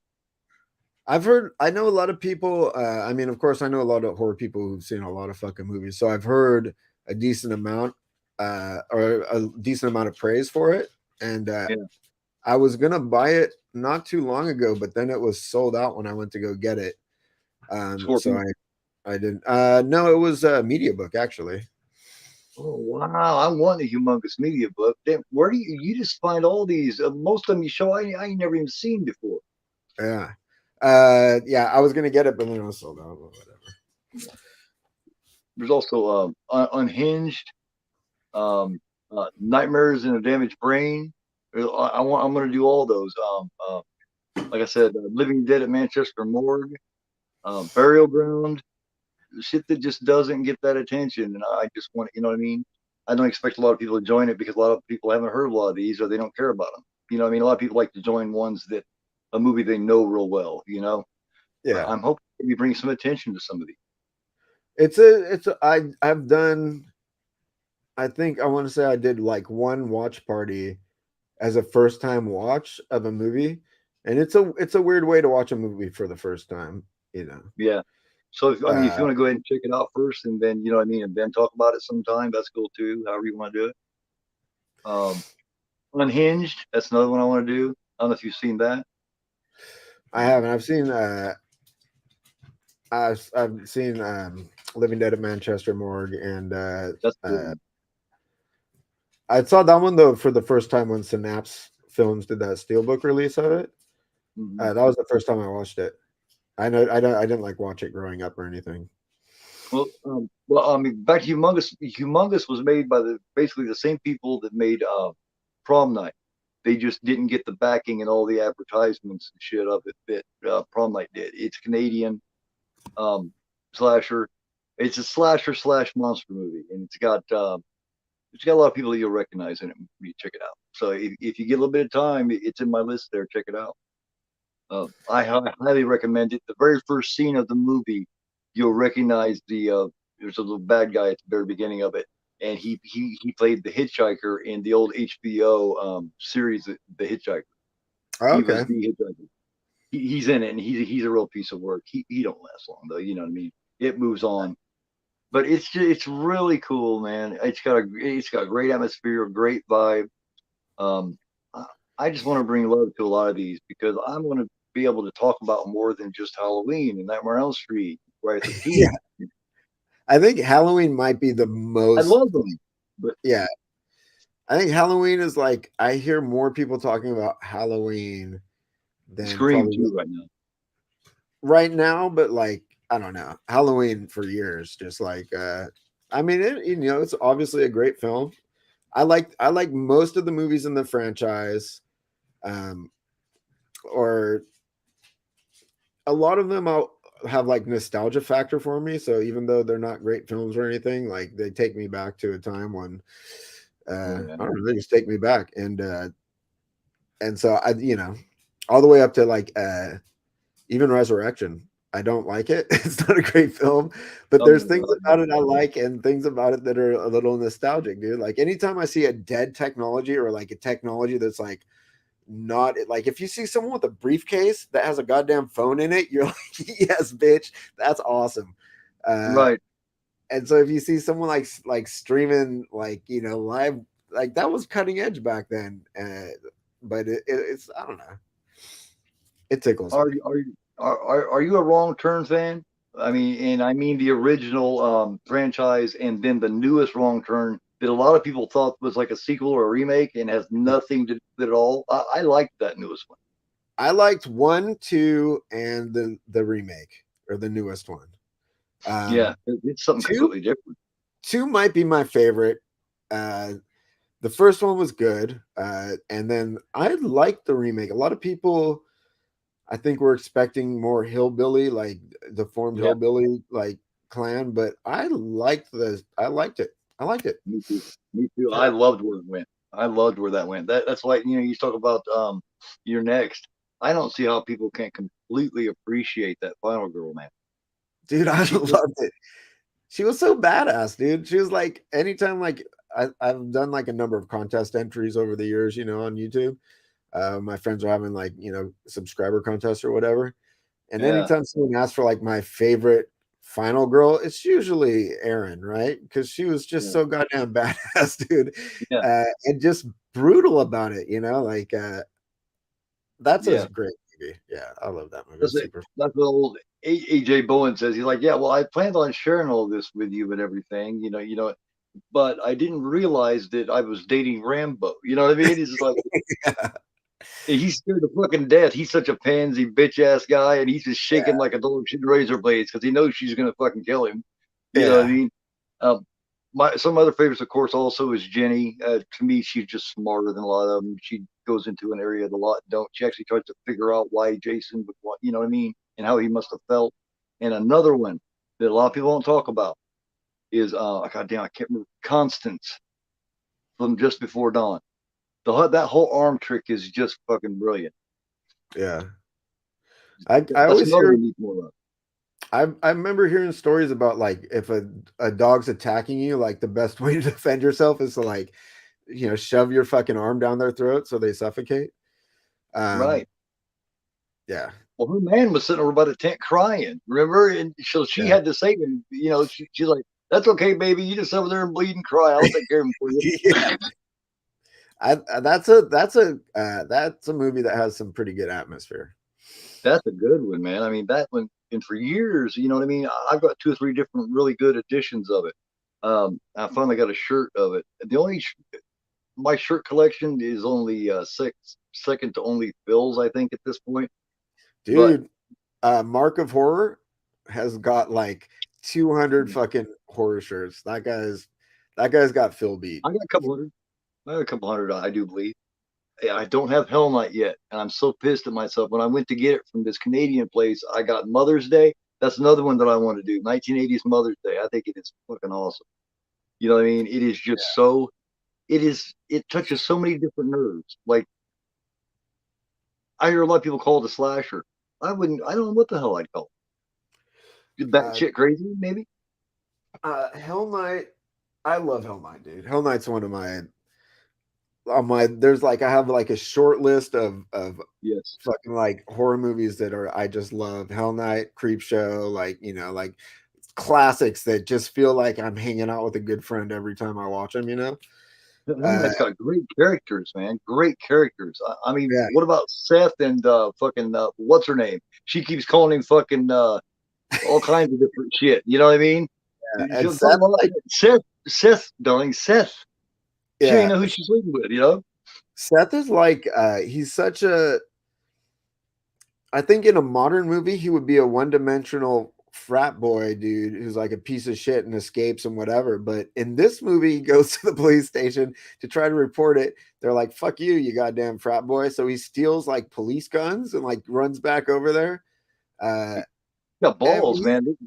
I've heard. I know a lot of people. I mean, of course, I know a lot of horror people who've seen a lot of fucking movies. So I've heard a decent amount, or a decent amount of praise for it. And Yeah, I was gonna buy it not too long ago, but then it was sold out when I went to go get it. So Scorpion. I didn't. No, it was a media book actually. Oh wow! I want a humongous media book. Damn, where do you just find all these? Most of them you show I ain't never even seen before. Yeah. Yeah, I was gonna get it, but then it was sold out or whatever. There's also Unhinged, Nightmares in a Damaged Brain. I'm going to do all those. Like I said, Living Dead at Manchester Morgue, Burial Ground, shit that just doesn't get that attention, and I just want, you know what I mean. I don't expect a lot of people to join it because a lot of people haven't heard a lot of these or they don't care about them. You know what I mean? A lot of people like to join ones that a movie they know real well. You know, but Yeah. I'm hoping we bring some attention to some of these. I've done, I think I want to say I did like one watch party as a first time watch of a movie. And it's a weird way to watch a movie for the first time, you know. Yeah. So if, I mean, if you Uh want to go ahead and check it out first, and then you know what I mean, and then talk about it sometime, that's cool too. However you want to do it. Um, Unhinged, that's another one I want to do. I don't know if you've seen that. I Um, haven't. I've seen Living Dead at Manchester Morgue, and that's a good uh one. I saw that one though for the first time when Synapse Films did that steelbook release of it. Mm-hmm. That was the first time I watched it. I didn't like watch it growing up or anything. Well, I mean, back to Humongous. Humongous was made by the basically the same people that made Prom Night. They just didn't get the backing and all the advertisements and shit of it that Prom Night did. It's Canadian um, slasher. It's a slasher slash monster movie, and it's got a lot of people that you'll recognize in it when you check it out. So if you get a little bit of time, it's in my list there. Check it out. I highly recommend it. The very first scene of the movie, you'll recognize there's a little bad guy at the very beginning of it, and he played the hitchhiker in the old HBO series, The Hitchhiker. Oh, He okay. was the hitchhiker. He's in it, and he's a real piece of work. He don't last long though. You know what I mean? It moves on, but it's really cool, man. It's got a great atmosphere, a great vibe. Um, I just want to bring love to a lot of these because I'm going to be able to talk about more than just Halloween and Nightmare on Elm Street, Friday the Yeah. 13th. I think Halloween might be the I most love them, but yeah. I think Halloween is like I hear more people talking about Halloween than Scream probably too right now. right now, but like I don't know. Halloween for years, just like I mean it's obviously a great film. I like most of the movies in the franchise, um, or a lot of them. I'll have like nostalgia factor for me. So even though they're not great films or anything, like they take me back to a time when Yeah. I don't know, they just take me back, and so all the way up to like even Resurrection. I don't like it. It's not a great film, but Oh there's my things God, about man. it I like and things about it that are a little nostalgic, dude. Like anytime I see a dead technology or like a technology that's like not like if you see someone with a briefcase that has a goddamn phone in it, you're like, yes, bitch, that's awesome. Uh, Right. and so if you see someone like streaming like live, like that was cutting edge back then. But it's I don't know, it tickles me. Are you a Wrong Turn fan? I mean, and I mean the original franchise, and then the newest Wrong Turn that a lot of people thought was like a sequel or a remake, and has nothing to do with it at all. I liked that newest one. I liked one, two, and the remake or the newest one. Yeah, Um, it's something two completely different. two might be my favorite. The first one was good, and then I liked the remake. A lot of people, I think, were expecting more hillbilly, like deformed Yeah, hillbilly, like clan, but I liked it. I liked it. me too. Me too. I Yeah. loved where it went. I loved where that went. That's like you talk about your next. I don't see how people can't completely appreciate that final girl, man. Dude, I She just loved it. She was so badass, dude. She was like, anytime, like, I've done like a number of contest entries over the years, on YouTube. My friends are having like, subscriber contests or whatever. And yeah, anytime someone asks for like my favorite final girl, it's usually Erin, right? Because she was just yeah, so goddamn badass, dude. yeah, And just brutal about it, that's a yeah. great movie. Yeah, I love that movie. That's It's it. super. That's what old AJ Bowen says. He's like, yeah, well, I planned on sharing all this with you and everything, but I didn't realize that I was dating Rambo. You know what I mean? He's just like, Yeah, he's scared to fucking death. He's such a pansy bitch ass guy, and he's just shaking like a dog shooting razor blades because he knows she's gonna fucking kill him. You know what I yeah, mean? Um, some other favorites, of course, also is Jenny. To me, she's just smarter than a lot of them. She goes into an area that a lot don't. She actually tries to figure out why Jason would want, you know what I mean, and how he must have felt. And another one that a lot of people don't talk about is, God damn, I can't remember, Constance from Just Before Dawn. That whole arm trick is just fucking brilliant. yeah. I That's always another hear one you need more of. I remember hearing stories about like if a dog's attacking you, like the best way to defend yourself is to like, shove your fucking arm down their throat so they suffocate. Um, Right. yeah, Well, her man was sitting over by the tent crying, remember? And so she yeah. had to say him, she's like, that's okay, baby. You just over there and bleed and cry. I'll take care of him for you. Yeah. That's a movie that has some pretty good atmosphere. That's a good one, man. I mean, that one, and for years, you know what I mean? I've got two or three different really good editions of it. I finally got a shirt of it. My shirt collection is only second to only Phil's, I think, at this point. But Dude, Mark of Horror has got like 200 fucking horror shirts. That guy's got Phil beat. I got a couple hundred. I got a couple hundred, I do believe. I don't have Hell Night yet, and I'm so pissed at myself. When I went to get it from this Canadian place, I got Mother's Day. That's another one that I want to do. 1980s Mother's Day. I think it is fucking awesome. You know what I mean? It is just so. It touches so many different nerves. Like I hear a lot of people call it a slasher. I wouldn't. I don't know what the hell I'd call it. That Uh, shit crazy, maybe. Hell Night. I love Hell Night, dude. Hell Night's one of my on my there's like I have like a short list of Yes. fucking like horror movies that are I just love. Hell Night, Creep Show, like like classics that just feel like I'm hanging out with a good friend every time I watch them. Hell Uh Night's got great characters, man. Great characters. I mean, yeah, what about Seth and fucking what's her name? She keeps calling him fucking all kinds of different shit. You know what I mean? and She'll talk about like Seth, darling, Seth. She ain't yeah, know who she's sleeping with, you know? Seth is like he's such a I think in a modern movie he would be a one-dimensional frat boy dude who's like a piece of shit and escapes and whatever. But in this movie, he goes to the police station to try to report it. They're like, "Fuck you, you goddamn frat boy!" So he steals like police guns and like runs back over there. Uh, Yeah, and balls, man.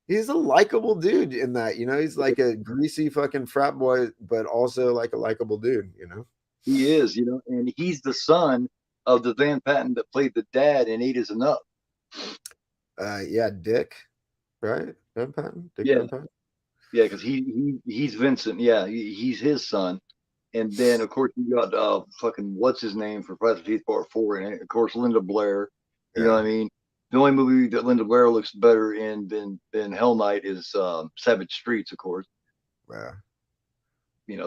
he's a likable dude in that. You know, he's like a greasy fucking frat boy, but also like a likable dude. You know. He is, and he's the son of the Van Patten that played the dad in Eight Is Enough. Yeah, Dick, right? Van Patten, Dick Yeah, Van Patten. yeah, because he's Vincent. Yeah, he's his son. And then of course you got fucking what's his name for Friday the Teeth Part 4, and of course Linda Blair. You know Yeah, what I mean? The only movie that Linda Blair looks better in than Hell Night is Savage Streets, of course. yeah,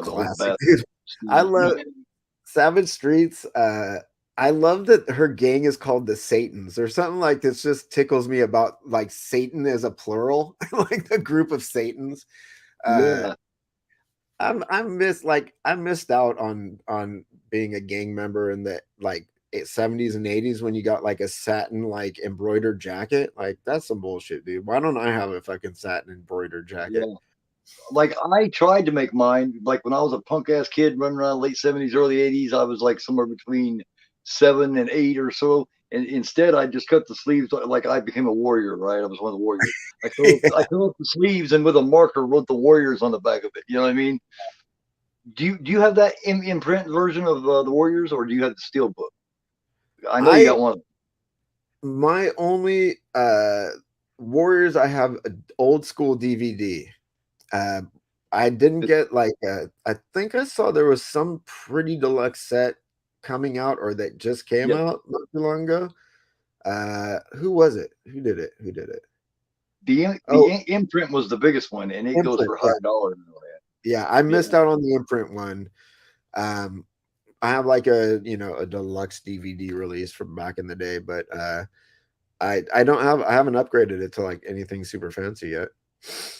The whole classic, bath dude. I scene. love Savage Streets. I love that her gang is called the Satans or something like this. Just tickles me about like Satan as a plural, like the group of Satans. Uh, Yeah, I missed out on being a gang member in the like 70s and 80s when you got like a satin like embroidered jacket. Like that's some bullshit, dude. Why don't I have a fucking satin embroidered jacket? yeah. Like I tried to make mine. Like when I was a punk ass kid running around late '70s, early '80s, I was like somewhere between 7 and 8 or so. And instead, I just cut the sleeves. Like I became a warrior, right? I was one of the warriors. I cut up the sleeves and with a marker wrote the warriors on the back of it. You know what I mean? Do you have that imprint version of the warriors, or do you have the steel book? I know you I got one. my only Warriors I have an old school DVD. Uh, I didn't get like I think I saw there was some pretty deluxe set coming out or that just came Yeah, out not too long ago. Who was it? Who did it? Who did it? the Oh, imprint was the biggest one, and it goes Imprint. for Yeah, $100. yeah. I Yeah, missed out on the Imprint one. Um, I have like a deluxe DVD release from back in the day, but I haven't upgraded it to like anything super fancy yet.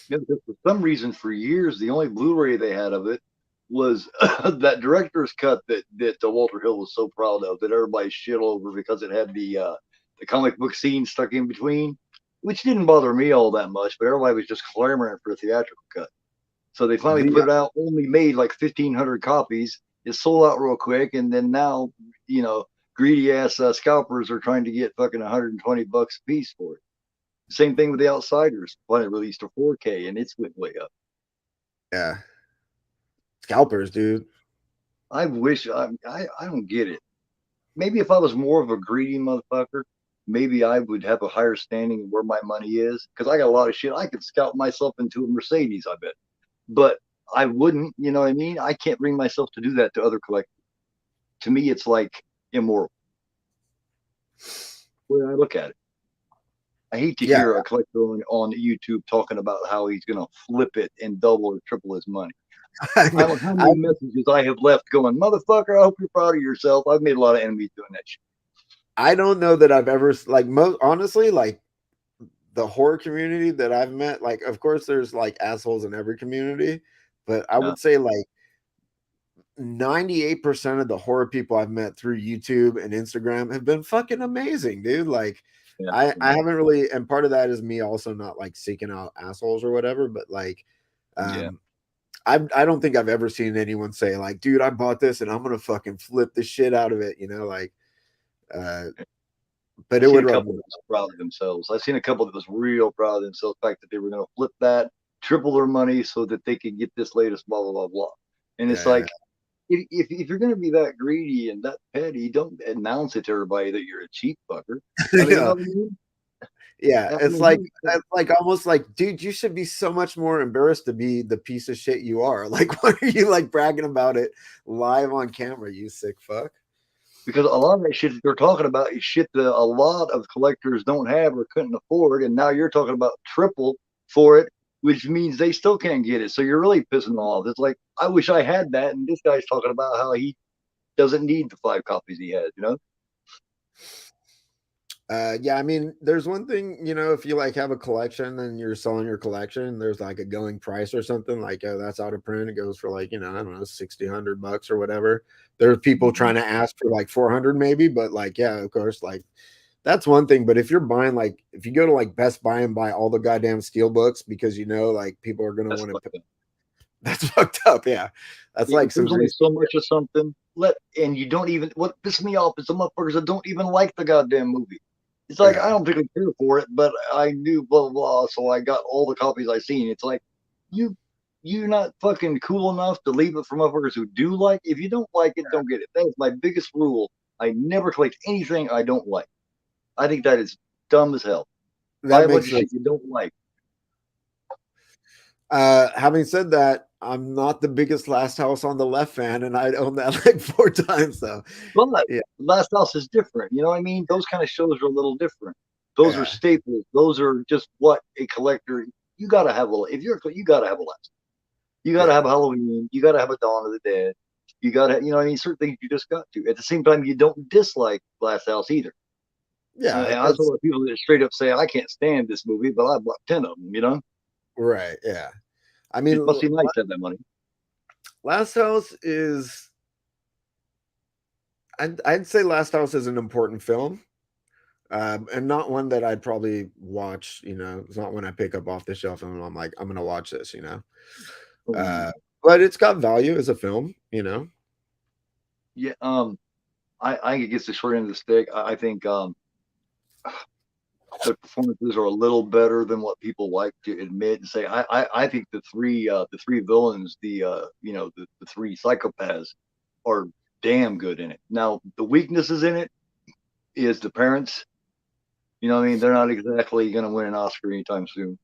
yeah, because for some reason, for years, the only Blu-ray they had of it was that director's cut that Walter Hill was so proud of that everybody shit over because it had the comic book scene stuck in between, which didn't bother me all that much, but everybody was just clamoring for a theatrical cut. So they finally put The it out, only made like 1,500 copies. It sold out real quick, and then now, you know, greedy ass scalpers are trying to get fucking 120 bucks a piece for it. Same thing with the Outsiders when it released to 4K, and it's went way up. Yeah, scalpers, dude. I wish I don't get it. Maybe if I was more of a greedy motherfucker, maybe I would have a higher standing where my money is because I got a lot of shit. I could scout myself into a Mercedes, I bet, but I wouldn't. You know what I mean? I can't bring myself to do that to other collectors. To me, it's like immoral. When I look at it, I hate to Yeah, hear a collector on YouTube talking about how he's going to flip it and double or triple his money. I don't know how I many messages I have left going, motherfucker, I hope you're proud of yourself. I've made a lot of enemies doing that shit. I don't know that I've ever like most honestly like the horror community that I've met. Like, of course, there's like assholes in every community, but I No, would say like 98% of the horror people I've met through YouTube and Instagram have been fucking amazing, dude. Like yeah, I yeah, haven't really and part of that is me also not like seeking out assholes or whatever, but like yeah. um I don't think I've ever seen anyone say like, dude, I bought this and I'm gonna fucking flip the shit out of it, like uh but I've it seen would a rub couple me. that was proud of themselves. I've seen a couple that was real proud of themselves, the fact that they were going to flip that, triple their money so that they could get this latest blah, blah, blah, blah. And it's Yeah, like, if you're going to be that greedy and that petty, don't announce it to everybody that you're a cheap fucker. I mean, you know yeah. what I mean? Yeah, I it's mean, like almost like, dude, you should be so much more embarrassed to be the piece of shit you are. Like, why are you like bragging about it live on camera, you sick fuck? because a lot of that shit that they're talking about is shit that a lot of collectors don't have or couldn't afford, and now you're talking about triple for it, which means they still can't get it. So you're really pissing them off. It's like I wish I had that, and this guy's talking about how he doesn't need the 5 copies he has. You know? Yeah, I mean, there's one thing, if you like have a collection and you're selling your collection, there's like a going price or something like, oh, that's out of print. It goes for like, I don't know, 60, $100 or whatever. There's people trying to ask for like 400 maybe, but like, yeah, of course, like that's one thing. But if you're buying like if you go to like Best Buy and buy all the goddamn steel books because you know like people are gonna That's want to, fucked up. that's fucked up. Yeah, that's If like some there's only grease. so much of something, and you don't even what pisses me off is the motherfuckers that don't even like the goddamn movie. It's like I Yeah, don't particularly care for it, but I knew blah blah blah, so I got all the copies I seen. It's like you you're not fucking cool enough to leave it for motherfuckers who do like. If you don't like it, don't get it. That is my biggest rule. I never collect anything I don't like. I think that is dumb as hell. Buy that a bunch makes of shit sense. you don't like. Having said that, I'm not the biggest Last House on the Left fan, and I own that like 4 times. So But yeah, Last House is different. You know what I mean? Those kind of shows are a little different. Those are yeah, staples. Those are just what a collector. You gotta have a. If you're, you gotta have a last. You gotta yeah, have a Halloween. You gotta have a Dawn of the Dead. You gotta, you know, what I mean, certain things you just got to. At the same time, you don't dislike Last House either. yeah. And I saw a That's lot of people that straight up say, "I can't stand this movie," but I bought 10 of them. You know, right. Yeah, I mean, it must be nice to have that money. Last House is. I'd say Last House is an important film, and not one that I'd probably watch. You know, it's not one I pick up off the shelf and I'm like, I'm gonna watch this. You know, Um, uh, but it's got value as a film. You know, yeah. I think it gets the short end of the stick. I think the performances are a little better than what people like to admit and say. I think the three villains, the three psychopaths are damn good in it. Now the weaknesses in it is the parents. You know what I mean? They're not exactly going to win an Oscar anytime soon.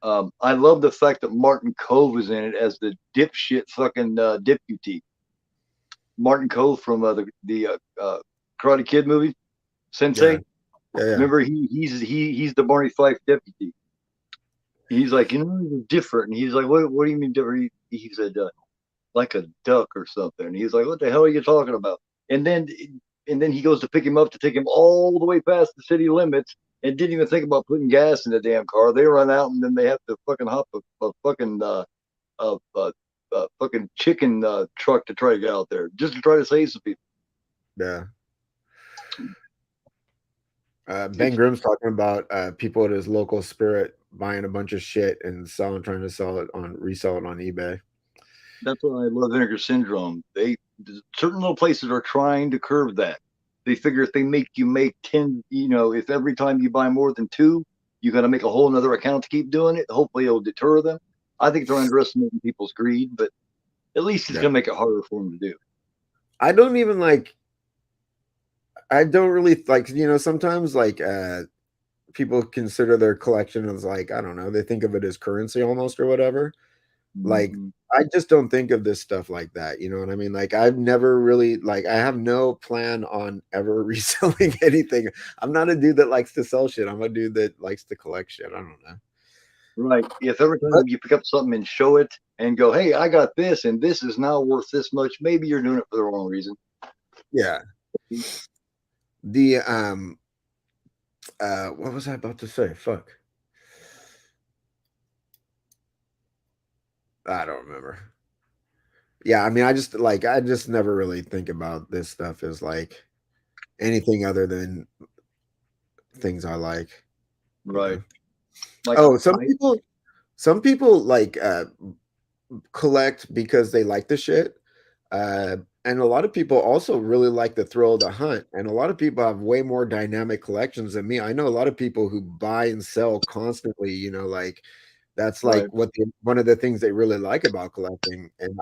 I love the fact that Martin Cove is in it as the dipshit fucking deputy. Martin Cove from the Karate Kid movie, yeah, Sensei. yeah, yeah, Remember, he's the Barney Fife deputy. He's like, you're different. And he's like, what do you mean different? He said, like a duck or something. And he's like, what the hell are you talking about? And then, and then he goes to pick him up to take him all the way past the city limits and didn't even think about putting gas in the damn car. They run out and then they have to fucking hop a fucking, fucking chicken truck to try to get out there just to try to save some people. yeah. Ben It's Grimm's talking about people at his local spirit buying a bunch of shit and trying to resell it on eBay. That's why I love Vinegar Syndrome. They certain little places are trying to curb that. They figure if they make you make 10, if every time you buy more than two, you got to make a whole another account to keep doing it. Hopefully, it'll deter them. I think they're underestimating people's greed, but at least it's Yeah, going to make it harder for them to do. I don't even like. I don't really like. You know, sometimes like people consider their collection as like I don't know. They think of it as currency almost or whatever. Like Mm-hmm. I just don't think of this stuff like that. You know what I mean? Like I've never really like I have no plan on ever reselling anything. I'm not a dude that likes to sell shit. I'm a dude that likes to collect shit. I don't know. Right. If every But time you pick up something and show it and go, hey, I got this and this is now worth this much, maybe you're doing it for the wrong reason. yeah, the what was I about to say? Fuck. I don't remember. Yeah, I mean, I just never really think about this stuff as like anything other than things I like, you Right. know. Like Oh, I some people like collect because they like the shit. And a lot of people also really like the thrill of the hunt. And a lot of people have way more dynamic collections than me. I know a lot of people who buy and sell constantly, you know, like that's like right. one of the things they really like about collecting. And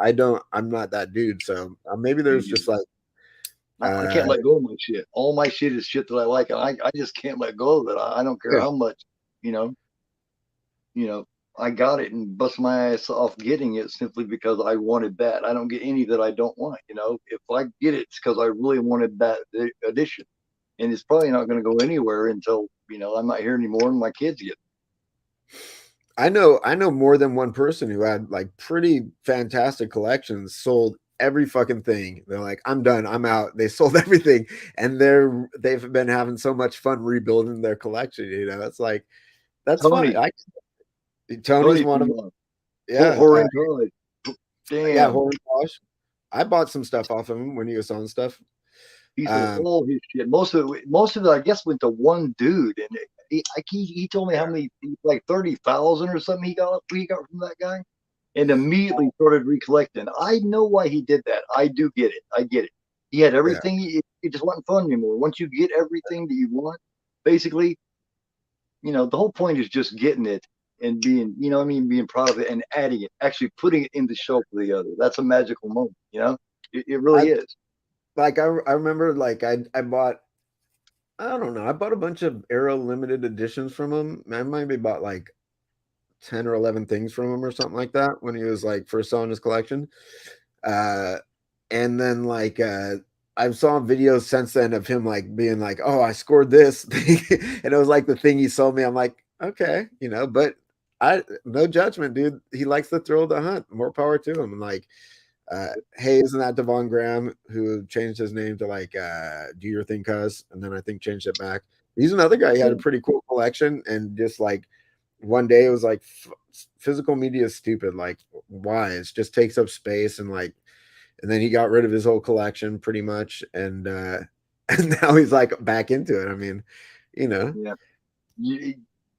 I'm not that dude. So maybe there's just like, I can't uh, let go of my shit. All my shit is shit that I like, and I just can't let go of it. I don't care yeah, how much, you know, you know, I got it and bust my ass off getting it simply because I wanted that. I don't get any that I don't want. If I get it, it's because I really wanted that edition, and it's probably not going to go anywhere until I'm not here anymore and my kids get it. I know more than one person who had like pretty fantastic collections, sold every fucking thing. They're like, I'm done, I'm out. They sold everything, and they've been having so much fun rebuilding their collection. You know, it's like that's fine. Tony, Tony's Tony one of from them. Yeah, Horror in College. yeah, Damn. Horn Posh. I bought some stuff off of him when he was selling stuff. He sold Um, all his shit. Most of it, I guess, went to one dude, and he told me how many, like 30,000 or something he got from that guy, and immediately started recollecting. I know why he did that. I do get it. I get it. He had yeah, everything. It just wasn't fun anymore. Once you get everything that you want, basically, the whole point is just getting it and being, I mean, being proud of it and adding it, actually putting it in the show for the other. That's a magical moment. It I really is. I remember like I bought, I don't know, I bought a bunch of Arrow limited editions from him. I maybe bought like 10 or 11 things from him or something like that when he was like first selling his collection. Uh, and then like I've saw videos since then of him like being like, "Oh, I scored this," thing. And it was like the thing he sold me. I'm like, okay, but I no judgment, dude. He likes the thrill of the hunt. More power to him. And like, hey, isn't that Devon Graham who changed his name to like Do Your Thing Cuz, and then I think changed it back. He's another guy. He had a pretty cool collection, and just like one day it was like physical media is stupid. Like, why? It just takes up space, and like, and then he got rid of his whole collection pretty much, and and now he's like back into it. I mean, you know, Yeah. You,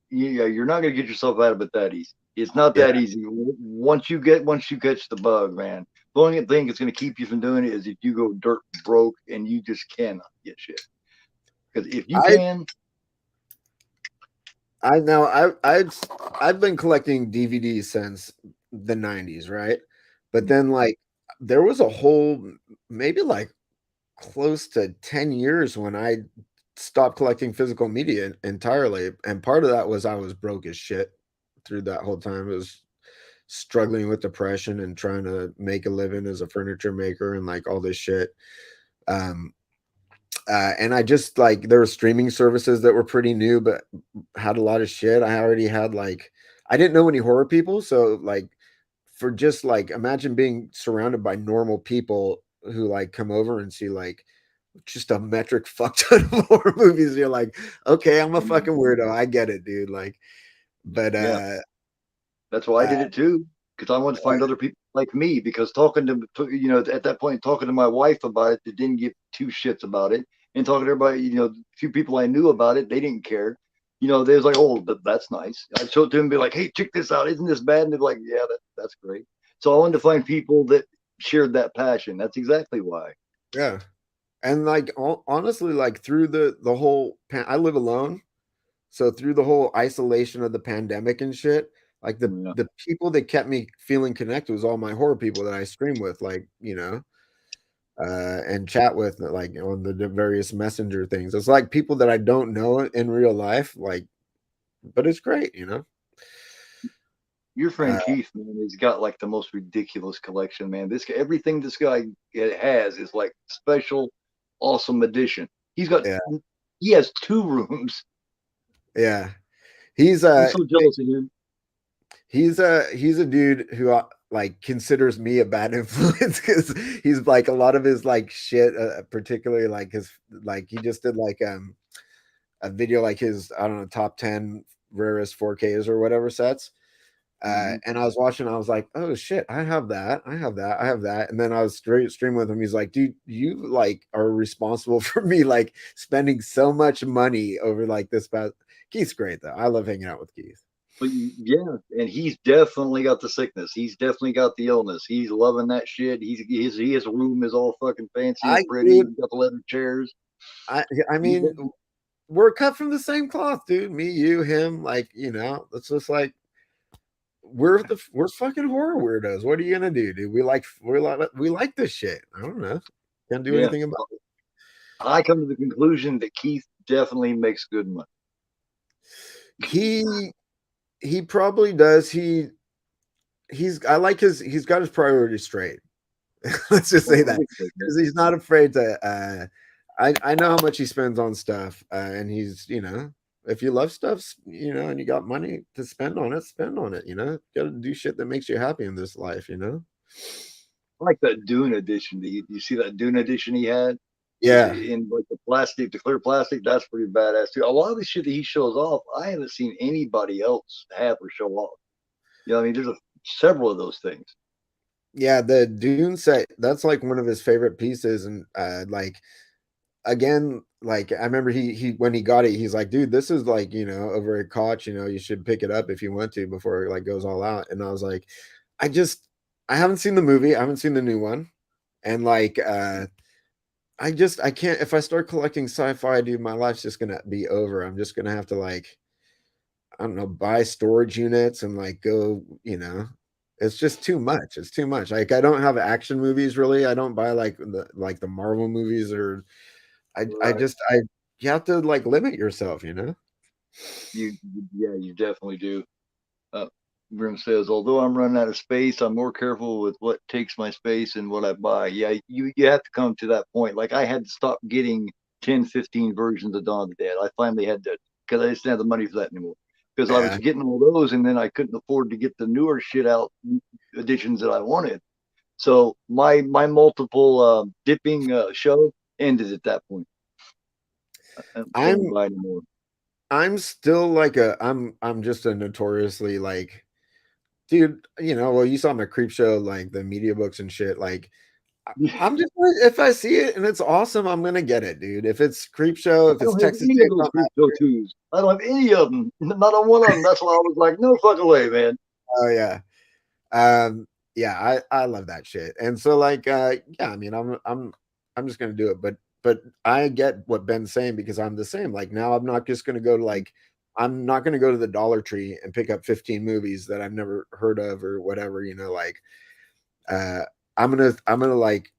yeah, you're not gonna get yourself out of it that easy. It's not yeah. that easy. Once you catch the bug, man. The only thing that's gonna keep you from doing it is if you go dirt broke and you just cannot get shit. Because if you I can, I know I've been collecting DVDs since the 90s, right? But then like there was a whole maybe like close to 10 years when I stopped collecting physical media entirely. And part of that was I was broke as shit through that whole time. It was struggling with depression and trying to make a living as a furniture maker and like all this shit. Um, and I just like there were streaming services that were pretty new, but had a lot of shit. I already had like I didn't know any horror people, so like for just like imagine being surrounded by normal people who like come over and see like just a metric fuck ton of horror movies. You're like, okay, I'm a fucking weirdo. I get it, dude. Like, but yeah, that's why I uh did it too. Because I wanted to find other people like me. Because talking at that point, talking to my wife about it, they didn't give two shits about it, and talking to everybody, a few people I knew about it, they didn't care. They was like, oh, that's nice. I'd show it to them and be like, hey, check this out. Isn't this bad? And they're like, yeah, that's great. So I wanted to find people that shared that passion. That's exactly why. yeah. And like honestly, like through the whole I live alone. So through the whole isolation of the pandemic and shit, like Yeah. the people that kept me feeling connected was all my horror people that I stream with, like, and chat with like on the various messenger things. It's like people that I don't know in real life, like, but it's great. Your Uh, friend Keith, man, he's got like the most ridiculous collection, man. Everything this guy has is like special, awesome edition. He's got, yeah, he has two rooms. yeah. He's I'm so jealous of him. he's a dude who like considers me a bad influence because he's like a lot of his like shit, particularly like his like he just did like a video like his I don't know top 10 rarest 4Ks or whatever sets. Mm-hmm. And I was watching, I was like, oh shit, I have that, I have that, I have that. And then I was straight streaming with him. He's like, dude, you like are responsible for me like spending so much money over like this past. Keith's great though. I love hanging out with Keith. But yeah, and he's definitely got the sickness. He's definitely got the illness. He's loving that shit. His room is all fucking fancy I and pretty. dude, He's got the leather chairs. I mean, we're cut from the same cloth, dude. Me, you, him, like, it's just like we're fucking horror weirdos. What are you gonna do, dude? We like this shit. I don't know. Can't do Yeah, anything about I come to the conclusion that Keith definitely makes good money. it. He probably does. I like he's got his priorities straight. Let's just say Oh, I that think so, man. because he's not afraid to I know how much he spends on stuff, and he's if you love stuff, and you got money to spend on it. Got to do shit that makes you happy in this life. I like that Dune edition. You see that Dune edition he had Yeah, in like the plastic, the clear plastic. That's pretty badass too. A lot of the shit that he shows off, I haven't seen anybody else have or show off. I mean, there's several of those things. yeah. The Dune set, that's like one of his favorite pieces, and like again, like I remember he when he got it, he's like, dude, this is like, over a Koch, you should pick it up if you want to before it like goes all out. And I was like, I just I haven't seen the movie, I haven't seen the new one. And like I can't, if I start collecting sci-fi, dude, my life's just gonna be over. I'm just gonna have to like, I don't know, buy storage units and like go, it's just too much. It's too much. Like I don't have action movies really. I don't buy like the Marvel movies or I Right. just I you have to like limit yourself. Yeah, you definitely do. Uh, Grim says, although I'm running out of space, I'm more careful with what takes my space and what I buy. Yeah, you have to come to that point. Like I had to stop getting 10, 15 versions of Dawn of the Dead. I finally had to, because I didn't have the money for that anymore. Because I was Yeah. getting all those, and then I couldn't afford to get the newer shit out editions that I wanted. So my multiple dipping show ended at that point. I don't I'm buy anymore. I'm still like I'm just a notoriously like dude, well, you saw my creep show, like the media books and shit. Like I'm just if I see it and it's awesome, I'm gonna get it, dude. If it's creep show, if I it's don't have Texas any of those Chainsaw Creep Show Massacre, 2s. I don't have any of them. Not on one of them. That's why I was like, no fucking way, man. oh yeah. Yeah, I love that shit. And so like yeah, I mean I'm just gonna do it. But I get what Ben's saying because I'm the same. Like now I'm not just gonna go to like I'm not gonna go to the Dollar Tree and pick up 15 movies that I've never heard of or whatever, like uh I'm gonna like,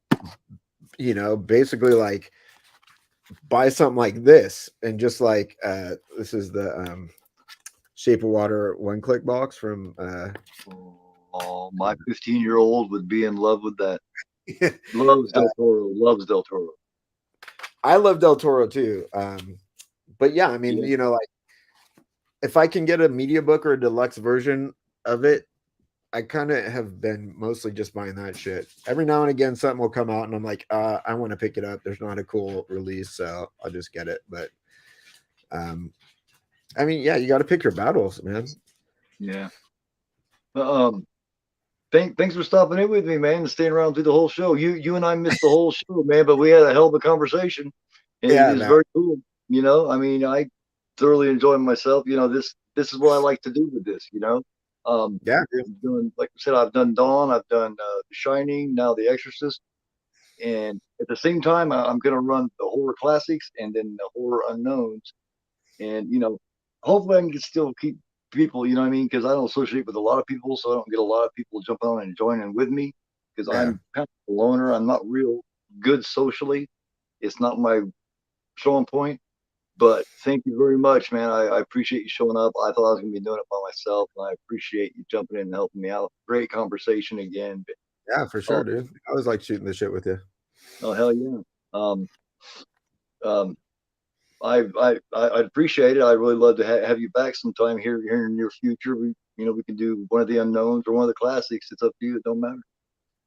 basically like buy something like this and just like this is the Shape of Water one click box from Oh, my 15-year-old would be in love with that. Loves Del Toro. Loves Del Toro. I love Del Toro too. But yeah, I mean, Yeah. like if I can get a media book or a deluxe version of it, I kind of have been mostly just buying that shit. Every now and again, something will come out, and I'm like, I want to pick it up. There's not a cool release, so I'll just get it. But um, I mean, yeah, you got to pick your battles, man. Yeah. Um, thanks for stopping in with me, man, and staying around through the whole show. You and I missed the whole show, man, but we had a hell of a conversation. It Yeah, is man. very cool. I mean, I thoroughly enjoy myself. This is what I like to do with this. Yeah, dude. I'm doing, like I said, I've done Dawn, I've done The Shining, now The Exorcist, and at the same time, I'm going to run the horror classics and then the horror unknowns, and hopefully I can still keep people. You know what I mean? Because I don't associate with a lot of people, so I don't get a lot of people jumping on and joining with me. Because Yeah. I'm kind of a loner. I'm not real good socially. It's not my strong point. But thank you very much, man. I appreciate you showing up. I thought I was going to be doing it by myself, and I appreciate you jumping in and helping me out. Great conversation again. Yeah, for Oh, sure, dude. I always like shooting the shit with you. oh hell yeah. Um, um, I'd appreciate it. I'd really love to have you back sometime here in the near future. We can do one of the unknowns or one of the classics. It's up to you. It don't matter.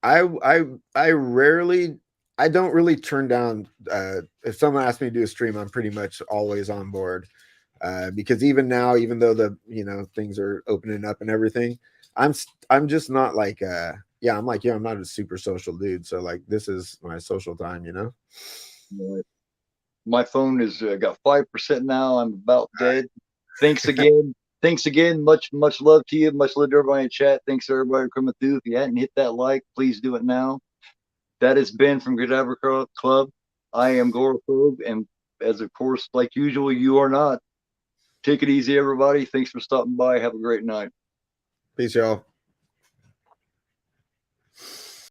I I I rarely I don't really turn down if someone asks me to do a stream, I'm pretty much always on board. Because even now, even though the things are opening up and everything, I'm just not like yeah, I'm like, yeah, I'm not a super social dude. So like this is my social time. You my phone is got 5% now. I'm about dead. Thanks again. Thanks again. Much love to you. Much love to everybody in chat. Thanks to everybody coming through. If you hadn't hit that like, please do it now. That has been from Cadaver Club. I am GoreAphobe, and as of course, like usual, you are not. Take it easy, everybody. Thanks for stopping by. Have a great night. Peace, y'all.